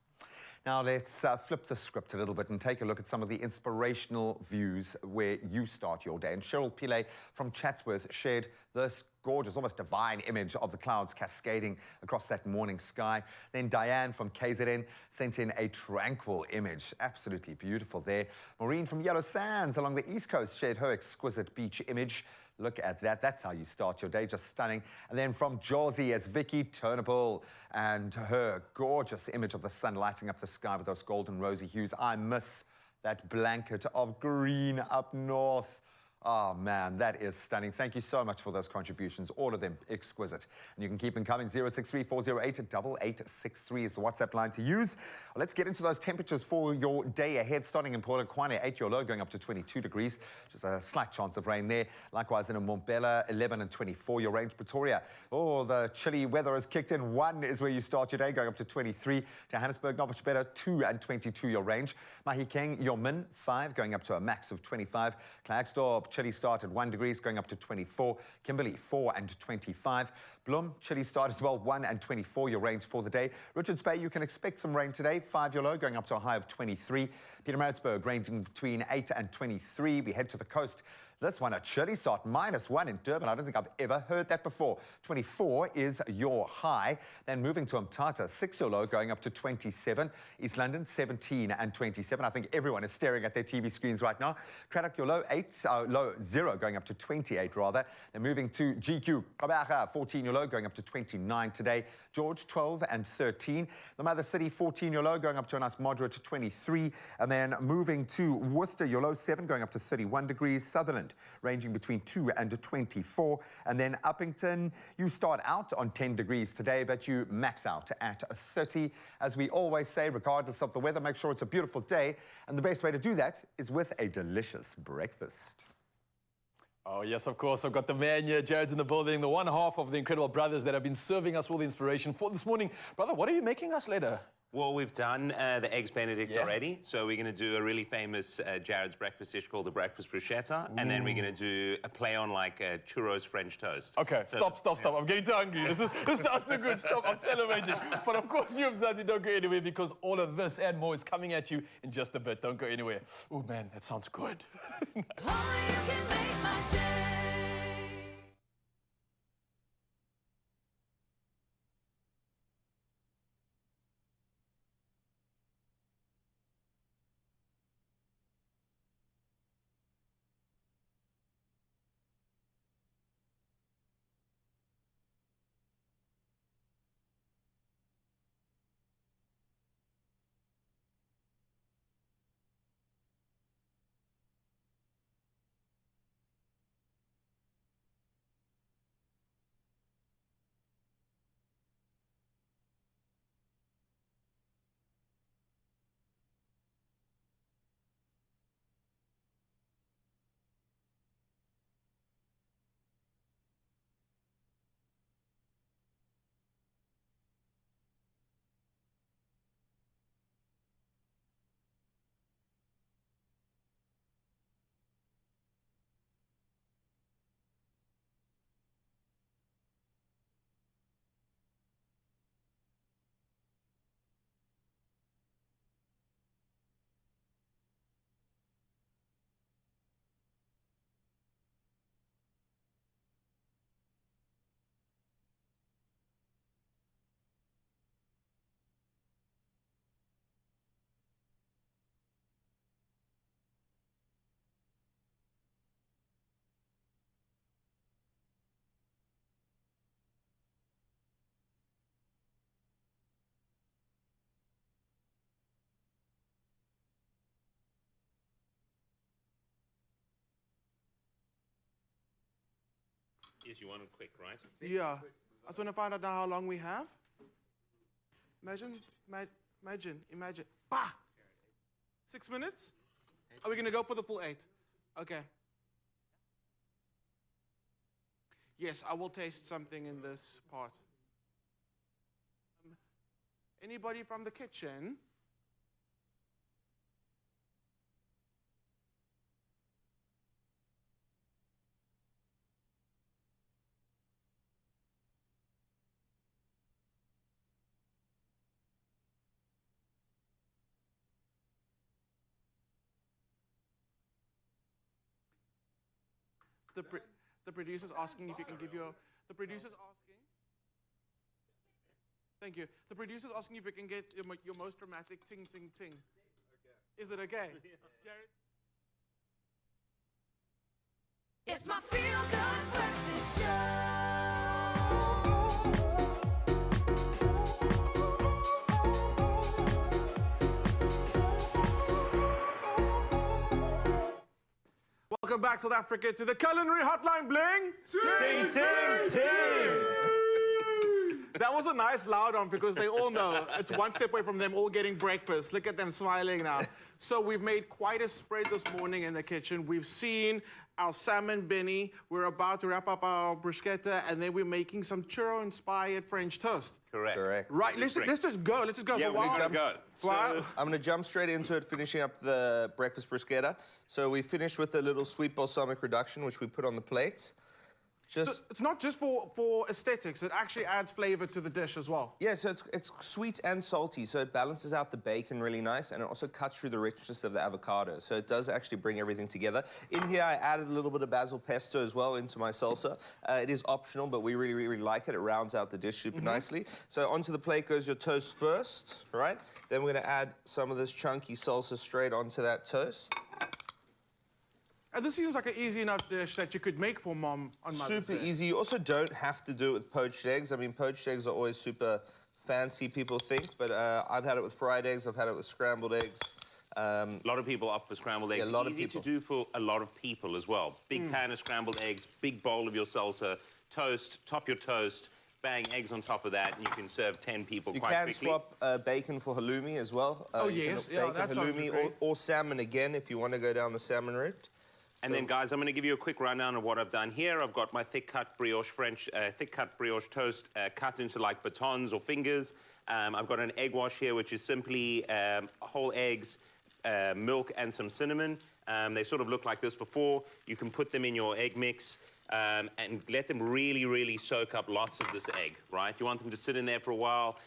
Now let's flip the script a little bit and take a look at some of the inspirational views where you start your day. And Cheryl Pillay from Chatsworth shared this gorgeous, almost divine image of the clouds cascading across that morning sky. Then Diane from KZN sent in a tranquil image, absolutely beautiful there. Maureen from Yellow Sands along the East Coast shared her exquisite beach image. Look at that. That's how you start your day. Just stunning. And then from Jersey is Vicky Turnbull and her gorgeous image of the sun lighting up the sky with those golden rosy hues. I miss that blanket of green up north. Oh, man, that is stunning. Thank you so much for those contributions, all of them exquisite. And you can keep them coming. 063-408-8863 is the WhatsApp line to use. Well, let's get into those temperatures for your day ahead, starting in Polokwane, 8 your low, going up to 22 degrees. Just a slight chance of rain there. Likewise, in Mbombela, 11 and 24 your range. Pretoria, oh, the chilly weather has kicked in. 1 is where you start your day, going up to 23. Johannesburg, not much better, 2 and 22 your range. Mahikeng, your min, 5, going up to a max of 25. Klerksdorp, chilly start at 1 degrees, going up to 24. Kimberley, 4 and 25. Bloem, chilly start as well, 1 and 24 your range for the day. Richards Bay, you can expect some rain today, 5 your low, going up to a high of 23. Pietermaritzburg, ranging between 8 and 23. We head to the coast. This one, a chilly start, -1 in Durban. I don't think I've ever heard that before. 24 is your high. Then moving to Umtata, 6 your low, going up to 27. East London, 17 and 27. I think everyone is staring at their TV screens right now. Cradock, your low, 0, going up to 28 rather. Then moving to GQ, Gqeberha, 14 your low, going up to 29 today. George, 12 and 13. The Mother City, 14 your low, going up to a nice moderate 23. And then moving to Worcester, your low, 7, going up to 31 degrees. Sutherland, ranging between 2 and 24. And then Uppington, you start out on 10 degrees today, but you max out at 30. As we always say, regardless of the weather, make sure it's a beautiful day. And the best way to do that is with a delicious breakfast. Oh, yes, of course. I've got the man here, Jared's in the building, the one half of the incredible brothers that have been serving us all the inspiration for this morning. Brother, what are you making us later? Well, we've done the Eggs Benedict already, so we're going to do a really famous Jared's breakfast dish called the breakfast bruschetta, and then we're going to do a play on like churros French toast. Okay, so, stop. I'm getting too hungry. This starts too good. Stop, I'm celebrating. But of course, you, Mzansi, don't go anywhere because all of this and more is coming at you in just a bit. Don't go anywhere. Oh, man, that sounds good. Yes, you want it quick, right? Yeah. I just want to find out now how long we have. Imagine. Bah! 6 minutes? Are we going to go for the full 8? Okay. Yes, I will taste something in this part. Anybody from the kitchen? The producer's asking if you can give your... The producer's asking... Thank you. The producer's asking if you can get your most dramatic ting, ting, ting. Okay. Is it okay? Jared? It's my feel-good breakfast show. Welcome back, South Africa, to the culinary hotline bling. Ting, ting, ting. That was a nice loud on because they all know it's one step away from them all getting breakfast. Look at them smiling now. So we've made quite a spread this morning in the kitchen. We've seen our salmon Benny. We're about to wrap up our bruschetta, and then we're making some churro-inspired French toast. Correct. Right, let's just go. Let's just go. Yeah, So we're while- gonna go. So I'm going to jump straight into it, finishing up the breakfast bruschetta. So we finished with a little sweet balsamic reduction, which we put on the plate. So it's not just for aesthetics, it actually adds flavor to the dish as well. Yeah, so it's sweet and salty, so it balances out the bacon really nice, and it also cuts through the richness of the avocado. So it does actually bring everything together. In here, I added a little bit of basil pesto as well into my salsa. It is optional, but we really, really like it. It rounds out the dish super nicely. So onto the plate goes your toast first, right? Then we're gonna add some of this chunky salsa straight onto that toast. And this seems like an easy enough dish that you could make for Mom on Mother's Super Day. easy. You also don't have to do it with poached eggs. I mean, poached eggs are always super fancy, people think, but I've had it with fried eggs, I've had it with scrambled eggs. A lot of people opt for scrambled eggs. Yeah, a lot of Easy people. to do for a lot of people as well. Big pan of scrambled eggs, big bowl of your salsa, toast, top your toast, bang, eggs on top of that, and you can serve 10 people You quite can quickly. swap bacon for halloumi as well. Oh, You can yes. have Yeah, bacon, that sounds halloumi, great. or salmon again, if you want to go down the salmon route. And then, guys, I'm going to give you a quick rundown of what I've done here. I've got my thick-cut brioche toast cut into like batons or fingers. I've got an egg wash here, which is simply whole eggs, milk, and some cinnamon. They sort of look like this before. You can put them in your egg mix and let them really, really soak up lots of this egg, right? You want them to sit in there for a while,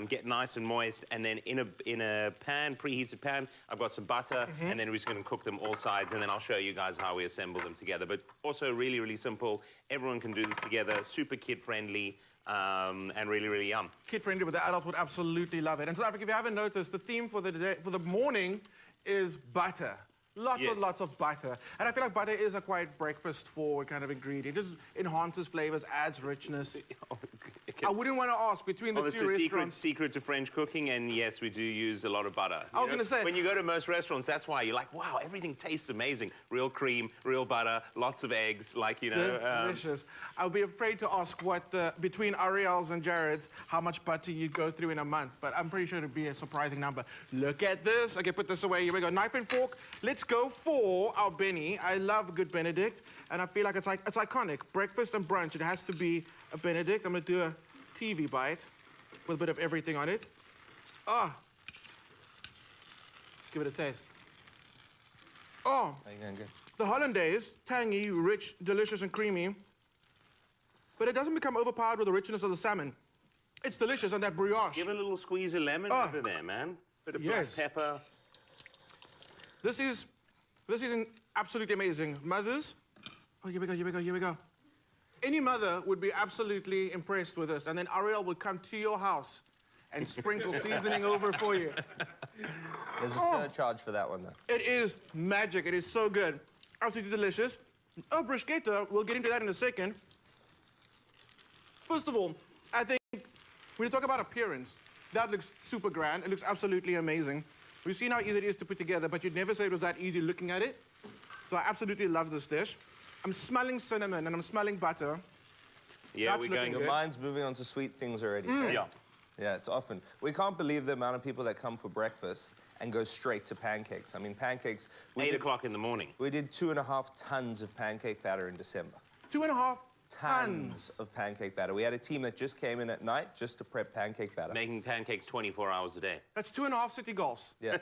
get nice and moist, and then in a pan, preheated pan, I've got some butter, and then we're just going to cook them all sides, and then I'll show you guys how we assemble them together. But also really, really simple. Everyone can do this together, super kid-friendly, and really, really yum. Kid-friendly, but the adults would absolutely love it. And South Africa, if you haven't noticed, the theme for the day, for the morning is butter. Lots and lots of butter. And I feel like butter is a quite breakfast-forward kind of ingredient. It just enhances flavors, adds richness. I wouldn't want to ask between the two restaurants. Secret to French cooking, and yes, we do use a lot of butter. I was going to say... When you go to most restaurants, that's why you're like, wow, everything tastes amazing. Real cream, real butter, lots of eggs, like, you know... Delicious. I'll be afraid to ask what, between Ariel's and Jared's, how much butter you go through in a month, but I'm pretty sure it'd be a surprising number. Look at this. Okay, put this away. Here we go. Knife and fork. Let's go for our Benny. I love a good Benedict, and I feel like it's iconic. Breakfast and brunch, it has to be a Benedict. I'm going to do a TV bite with a bit of everything on it. Ah. Let's give it a taste. Oh. The hollandaise, tangy, rich, delicious, and creamy. But it doesn't become overpowered with the richness of the salmon. It's delicious, and that brioche. Give it a little squeeze of lemon over there, man. Bit of black pepper. This is absolutely amazing. Mothers, oh, here we go, here we go, here we go. Any mother would be absolutely impressed with this, and then Ariel would come to your house and sprinkle seasoning over for you. There's a surcharge for that one, though. It is magic. It is so good. Absolutely delicious. Oh, bruschetta, we'll get into that in a second. First of all, I think when you talk about appearance, that looks super grand. It looks absolutely amazing. We've seen how easy it is to put together, but you'd never say it was that easy looking at it. So I absolutely love this dish. I'm smelling cinnamon and I'm smelling butter. Yeah, That's we're going. Your mind's moving on to sweet things already. Yeah. Yeah, it's often. We can't believe the amount of people that come for breakfast and go straight to pancakes. I mean, pancakes... 8 o'clock in the morning. We did 2.5 tons of pancake batter in December. 2.5 tons of pancake batter. We had a team that just came in at night just to prep pancake batter. Making pancakes 24 hours a day. That's 2.5 city golfs. Yeah.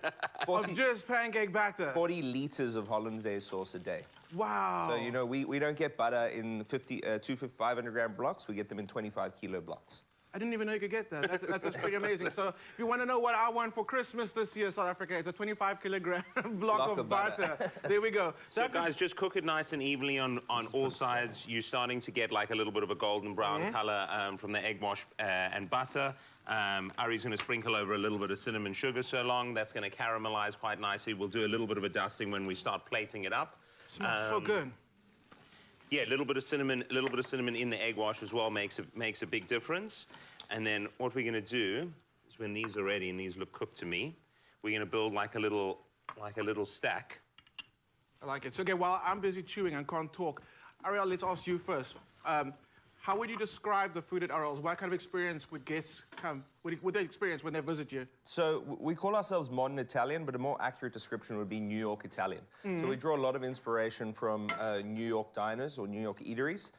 Of just pancake batter. 40 liters of hollandaise sauce a day. Wow. So, you know, we don't get butter in 500-gram blocks. We get them in 25-kilo blocks. I didn't even know you could get that. That's pretty amazing. So if you want to know what I want for Christmas this year, South Africa, it's a 25-kilogram block of butter. There we go. So guys, just cook it nice and evenly on all sides. You're starting to get like a little bit of a golden brown color from the egg wash and butter. Ari's going to sprinkle over a little bit of cinnamon sugar so long. That's going to caramelize quite nicely. We'll do a little bit of a dusting when we start plating it up. Smells so good. Yeah, a little bit of cinnamon in the egg wash as well makes a big difference. And then what we're going to do is when these are ready and these look cooked to me, we're going to build like a little stack. I like it. So, okay, while I'm busy chewing and can't talk, Ariel, let's ask you first. How would you describe the food at Ariel's? What kind of experience would guests come? Would they experience when they visit you? So we call ourselves modern Italian, but a more accurate description would be New York Italian. So we draw a lot of inspiration from New York diners or New York eateries.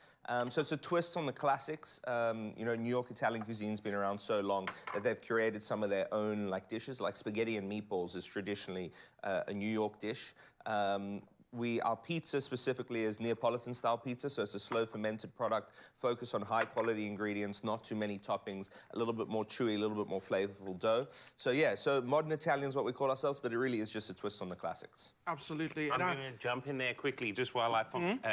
So it's a twist on the classics. You know, New York Italian cuisine's been around so long that they've curated some of their own like dishes, like spaghetti and meatballs is traditionally a New York dish. Our pizza specifically is Neapolitan-style pizza, so it's a slow fermented product, focused on high-quality ingredients, not too many toppings, a little bit more chewy, a little bit more flavorful dough. So yeah, so modern Italian is what we call ourselves, but it really is just a twist on the classics. Absolutely. I'm going to jump in there quickly just while I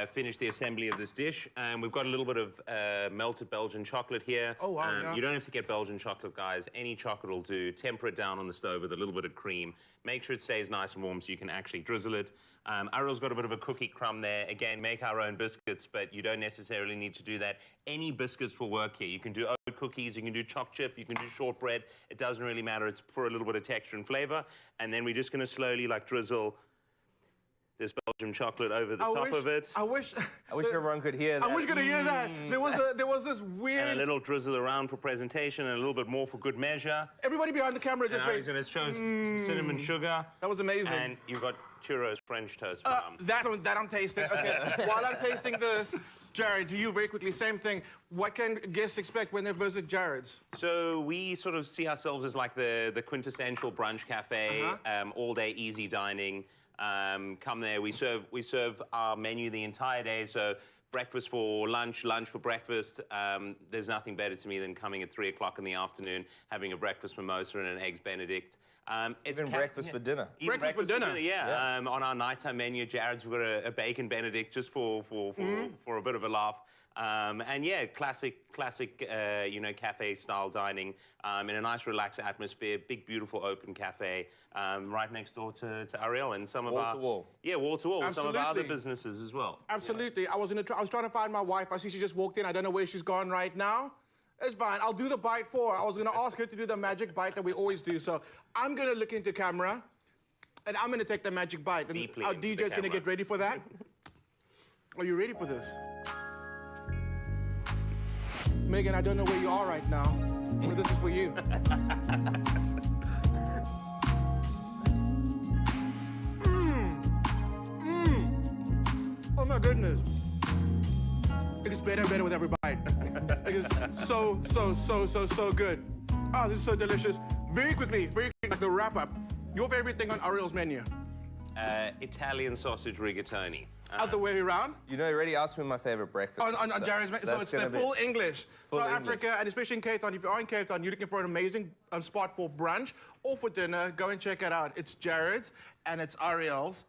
finish the assembly of this dish. We've got a little bit of melted Belgian chocolate here. Oh, wow, yeah. You don't have to get Belgian chocolate, guys. Any chocolate will do. Temper it down on the stove with a little bit of cream. Make sure it stays nice and warm so you can actually drizzle it. Ariel's got a bit of a cookie crumb there. Again, make our own biscuits, but you don't necessarily need to do that. Any biscuits will work here. You can do oat cookies, you can do choc chip, you can do shortbread. It doesn't really matter. It's for a little bit of texture and flavor. And then we're just going to slowly like drizzle this Belgian chocolate over the top of it. I wish everyone could hear that. I wish you could hear that. There was this weird... And a little drizzle around for presentation and a little bit more for good measure. Everybody behind the camera just wait. He's going to show some cinnamon sugar. That was amazing. And you've got churros French toast. That I'm tasting. Okay. While I'm tasting this, Jared, to you very quickly, same thing. What can guests expect when they visit Jared's? So we sort of see ourselves as like the quintessential brunch cafe, all day easy dining. Come there, we serve our menu the entire day, so breakfast for lunch, lunch for breakfast. There's nothing better to me than coming at 3 o'clock in the afternoon, having a breakfast mimosa and an eggs Benedict. Even breakfast for dinner. Even breakfast for dinner, yeah. On our nighttime menu, Jared's, we've got a bacon Benedict just for a bit of a laugh. And yeah, classic, you know, cafe-style dining in a nice, relaxed atmosphere. Big, beautiful, open cafe right next door to Ariel and some of our wall-to-wall. Yeah, wall-to-wall. With some of our other businesses as well. Absolutely. Yeah. I was trying to find my wife. I see she just walked in. I don't know where she's gone right now. It's fine. I'll do the bite for her. I was going to ask her to do the magic bite that we always do. So I'm going to look into camera, and I'm going to take the magic bite. And our DJ's going to get ready for that. Are you ready for this? Megan, I don't know where you are right now, but this is for you. Oh my goodness. It gets better and better with every bite. It is so good. Oh, this is so delicious. Very quickly, like the wrap up. Your favorite thing on Ariel's menu? Italian sausage rigatoni. Other way around? You know, you already asked me my favorite breakfast. On Jared's menu. So it's the full English. South Africa, and especially in Cape Town. If you are in Cape Town, you're looking for an amazing spot for brunch or for dinner, go and check it out. It's Jared's and it's Ariel's.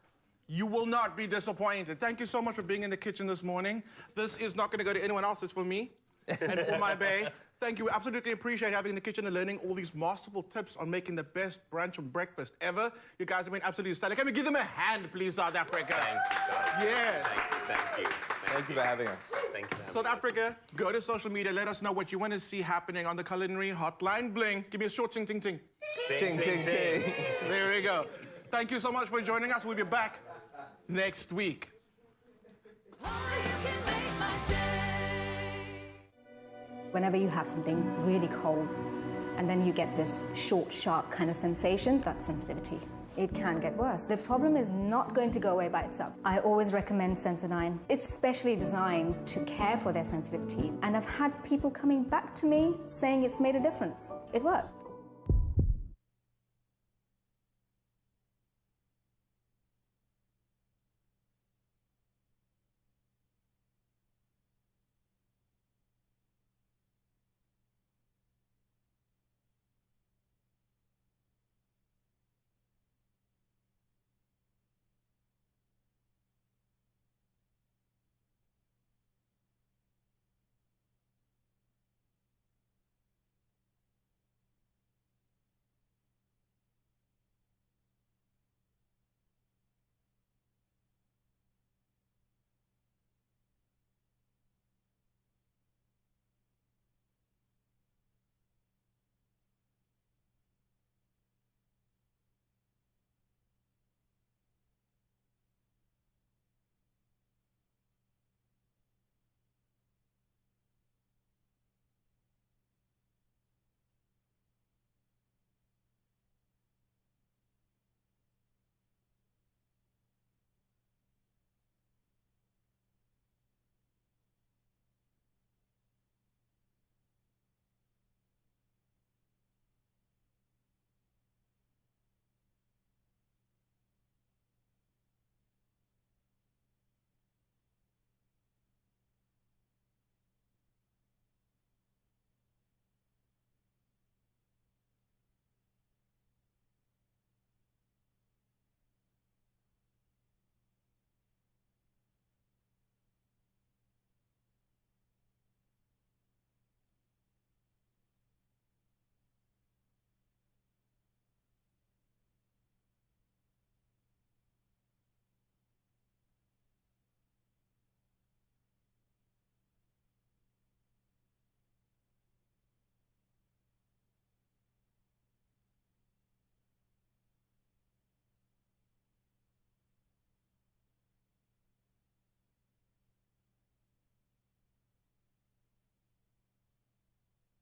You will not be disappointed. Thank you so much for being in the kitchen this morning. This is not going to go to anyone else. It's for me and for my bae. Thank you. Absolutely appreciate having in the kitchen and learning all these masterful tips on making the best brunch and breakfast ever. You guys have been absolutely stellar. Can we give them a hand, please, South Africa? Thank you, guys. Yeah. Thank you. Thank you for having us. Thank you for having South Africa, go to social media. Let us know what you want to see happening on the culinary hotline. Bling. Give me a short ting, ting, ting. Ting, ting, ting. There we go. Thank you so much for joining us. We'll be back next week. Whenever you have something really cold, and then you get this short, sharp kind of sensation. That's sensitivity. It can get worse. The problem is not going to go away by itself. I always recommend Sensodyne. It's specially designed to care for their sensitive teeth. And I've had people coming back to me saying it's made a difference. It works.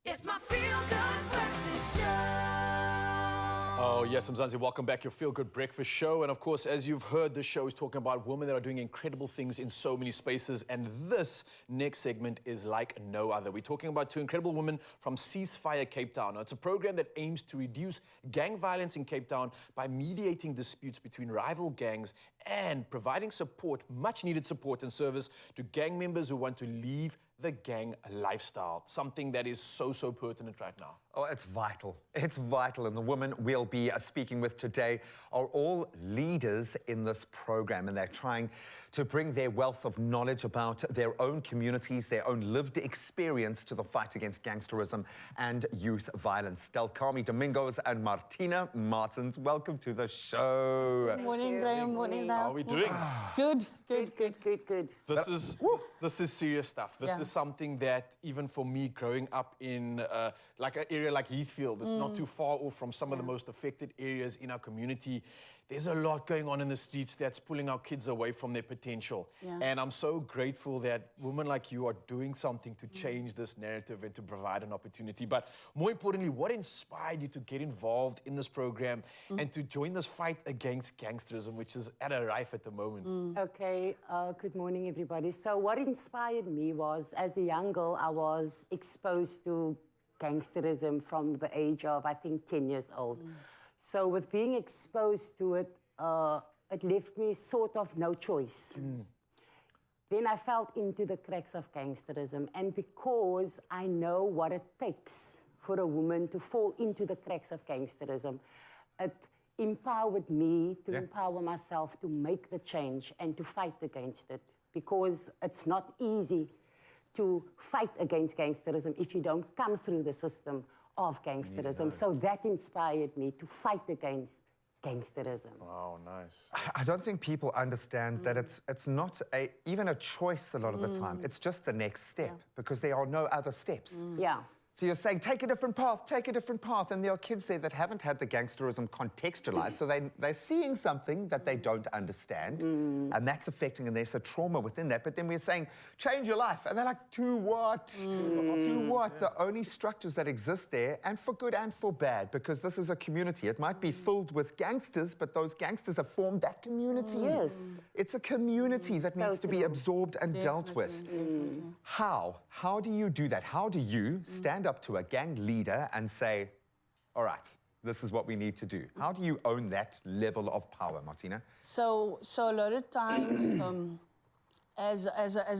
It's my feel-good breakfast show. Oh, yes, Mzansi, welcome back. Your Feel Good Breakfast Show. And of course, as you've heard, the show is talking about women that are doing incredible things in so many spaces. And this next segment is like no other. We're talking about two incredible women from Ceasefire Cape Town. Now, it's a program that aims to reduce gang violence in Cape Town by mediating disputes between rival gangs and providing support, much needed support and service to gang members who want to leave the gang lifestyle, something that is so pertinent right now. Oh, it's vital. It's vital. And the women we'll be speaking with today are all leaders in this program, and they're trying to bring their wealth of knowledge about their own communities, their own lived experience to the fight against gangsterism and youth violence. Delcami Domingos and Martina Martins, welcome to the show. Good morning, Graham. Morning, How are we doing? Good. This is serious stuff. This is something that even for me growing up in like an area like Heathfield, it's not too far off from some of the most affected areas in our community. There's a lot going on in the streets that's pulling our kids away from their potential. Yeah. And I'm so grateful that women like you are doing something to change this narrative and to provide an opportunity. But more importantly, what inspired you to get involved in this program and to join this fight against gangsterism, which is at a rife at the moment? Okay, good morning, everybody. So what inspired me was, as a young girl, I was exposed to gangsterism from the age of, I think, 10 years old. So with being exposed to it, it left me sort of no choice. Then I fell into the cracks of gangsterism. And because I know what it takes for a woman to fall into the cracks of gangsterism, it empowered me to empower myself to make the change and to fight against it. Because it's not easy to fight against gangsterism if you don't come through the system of gangsterism. So that inspired me to fight against gangsterism. Wow, nice. I don't think people understand that it's not even a choice a lot of the time. It's just the next step because there are no other steps. Yeah. So you're saying, take a different path, and there are kids there that haven't had the gangsterism contextualized, so they're seeing something that they don't understand, and that's affecting, and there's a trauma within that. But then we're saying, change your life, and they're like, to what? To what? The only structures that exist there, and for good and for bad, because this is a community. It might be filled with gangsters, but those gangsters have formed that community. Yes. It's a community that needs to be absorbed and dealt with. How? How do you do that? How do you stand up to a gang leader and say, all right, this is what we need to do? How do you own that level of power, Martina? So a lot of times, as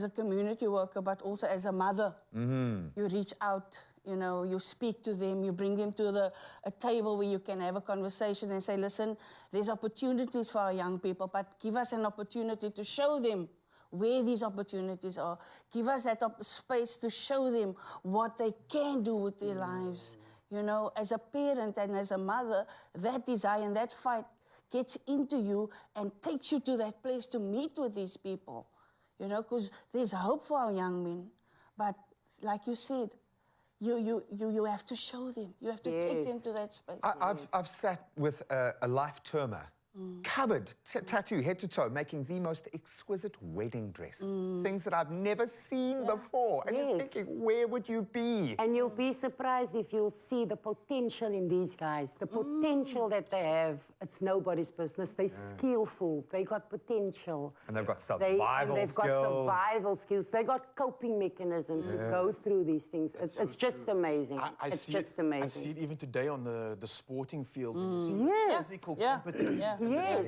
a community worker, but also as a mother, you reach out, you know, you speak to them, you bring them to a table where you can have a conversation and say, listen, there's opportunities for our young people, but give us an opportunity to show them where these opportunities are. Give us that space to show them what they can do with their lives. You know, as a parent and as a mother, that desire and that fight gets into you and takes you to that place to meet with these people. You know, because there's hope for our young men. But like you said, you have to show them. You have to take them to that space. I've sat with a life termer, covered, tattoo, head to toe, making the most exquisite wedding dresses. Things that I've never seen before. And you're thinking, where would you be? And you'll be surprised if you'll see the potential in these guys. The potential that they have, it's nobody's business. They're skillful. They got potential. And they've got survival skills. Got survival skills. They got coping mechanisms to go through these things. It's just amazing. It's just amazing. I see it even today on the sporting field. Yes. Physical competence. Yes.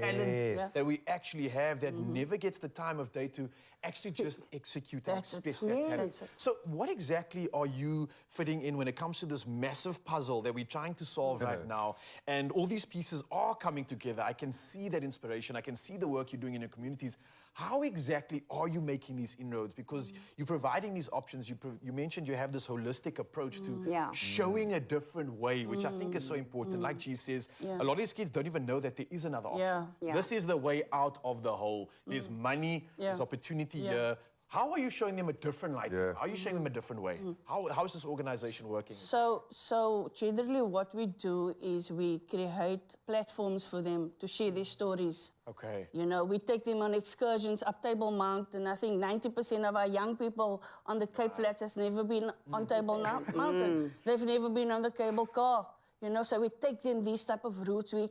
And that we actually have that never gets the time of day to actually just execute and express that talent. So what exactly are you fitting in when it comes to this massive puzzle that we're trying to solve right now? And all these pieces are coming together. I can see that inspiration. I can see the work you're doing in your communities. How exactly are you making these inroads? Because you're providing these options. You mentioned you have this holistic approach to showing a different way, which I think is so important. Like G says, a lot of these kids don't even know that there is another option. This is the way out of the hole. There's money, there's opportunity here. How are you showing them a different light? How are you showing them a different way? How is this organization working? So generally what we do is we create platforms for them to share their stories. Okay. You know, we take them on excursions up Table Mountain. I think 90% of our young people on the Cape Flats has never been on Table Mountain. They've never been on the cable car. You know, so we take them these type of routes, we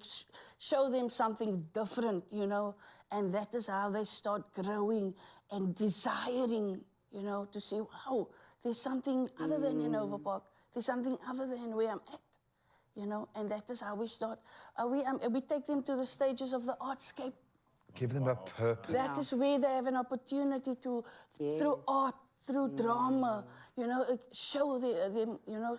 show them something different, you know, and that is how they start growing and desiring, you know, to see, wow, there's something other than in Overpark. There's something other than where I'm at, you know, and that is how we start. We take them to the stages of the artscape. Give them a purpose. That is where they have an opportunity to, through art, through drama, you know, show them, you know,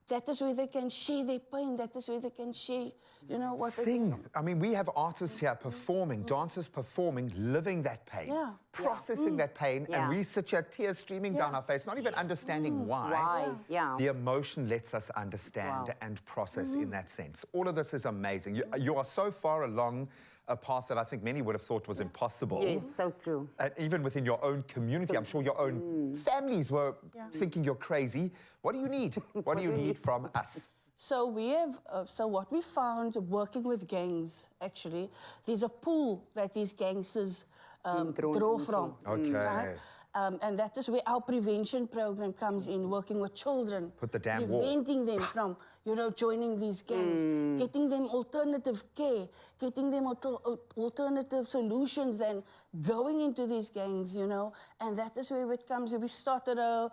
that is where they can share their pain. That is where they can share, you know, what Sing. I mean, we have artists here performing, dancers performing, living that pain, processing that pain, and we sit here, tears streaming down our face, not even understanding why. The emotion lets us understand and process in that sense. All of this is amazing. You are so far along a path that I think many would have thought was impossible. Yes, so true. And even within your own community, I'm sure your own families were thinking you're crazy. What do you need? What do you need from us? So we have, so what we found working with gangs, actually, there's a pool that these gangsters draw from. Okay. Right? And that is where our prevention program comes in, working with children. Put the damn wall. Preventing them from, you know, joining these gangs, getting them alternative care, getting them alternative solutions than going into these gangs, you know. And that is where it comes. We started a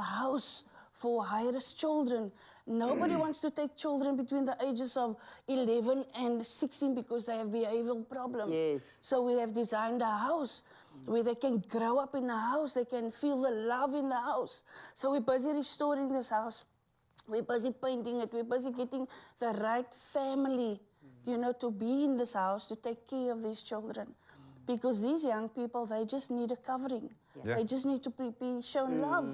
house for high-risk children. Nobody wants to take children between the ages of 11 and 16 because they have behavioral problems. Yes. So we have designed a house where they can grow up in a house, they can feel the love in the house. So we're busy restoring this house. We're busy painting it. We're busy getting the right family, you know, to be in this house, to take care of these children. Because these young people, they just need a covering. They just need to be shown love.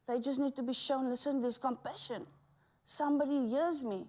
They just need to be shown, listen, there's compassion. Somebody hears me.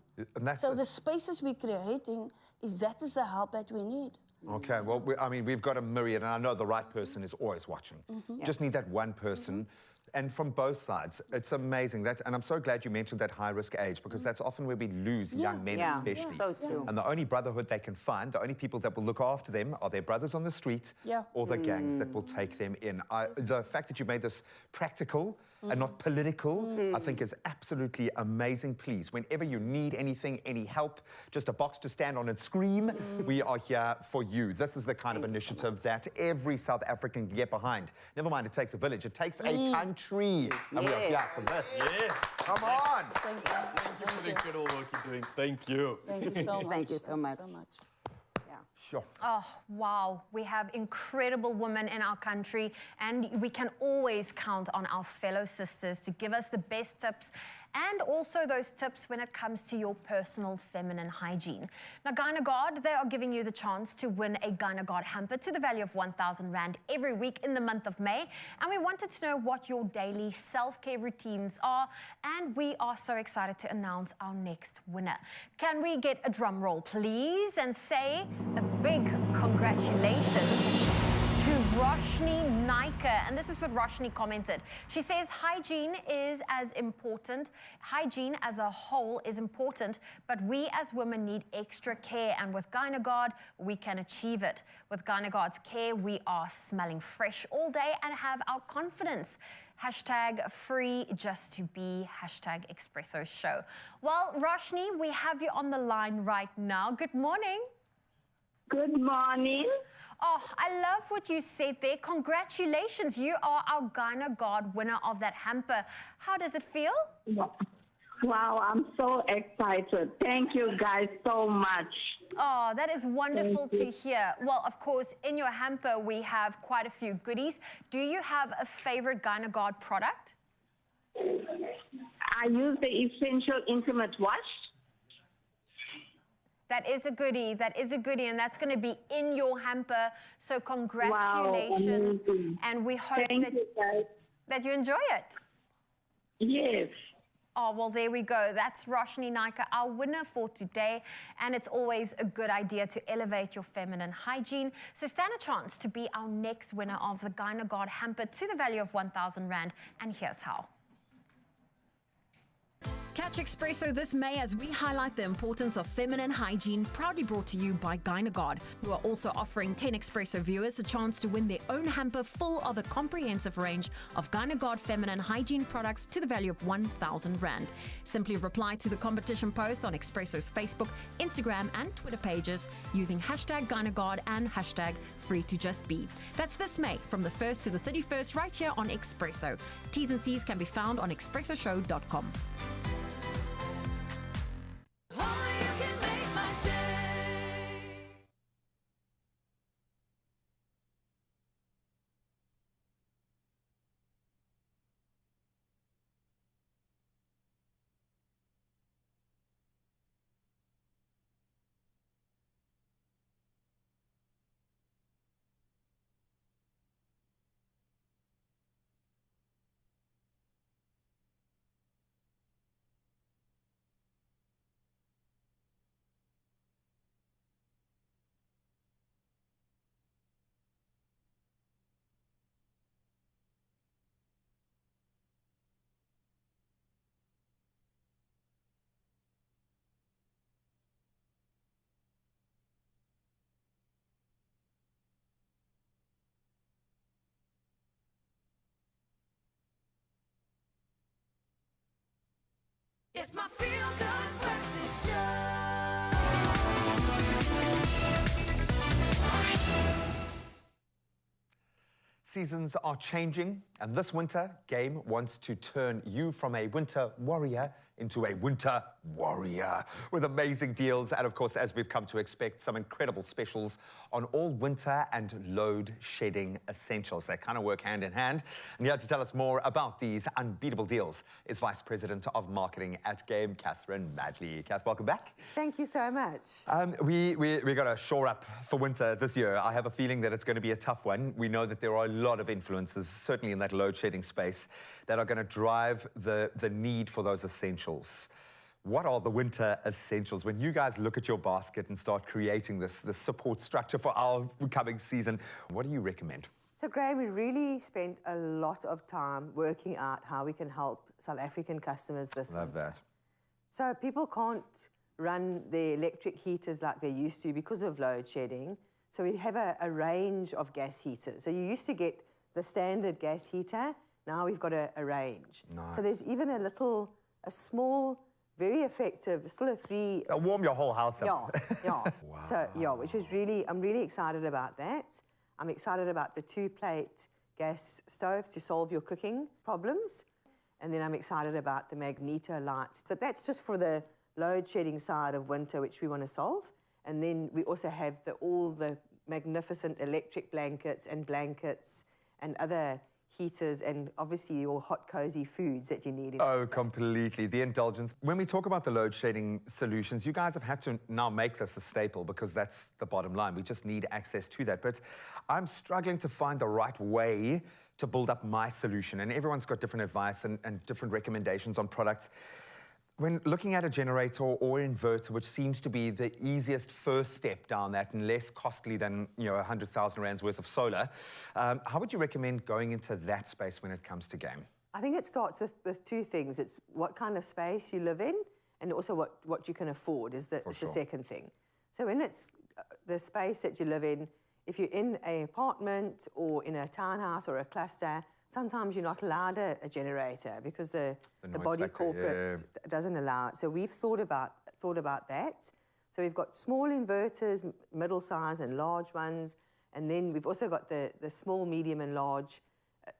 So the spaces we're creating, that is the help that we need. Okay, well, I mean, we've got a myriad, and I know the right person is always watching. Just need that one person And from both sides, it's amazing. And I'm so glad you mentioned that high-risk age, because that's often where we lose young men especially. So true. And the only brotherhood they can find, the only people that will look after them are their brothers on the street or the gangs that will take them in. The fact that you made this practical and not political, I think is absolutely amazing. Please, whenever you need anything, any help, just a box to stand on and scream, we are here for you. This is the kind of initiative that every South African can get behind. Never mind, it takes a village, it takes a country. And we are here for this. Yes. Come on. Thank you. Thank you for the incredible work you're doing. Thank you. Thank you so much. Thank you so much. Sure. Oh, wow. We have incredible women in our country, and we can always count on our fellow sisters to give us the best tips and also those tips when it comes to your personal feminine hygiene. Now, GynaGuard, they are giving you the chance to win a GynaGuard hamper to the value of 1,000 Rand every week in the month of May. And we wanted to know what your daily self-care routines are, and we are so excited to announce our next winner. Can we get a drum roll, please, and say a big congratulations to Roshni Naika. And this is what Roshni commented. She says, hygiene is as important. Hygiene as a whole is important, but we as women need extra care. And with GynaGuard, we can achieve it. With GynaGuard's care, we are smelling fresh all day and have our confidence. Hashtag free just to be, hashtag Expresso show. Well, Roshni, we have you on the line right now. Good morning. Good morning. Oh, I love what you said there. Congratulations. You are our GynaGuard winner of that hamper. How does it feel? Wow, I'm so excited. Thank you guys so much. Oh, that is wonderful to hear. Well, of course, in your hamper, we have quite a few goodies. Do you have a favorite GynaGuard product? I use the Essential Intimate Wash. That is a goodie. That is a goodie, and that's going to be in your hamper. So congratulations, and we hope that you enjoy it. Yes. Oh, well, there we go. That's Roshni Naika, our winner for today. And it's always a good idea to elevate your feminine hygiene. So stand a chance to be our next winner of the GynaGuard hamper to the value of 1,000 Rand. And here's how. Catch Expresso this May as we highlight the importance of feminine hygiene, proudly brought to you by GynaGuard, who are also offering 10 Expresso viewers a chance to win their own hamper full of a comprehensive range of GynaGuard feminine hygiene products to the value of 1,000 Rand. Simply reply to the competition post on Expresso's Facebook, Instagram and Twitter pages using hashtag GynaGuard and hashtag #FreeToJustBe. That's this May from the 1st to the 31st right here on Expresso. T's and C's can be found on expressoshow.com. It's my feel-good breakfast show. Seasons are changing, and this winter, Game wants to turn you from a winter warrior into a winter warrior with amazing deals and, of course, as we've come to expect, some incredible specials on all winter and load shedding essentials. They kind of work hand in hand. And here to tell us more about these unbeatable deals is Vice President of Marketing at Game, Catherine Madley. Kath, welcome back. Thank you so much. We got to shore up for winter this year. I have a feeling that it's going to be a tough one. We know that there are a lot of influences, certainly in that load shedding space, that are going to drive the need for those essentials. What are the winter essentials? When you guys look at your basket and start creating this support structure for our coming season, what do you recommend? So, Graham, we really spent a lot of time working out how we can help South African customers this Love winter. that. So people can't run their electric heaters like they used to because of load shedding. So we have a range of gas heaters. So you used to get the standard gas heater. Now we've got a range. Nice. So there's even a small, very effective, still a 3... It'll warm your whole house up. Yeah. So, yeah, which is really, I'm really excited about that. I'm excited about the 2-plate gas stove to solve your cooking problems. And then I'm excited about the magneto lights. But that's just for the load shedding side of winter, which we want to solve. And then we also have all the magnificent electric blankets and other heaters and obviously your hot, cozy foods that you need. Oh, completely. The indulgence. When we talk about the load shedding solutions, you guys have had to now make this a staple because that's the bottom line. We just need access to that. But I'm struggling to find the right way to build up my solution. And everyone's got different advice and different recommendations on products. When looking at a generator or inverter, which seems to be the easiest first step down that and less costly than 100,000 rands worth of solar, how would you recommend going into that space when it comes to game? I think it starts with two things. It's what kind of space you live in and also what you can afford is the second thing. So when it's the space that you live in, if you're in an apartment or in a townhouse or a cluster, sometimes you're not allowed a generator because the body factor, corporate doesn't allow it. So we've thought about that. So we've got small inverters, middle size and large ones, and then we've also got the small, medium and large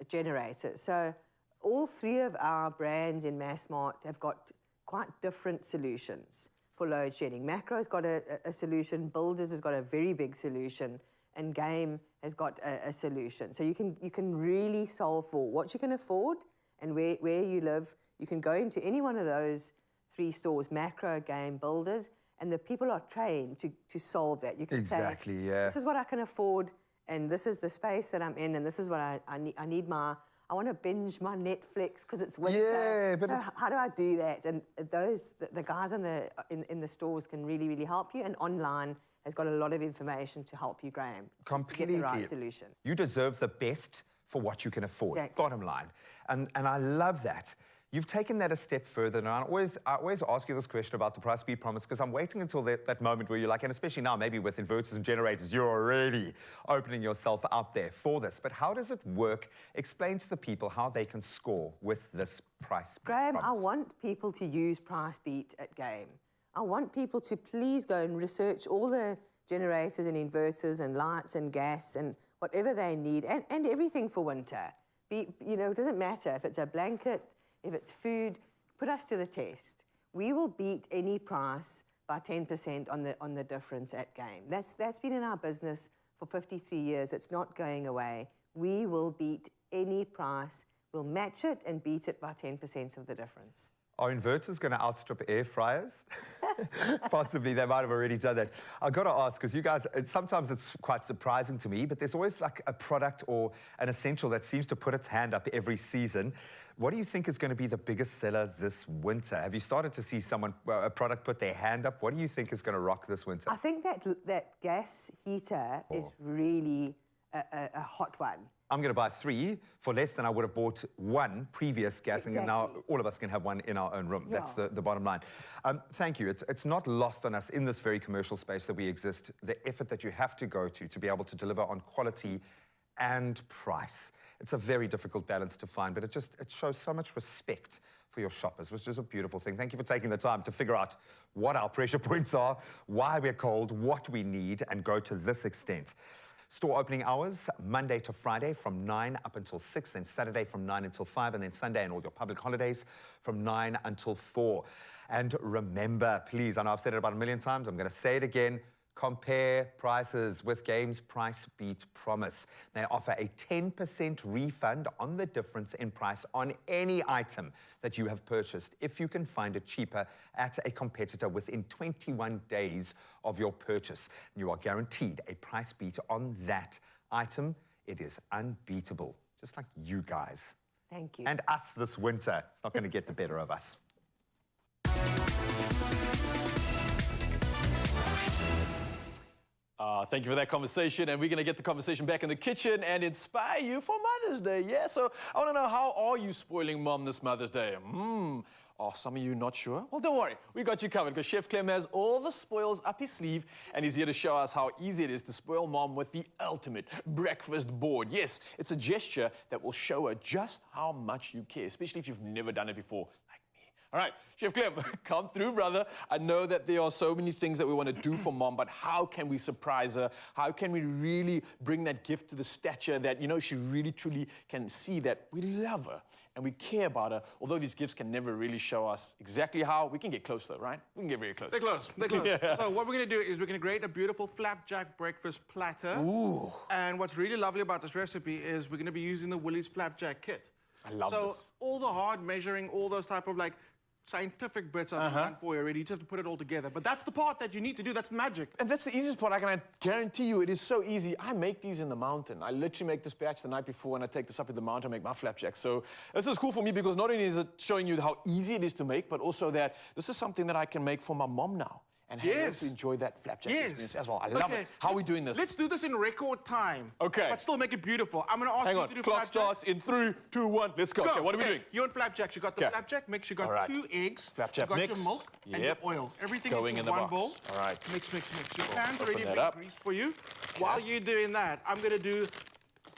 generators. So all three of our brands in Massmart have got quite different solutions for load shedding. Macro's got a solution, Builders has got a very big solution, and Game has got a solution. So you can really solve for what you can afford and where you live. You can go into any one of those 3 stores, Macro, Game, Builders, and the people are trained to solve that. You can say, this is what I can afford, and this is the space that I'm in, and this is what I need I want to binge my Netflix because it's winter. Yeah, but so how do I do that? And the guys in the stores can really, really help you, and online has got a lot of information to help you, Graham, to get the right solution. You deserve the best for what you can afford, bottom line. And I love that. You've taken that a step further, and I always ask you this question about the price beat promise because I'm waiting until that moment where you're like, and especially now, maybe with inverters and generators, you're already opening yourself up there for this. But how does it work? Explain to the people how they can score with this price beat Graham, promise. I want people to use price beat at Game. I want people to please go and research all the generators and inverters and lights and gas and whatever they need and everything for winter. It doesn't matter if it's a blanket, if it's food, put us to the test. We will beat any price by 10% on the difference at Game. That's been in our business for 53 years. It's not going away. We will beat any price. We'll match it and beat it by 10% of the difference. Are inverters going to outstrip air fryers? Possibly, they might have already done that. I've got to ask, because you guys, sometimes it's quite surprising to me, but there's always like a product or an essential that seems to put its hand up every season. What do you think is going to be the biggest seller this winter? Have you started to see a product put their hand up? What do you think is going to rock this winter? I think that gas heater is really a hot one. I'm going to buy 3 for less than I would have bought 1 previous gas, and now all of us can have one in our own room. Yeah. That's the bottom line. Thank you. It's not lost on us in this very commercial space that we exist, the effort that you have to go to be able to deliver on quality and price. It's a very difficult balance to find, but it shows so much respect for your shoppers, which is a beautiful thing. Thank you for taking the time to figure out what our pressure points are, why we're cold, what we need, and go to this extent. Store opening hours, Monday to Friday from 9 up until 6, then Saturday from 9 until 5, and then Sunday and all your public holidays from 9 until 4. And remember, please, I know I've said it about 1 million times, I'm going to say it again, compare prices with Game's Price Beat Promise. They offer a 10% refund on the difference in price on any item that you have purchased if you can find it cheaper at a competitor within 21 days of your purchase. You are guaranteed a price beat on that item. It is unbeatable, just like you guys. Thank you. And us this winter. It's not going to get the better of us. Thank you for that conversation, and we're going to get the conversation back in the kitchen and inspire you for Mother's Day. Yeah, so I want to know, how are you spoiling Mom this Mother's Day? Are some of you not sure? Well, don't worry. We got you covered because Chef Clem has all the spoils up his sleeve, and he's here to show us how easy it is to spoil Mom with the ultimate breakfast board. Yes, it's a gesture that will show her just how much you care, especially if you've never done it before. All right, Chef Clem, come through, brother. I know that there are so many things that we want to do for Mom, but how can we surprise her? How can we really bring that gift to the stature that, she really, truly can see that we love her and we care about her? Although these gifts can never really show us exactly how, we can get close though, right? We can get very close. They're close, they're close. Yeah. So what we're going to do is we're going to create a beautiful flapjack breakfast platter. Ooh. And what's really lovely about this recipe is we're going to be using the Woolies flapjack kit. I love this. So all the hard measuring, all those type of scientific bits I've done for you already. You just have to put it all together. But that's the part that you need to do. That's magic. And that's the easiest part. I can guarantee you it is so easy. I make these in the mountain. I literally make this batch the night before, and I take this up in the mountain and make my flapjack. So this is cool for me because not only is it showing you how easy it is to make, but also that this is something that I can make for my mom now. And have her to enjoy that flapjack experience as well. I love it. How are we doing this? Let's do this in record time. Okay. But still make it beautiful. I'm going to ask Hang you on. to do Clock flapjack. starts in 3, 2, 1. Let's go. Okay, what are we doing? You want flapjacks. You got the flapjack mix. You got 2 eggs. Flapjack you got mix. your milk and your oil. Everything going in the one box. bowl. All right. Mix, mix, mix. Your Cool. pan's Open already that been up. greased for you. While you're doing that, I'm going to do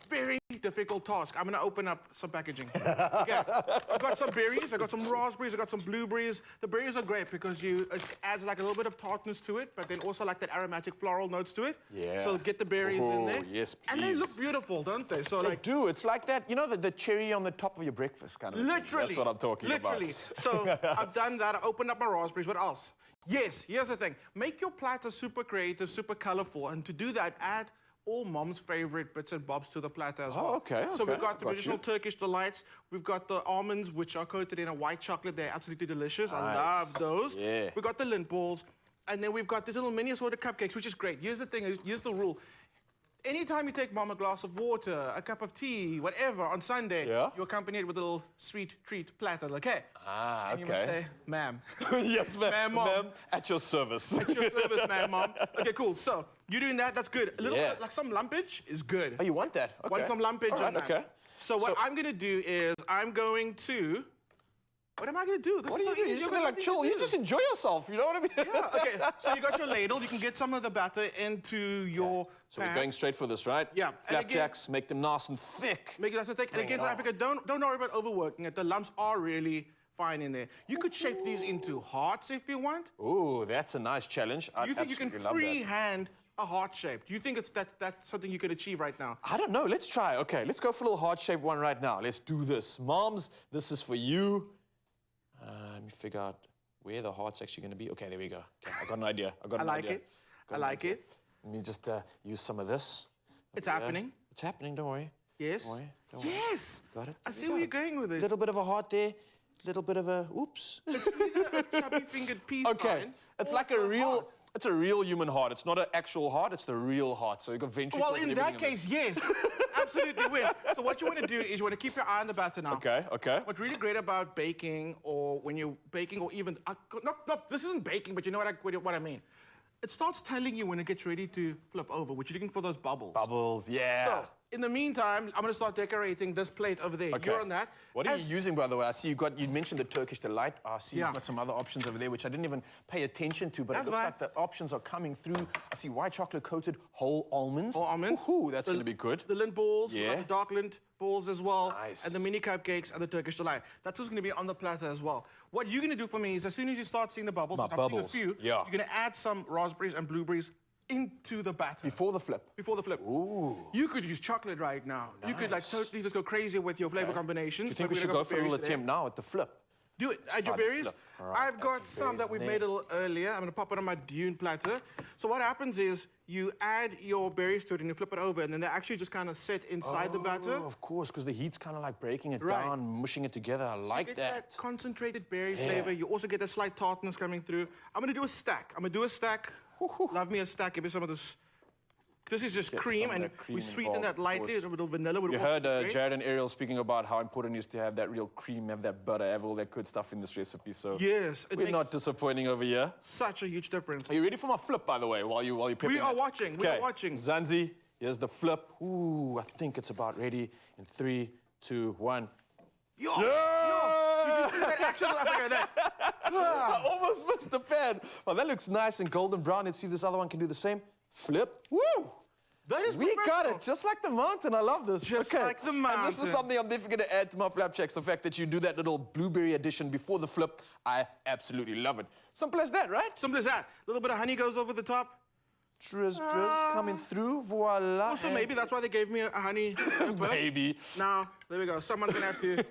very difficult task. I'm going to open up some packaging. Okay. I've got some berries, I've got some raspberries, I've got some blueberries. The berries are great because it adds like a little bit of tartness to it, but then also like that aromatic floral notes to it. Yeah. So get the berries in there. Yes, please. And they look beautiful, don't they? So They do. It's like that, the cherry on the top of your breakfast kind of literally. thing. That's what I'm talking about. Literally. So I've done that. I opened up my raspberries. What else? Yes, here's the thing. Make your platter super creative, super colorful. And to do that, add all Mom's favorite bits and bobs to the platter as well. Okay, So okay. we've got the Got traditional you. Turkish delights. We've got the almonds, which are coated in a white chocolate. They're absolutely delicious. I Nice. love those. Yeah. We've got the lint balls. And then we've got these little mini assorted cupcakes, which is great. Here's the thing, here's the rule. Anytime you take Mom a glass of water, a cup of tea, whatever, on Sunday, you accompany it with a little sweet treat platter, okay? Ah, And you must say, ma'am. Yes, ma'am. Ma'am, Mom. Ma'am, at your service. At your service, ma'am, Mom. Okay, cool. So, you're doing that, that's good. A little bit, like some lumpage is good. Oh, you want that? Okay. Want some lumpage All right, on that. okay. So what I'm gonna do is, I'm going to... What am I gonna do? This What is are you so doing? easy. You're I've gonna got like nothing chill. to You do. just enjoy yourself. You know what I mean? Yeah, okay. So you got your ladle. You can get some of the batter into your So pan. we're going straight for this, right? Yeah. And again, Flapjacks, make them nice and thick. make it nice and thick. And Bring again, it South on. Africa, don't worry about overworking it. The lumps are really fine in there. You could shape these into hearts if you want. Ooh, that's a nice challenge. You think you can absolutely love that. freehand a heart shape? Do you think that's something you can achieve right now? I don't know. Let's try. Okay, let's go for a little heart-shaped one right now. Let's do this. Moms, this is for you. Let me figure out where the heart's actually going to be. Okay, there we go. Okay, I got an idea. I like it. I like it. Let me just use some of this. It's over there. happening. It's happening, don't worry. Yes. Don't worry. Don't worry. Yes. Got it. I There see we where go. you're going with it. Little bit of a heart there. Little bit of a oops. It's either a chubby-fingered peace Okay, sign it's or like it's a real. heart. It's a real human heart. It's not an actual heart. It's the real heart. So you got ventricles. Well, and in that everything case, this. yes. Absolutely win. So what you want to do is you want to keep your eye on the batter now. Okay. Okay. What's really great about baking, or when you're baking, or even no, this isn't baking, but you know what I mean. It starts telling you when it gets ready to flip over, which you're looking for those bubbles. Bubbles, yeah. So in the meantime, I'm going to start decorating this plate over there. Okay. You're on that. What are you using, by the way? I see you mentioned the Turkish delight. I see Yeah. you've got some other options over there, which I didn't even pay attention to, but That's it looks fine. like the options are coming through. I see white chocolate coated whole almonds. Whole almonds. Ooh, that's going to be good. The lint balls, Yeah. the dark lint balls as well, Nice. and the mini cupcakes and the Turkish delight. That's what's going to be on the platter as well. What you're going to do for me is, as soon as you start seeing the bubbles, My which I'm seeing bubbles, a few, yeah. you're going to add some raspberries and blueberries into the batter. Before the flip. Before the flip. Ooh. You could use chocolate right now. You could like Nice. totally just go crazy with your flavor combinations. Do you think but we we're should gonna go for a little berries today. attempt now at the flip? Do it. Add your try the berries. flip. All right, I've add got some some that berries we've in made a there. little earlier. I'm going to pop it on my dune platter. So what happens is you add your berries to it and you flip it over, and then they actually just kind of sit inside the batter. Oh, of course, because the heat's kind of like breaking it Right. down, mushing it together. I You like get that. concentrated berry Yeah. flavor. You also get a slight tartness coming through. I'm going to do a stack. Love me a stack. Give me some of this This is just Get cream, some of and that cream we sweeten involved, that of lightly. course. A little vanilla would You also heard be great. Jared and Ariel speaking about how important it is to have that real cream, have that butter, have all that good stuff in this recipe. So Yes, it we're makes not disappointing over here. such a huge difference. Are you ready for my flip, by the way, while you're prepping? We are it? watching. We are watching. Zanzi, here's the flip. Ooh, I think it's about ready in 3, 2, 1. Yo! Did you see that action, Africa? That. I almost missed the pan. Well, that looks nice and golden brown. Let's see if this other one can do the same. Flip. Woo! That is We got it, just like the mountain. I love this. Just like the And this mountain. is something I'm definitely going to add to my flapjacks. The fact that you do that little blueberry addition before the flip, I absolutely love it. Simple as that, right? Simple as that. A little bit of honey goes over the top. Drizz coming through. Voila. Also, maybe that's why they gave me a honey. Maybe. Now, there we go. Someone's gonna have to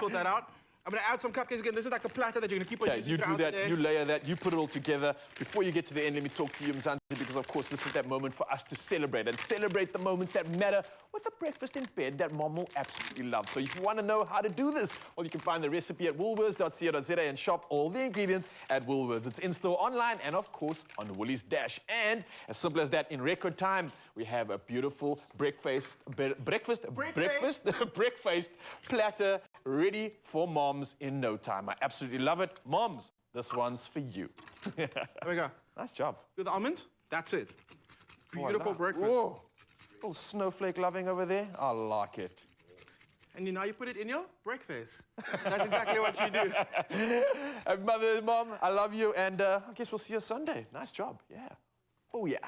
sort that out. I'm gonna add some cupcakes again. This is like the platter that you're gonna keep on Okay, using you do throughout that, the day. you layer that, you put it all together. Before you get to the end, let me talk to you, Mzansi, because of course this is that moment for us to celebrate and celebrate the moments that matter with a breakfast in bed that mom will absolutely love. So if you want to know how to do this, well, you can find the recipe at woolworths.co.za and shop all the ingredients at Woolworths. It's in-store, online, and of course on Woolies Dash. And as simple as that, in record time, we have a beautiful breakfast platter ready for moms in no time. I absolutely love it. Moms, this one's for you. There we go. Nice job. With the almonds, that's it. Beautiful Voila. breakfast. Whoa. Little snowflake loving over there. I like it. And you know you put it in your breakfast. That's exactly what you do. Mother, Mom, I love you, and I guess we'll see you Sunday. Nice job. Yeah. Oh, yeah.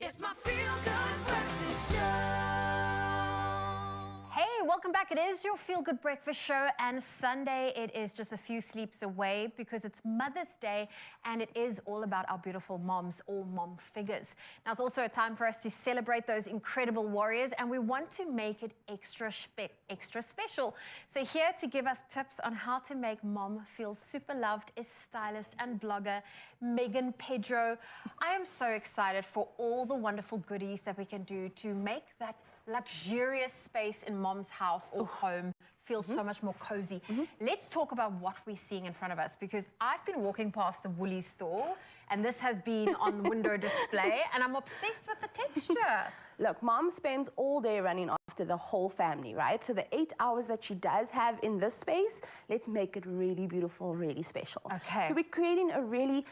It's my feel-good breakfast show. Hey, welcome back. It is your Feel Good Breakfast Show, and Sunday it is just a few sleeps away because it's Mother's Day, and it is all about our beautiful moms, or mom figures. Now, it's also a time for us to celebrate those incredible warriors, and we want to make it extra special. So here to give us tips on how to make mom feel super loved is stylist and blogger Megan Pedro. I am so excited for all the wonderful goodies that we can do to make that luxurious space in mom's house or home feel so much more cozy. Let's talk about what we're seeing in front of us, because I've been walking past the Woolies store and this has been on window display and I'm obsessed with the texture. Look, mom spends all day running after the whole family, right? So the 8 hours that she does have in this space, let's make it really beautiful, really special. Okay. So we're creating a really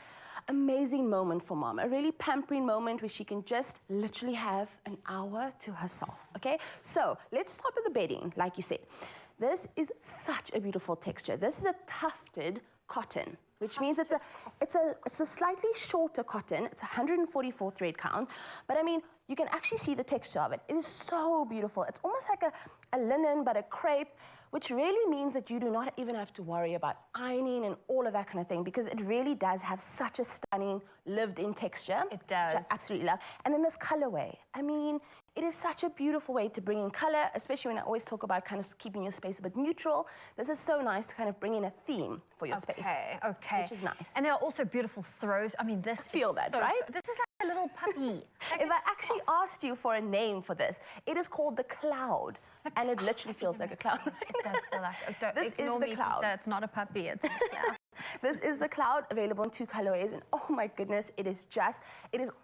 amazing moment for mom, a really pampering moment where she can just literally have an hour to herself, okay? So let's start with the bedding, like you said. This is such a beautiful texture. This is a tufted cotton, which means it's a slightly shorter cotton. It's 144 thread count, but I mean, you can actually see the texture of it. It is so beautiful. It's almost like a linen, but a crepe, which really means that you do not even have to worry about ironing and all of that kind of thing, because it really does have such a stunning lived-in texture. It does. Which I absolutely love. And then this colorway. I mean, it is such a beautiful way to bring in color, especially when I always talk about kind of keeping your space a bit neutral. This is so nice to kind of bring in a theme for your space. Okay. Which is nice. And there are also beautiful throws. I mean, this Feel that, right? This is like a little puppy. If I actually asked you for a name for this, it is called the Cloud. And it literally feels like a cloud. It does feel like. This is the Cloud. Peter, it's not a puppy. It's a cloud. This is the Cloud, available in 2 colorways, and oh my goodness, it is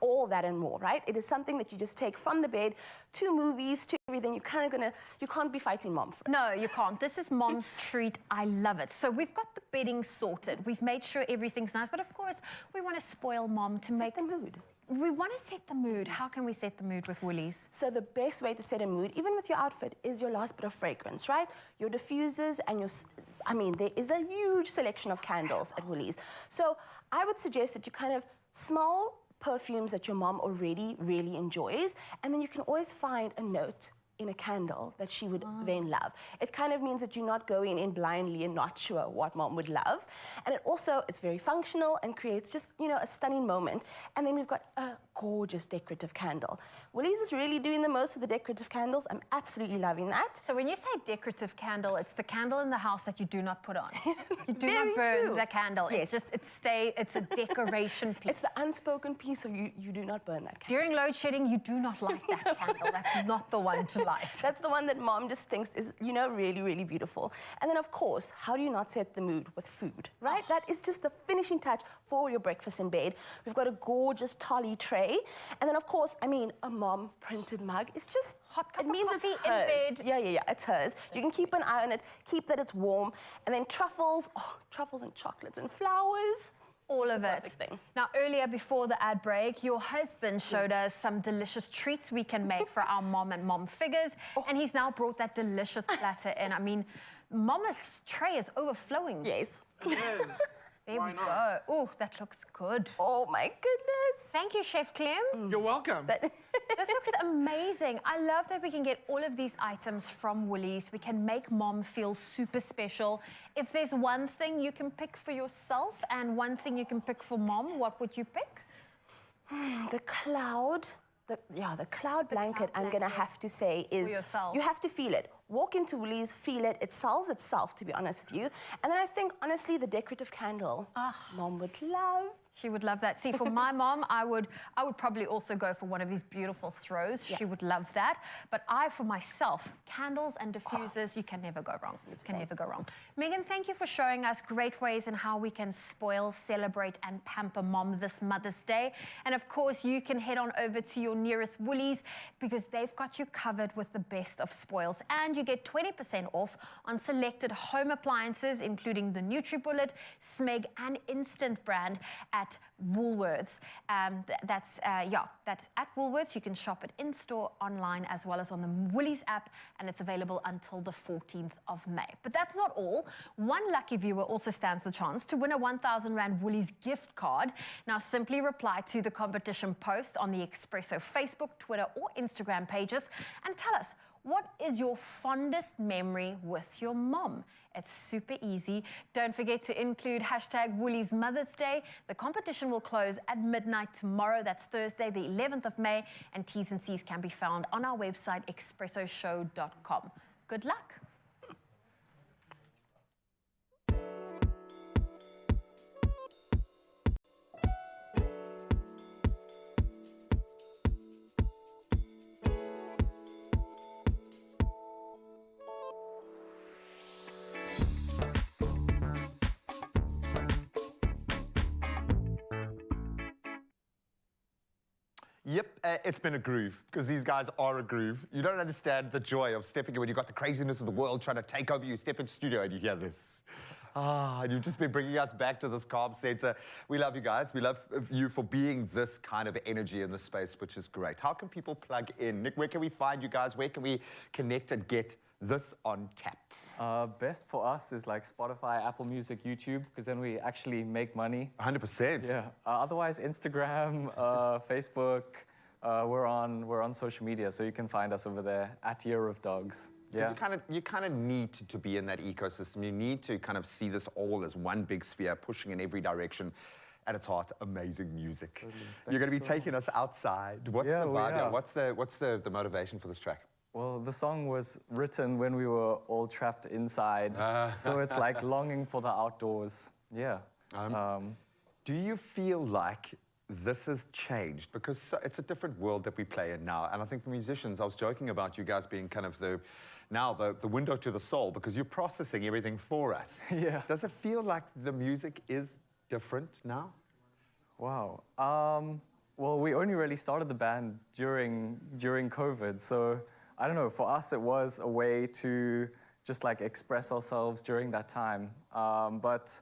all that and more, right? It is something that you just take from the bed to movies, to everything. You can't be fighting mom for it. No, you can't. This is mom's treat. I love it. So we've got the bedding sorted. We've made sure everything's nice, but of course, we want to spoil mom to make the mood. We want to set the mood. How can we set the mood with Woolies? So the best way to set a mood, even with your outfit, is your last bit of fragrance, right? Your diffusers and there is a huge selection of candles at Woolies. So I would suggest that you kind of smell perfumes that your mom already really enjoys, and then you can always find a note in a candle that she would then love. It kind of means that you're not going in blindly and not sure what mom would love. And it's very functional and creates just, a stunning moment. And then we've got a gorgeous decorative candle. Woolies is really doing the most with the decorative candles. I'm absolutely loving that. So when you say decorative candle, it's the candle in the house that you do not put on. You do Very not burn true. the candle. Yes. It's a decoration piece. It's the unspoken piece, so you do not burn that candle. During load shedding, you do not light that candle. That's not the one to light. That's the one that mom just thinks is, really, really beautiful. And then, of course, how do you not set the mood with food, right? That is just the finishing touch for your breakfast in bed. We've got a gorgeous tolly tray. And then, of course, a mom printed mug. It's just hot cup it means of coffee it's hers. in bed. Yeah, it's hers. You can keep an eye on it, keep that it's warm. And then truffles and chocolates and flowers. All of it. Thing. Now, earlier before the ad break, your husband showed us some delicious treats we can make for our mom and mom figures, and he's now brought that delicious platter in. I mean, mama's tray is overflowing. Yes. It is. There Why we not? go. Oh, that looks good. Oh, my goodness. Thank you, Chef Clem. You're welcome. This looks amazing. I love that we can get all of these items from Woolies. We can make mom feel super special. If there's one thing you can pick for yourself and one thing you can pick for mom, what would you pick? The Cloud. The Cloud blanket, I'm going to have to say, is For yourself. you have to feel it. Walk into Woolies, feel it. It sells itself, to be honest with you. And then I think, honestly, the decorative candle, mom would love. She would love that. See, for my mom, I would probably also go for one of these beautiful throws. Yeah. She would love that. But for myself, candles and diffusers, you can never go wrong. You can never go wrong. Megan, thank you for showing us great ways in how we can spoil, celebrate, and pamper mom this Mother's Day. And of course, you can head on over to your nearest Woolies because they've got you covered with the best of spoils. And you get 20% off on selected home appliances, including the NutriBullet, Smeg, and Instant brand at Woolworths. That's at Woolworths. You can shop it in-store, online, as well as on the Woolies app, and it's available until the 14th of May. But that's not all. One lucky viewer also stands the chance to win a 1,000 Rand Woolies gift card. Now, simply reply to the competition post on the Expresso Facebook, Twitter, or Instagram pages and tell us, what is your fondest memory with your mom? It's super easy. Don't forget to include #Woolies Mother's Day. The competition will close at midnight tomorrow. That's Thursday, the 11th of May. And T's and C's can be found on our website, expressoshow.com. Good luck. Yep, it's been a groove, because these guys are a groove. You don't understand the joy of stepping in when you've got the craziness of the world trying to take over. You step into studio and you hear this. You've just been bringing us back to this calm center. We love you guys. We love you for being this kind of energy in the space, which is great. How can people plug in? Nick, where can we find you guys? Where can we connect and get this on tap? Best for us is like Spotify, Apple Music, YouTube, because then we actually make money. 100%. Yeah. Otherwise, Instagram, Facebook. We're on social media, so you can find us over there at Year of Dogs. Yeah. You kind of need to be in that ecosystem. You need to kind of see this all as one big sphere, pushing in every direction. At its heart, amazing music. Totally. You're going to be taking us outside. What's the vibe here? What's the motivation for this track? Well, the song was written when we were all trapped inside, so it's like longing for the outdoors. Yeah. Do you feel like this has changed? Because it's a different world that we play in now. And I think for musicians, I was joking about you guys being kind of the window to the soul, because you're processing everything for us. Yeah. Does it feel like the music is different now? Wow. Well, we only really started the band during COVID, so I don't know. For us, it was a way to just like express ourselves during that time. But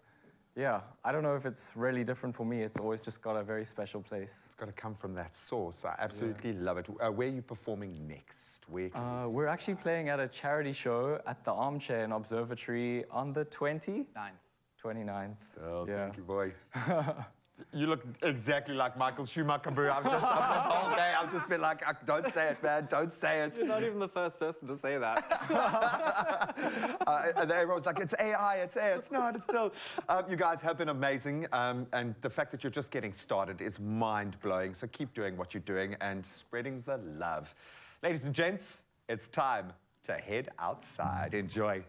yeah, I don't know if it's really different for me. It's always just got a very special place. It's got to come from that source. I absolutely love it. Where are you performing next? Where can we we're actually playing at a charity show at the Armchair and Observatory on the 29th. Oh, thank you, boy. You look exactly like Michael Schumacher, bro. I've just all day, I've just been like, don't say it, man, don't say it. You're not even the first person to say that. And everyone's like, it's AI, it's AI. It's not, it's still. You guys have been amazing, and the fact that you're just getting started is mind-blowing. So keep doing what you're doing and spreading the love. Ladies and gents, it's time to head outside. Enjoy.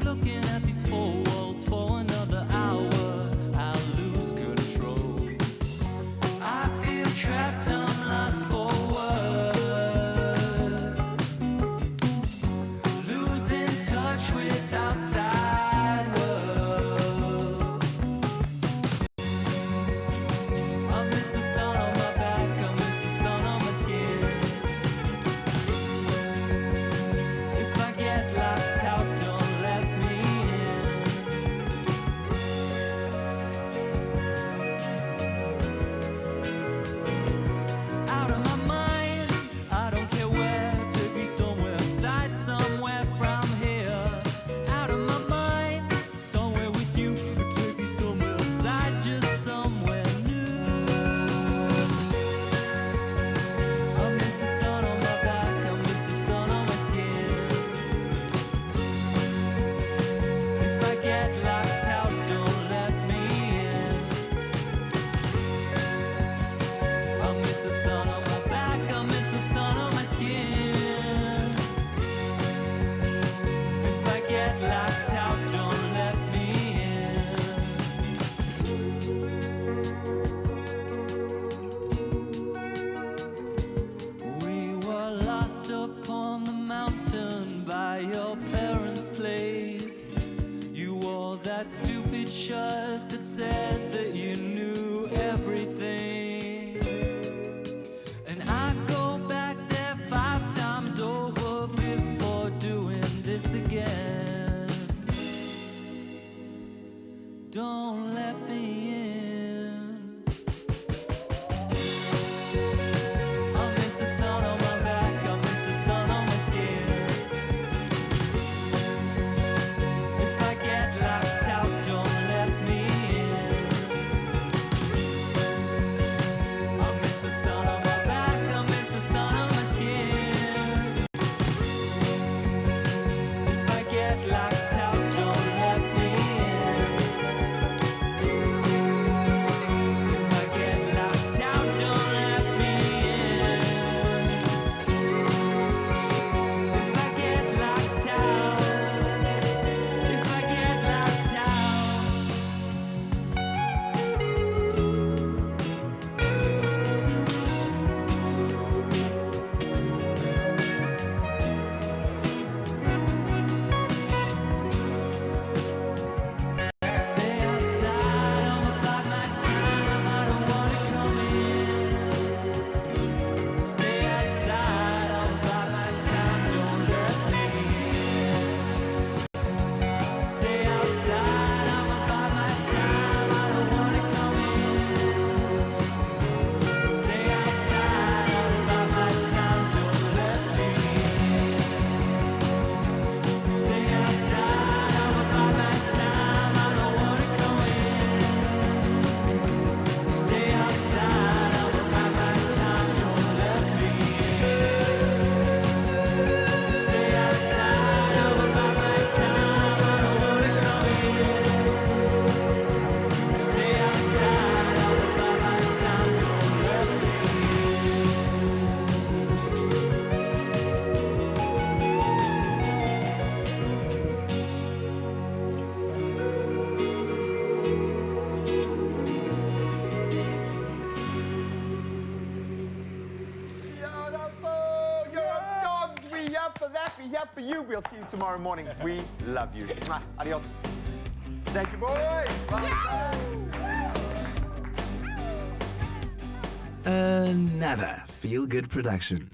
Looking at these four walls for another hour, you. We'll see you tomorrow morning. We love you. Mwah. Adios. Thank you, boys. Bye. Another feel-good production.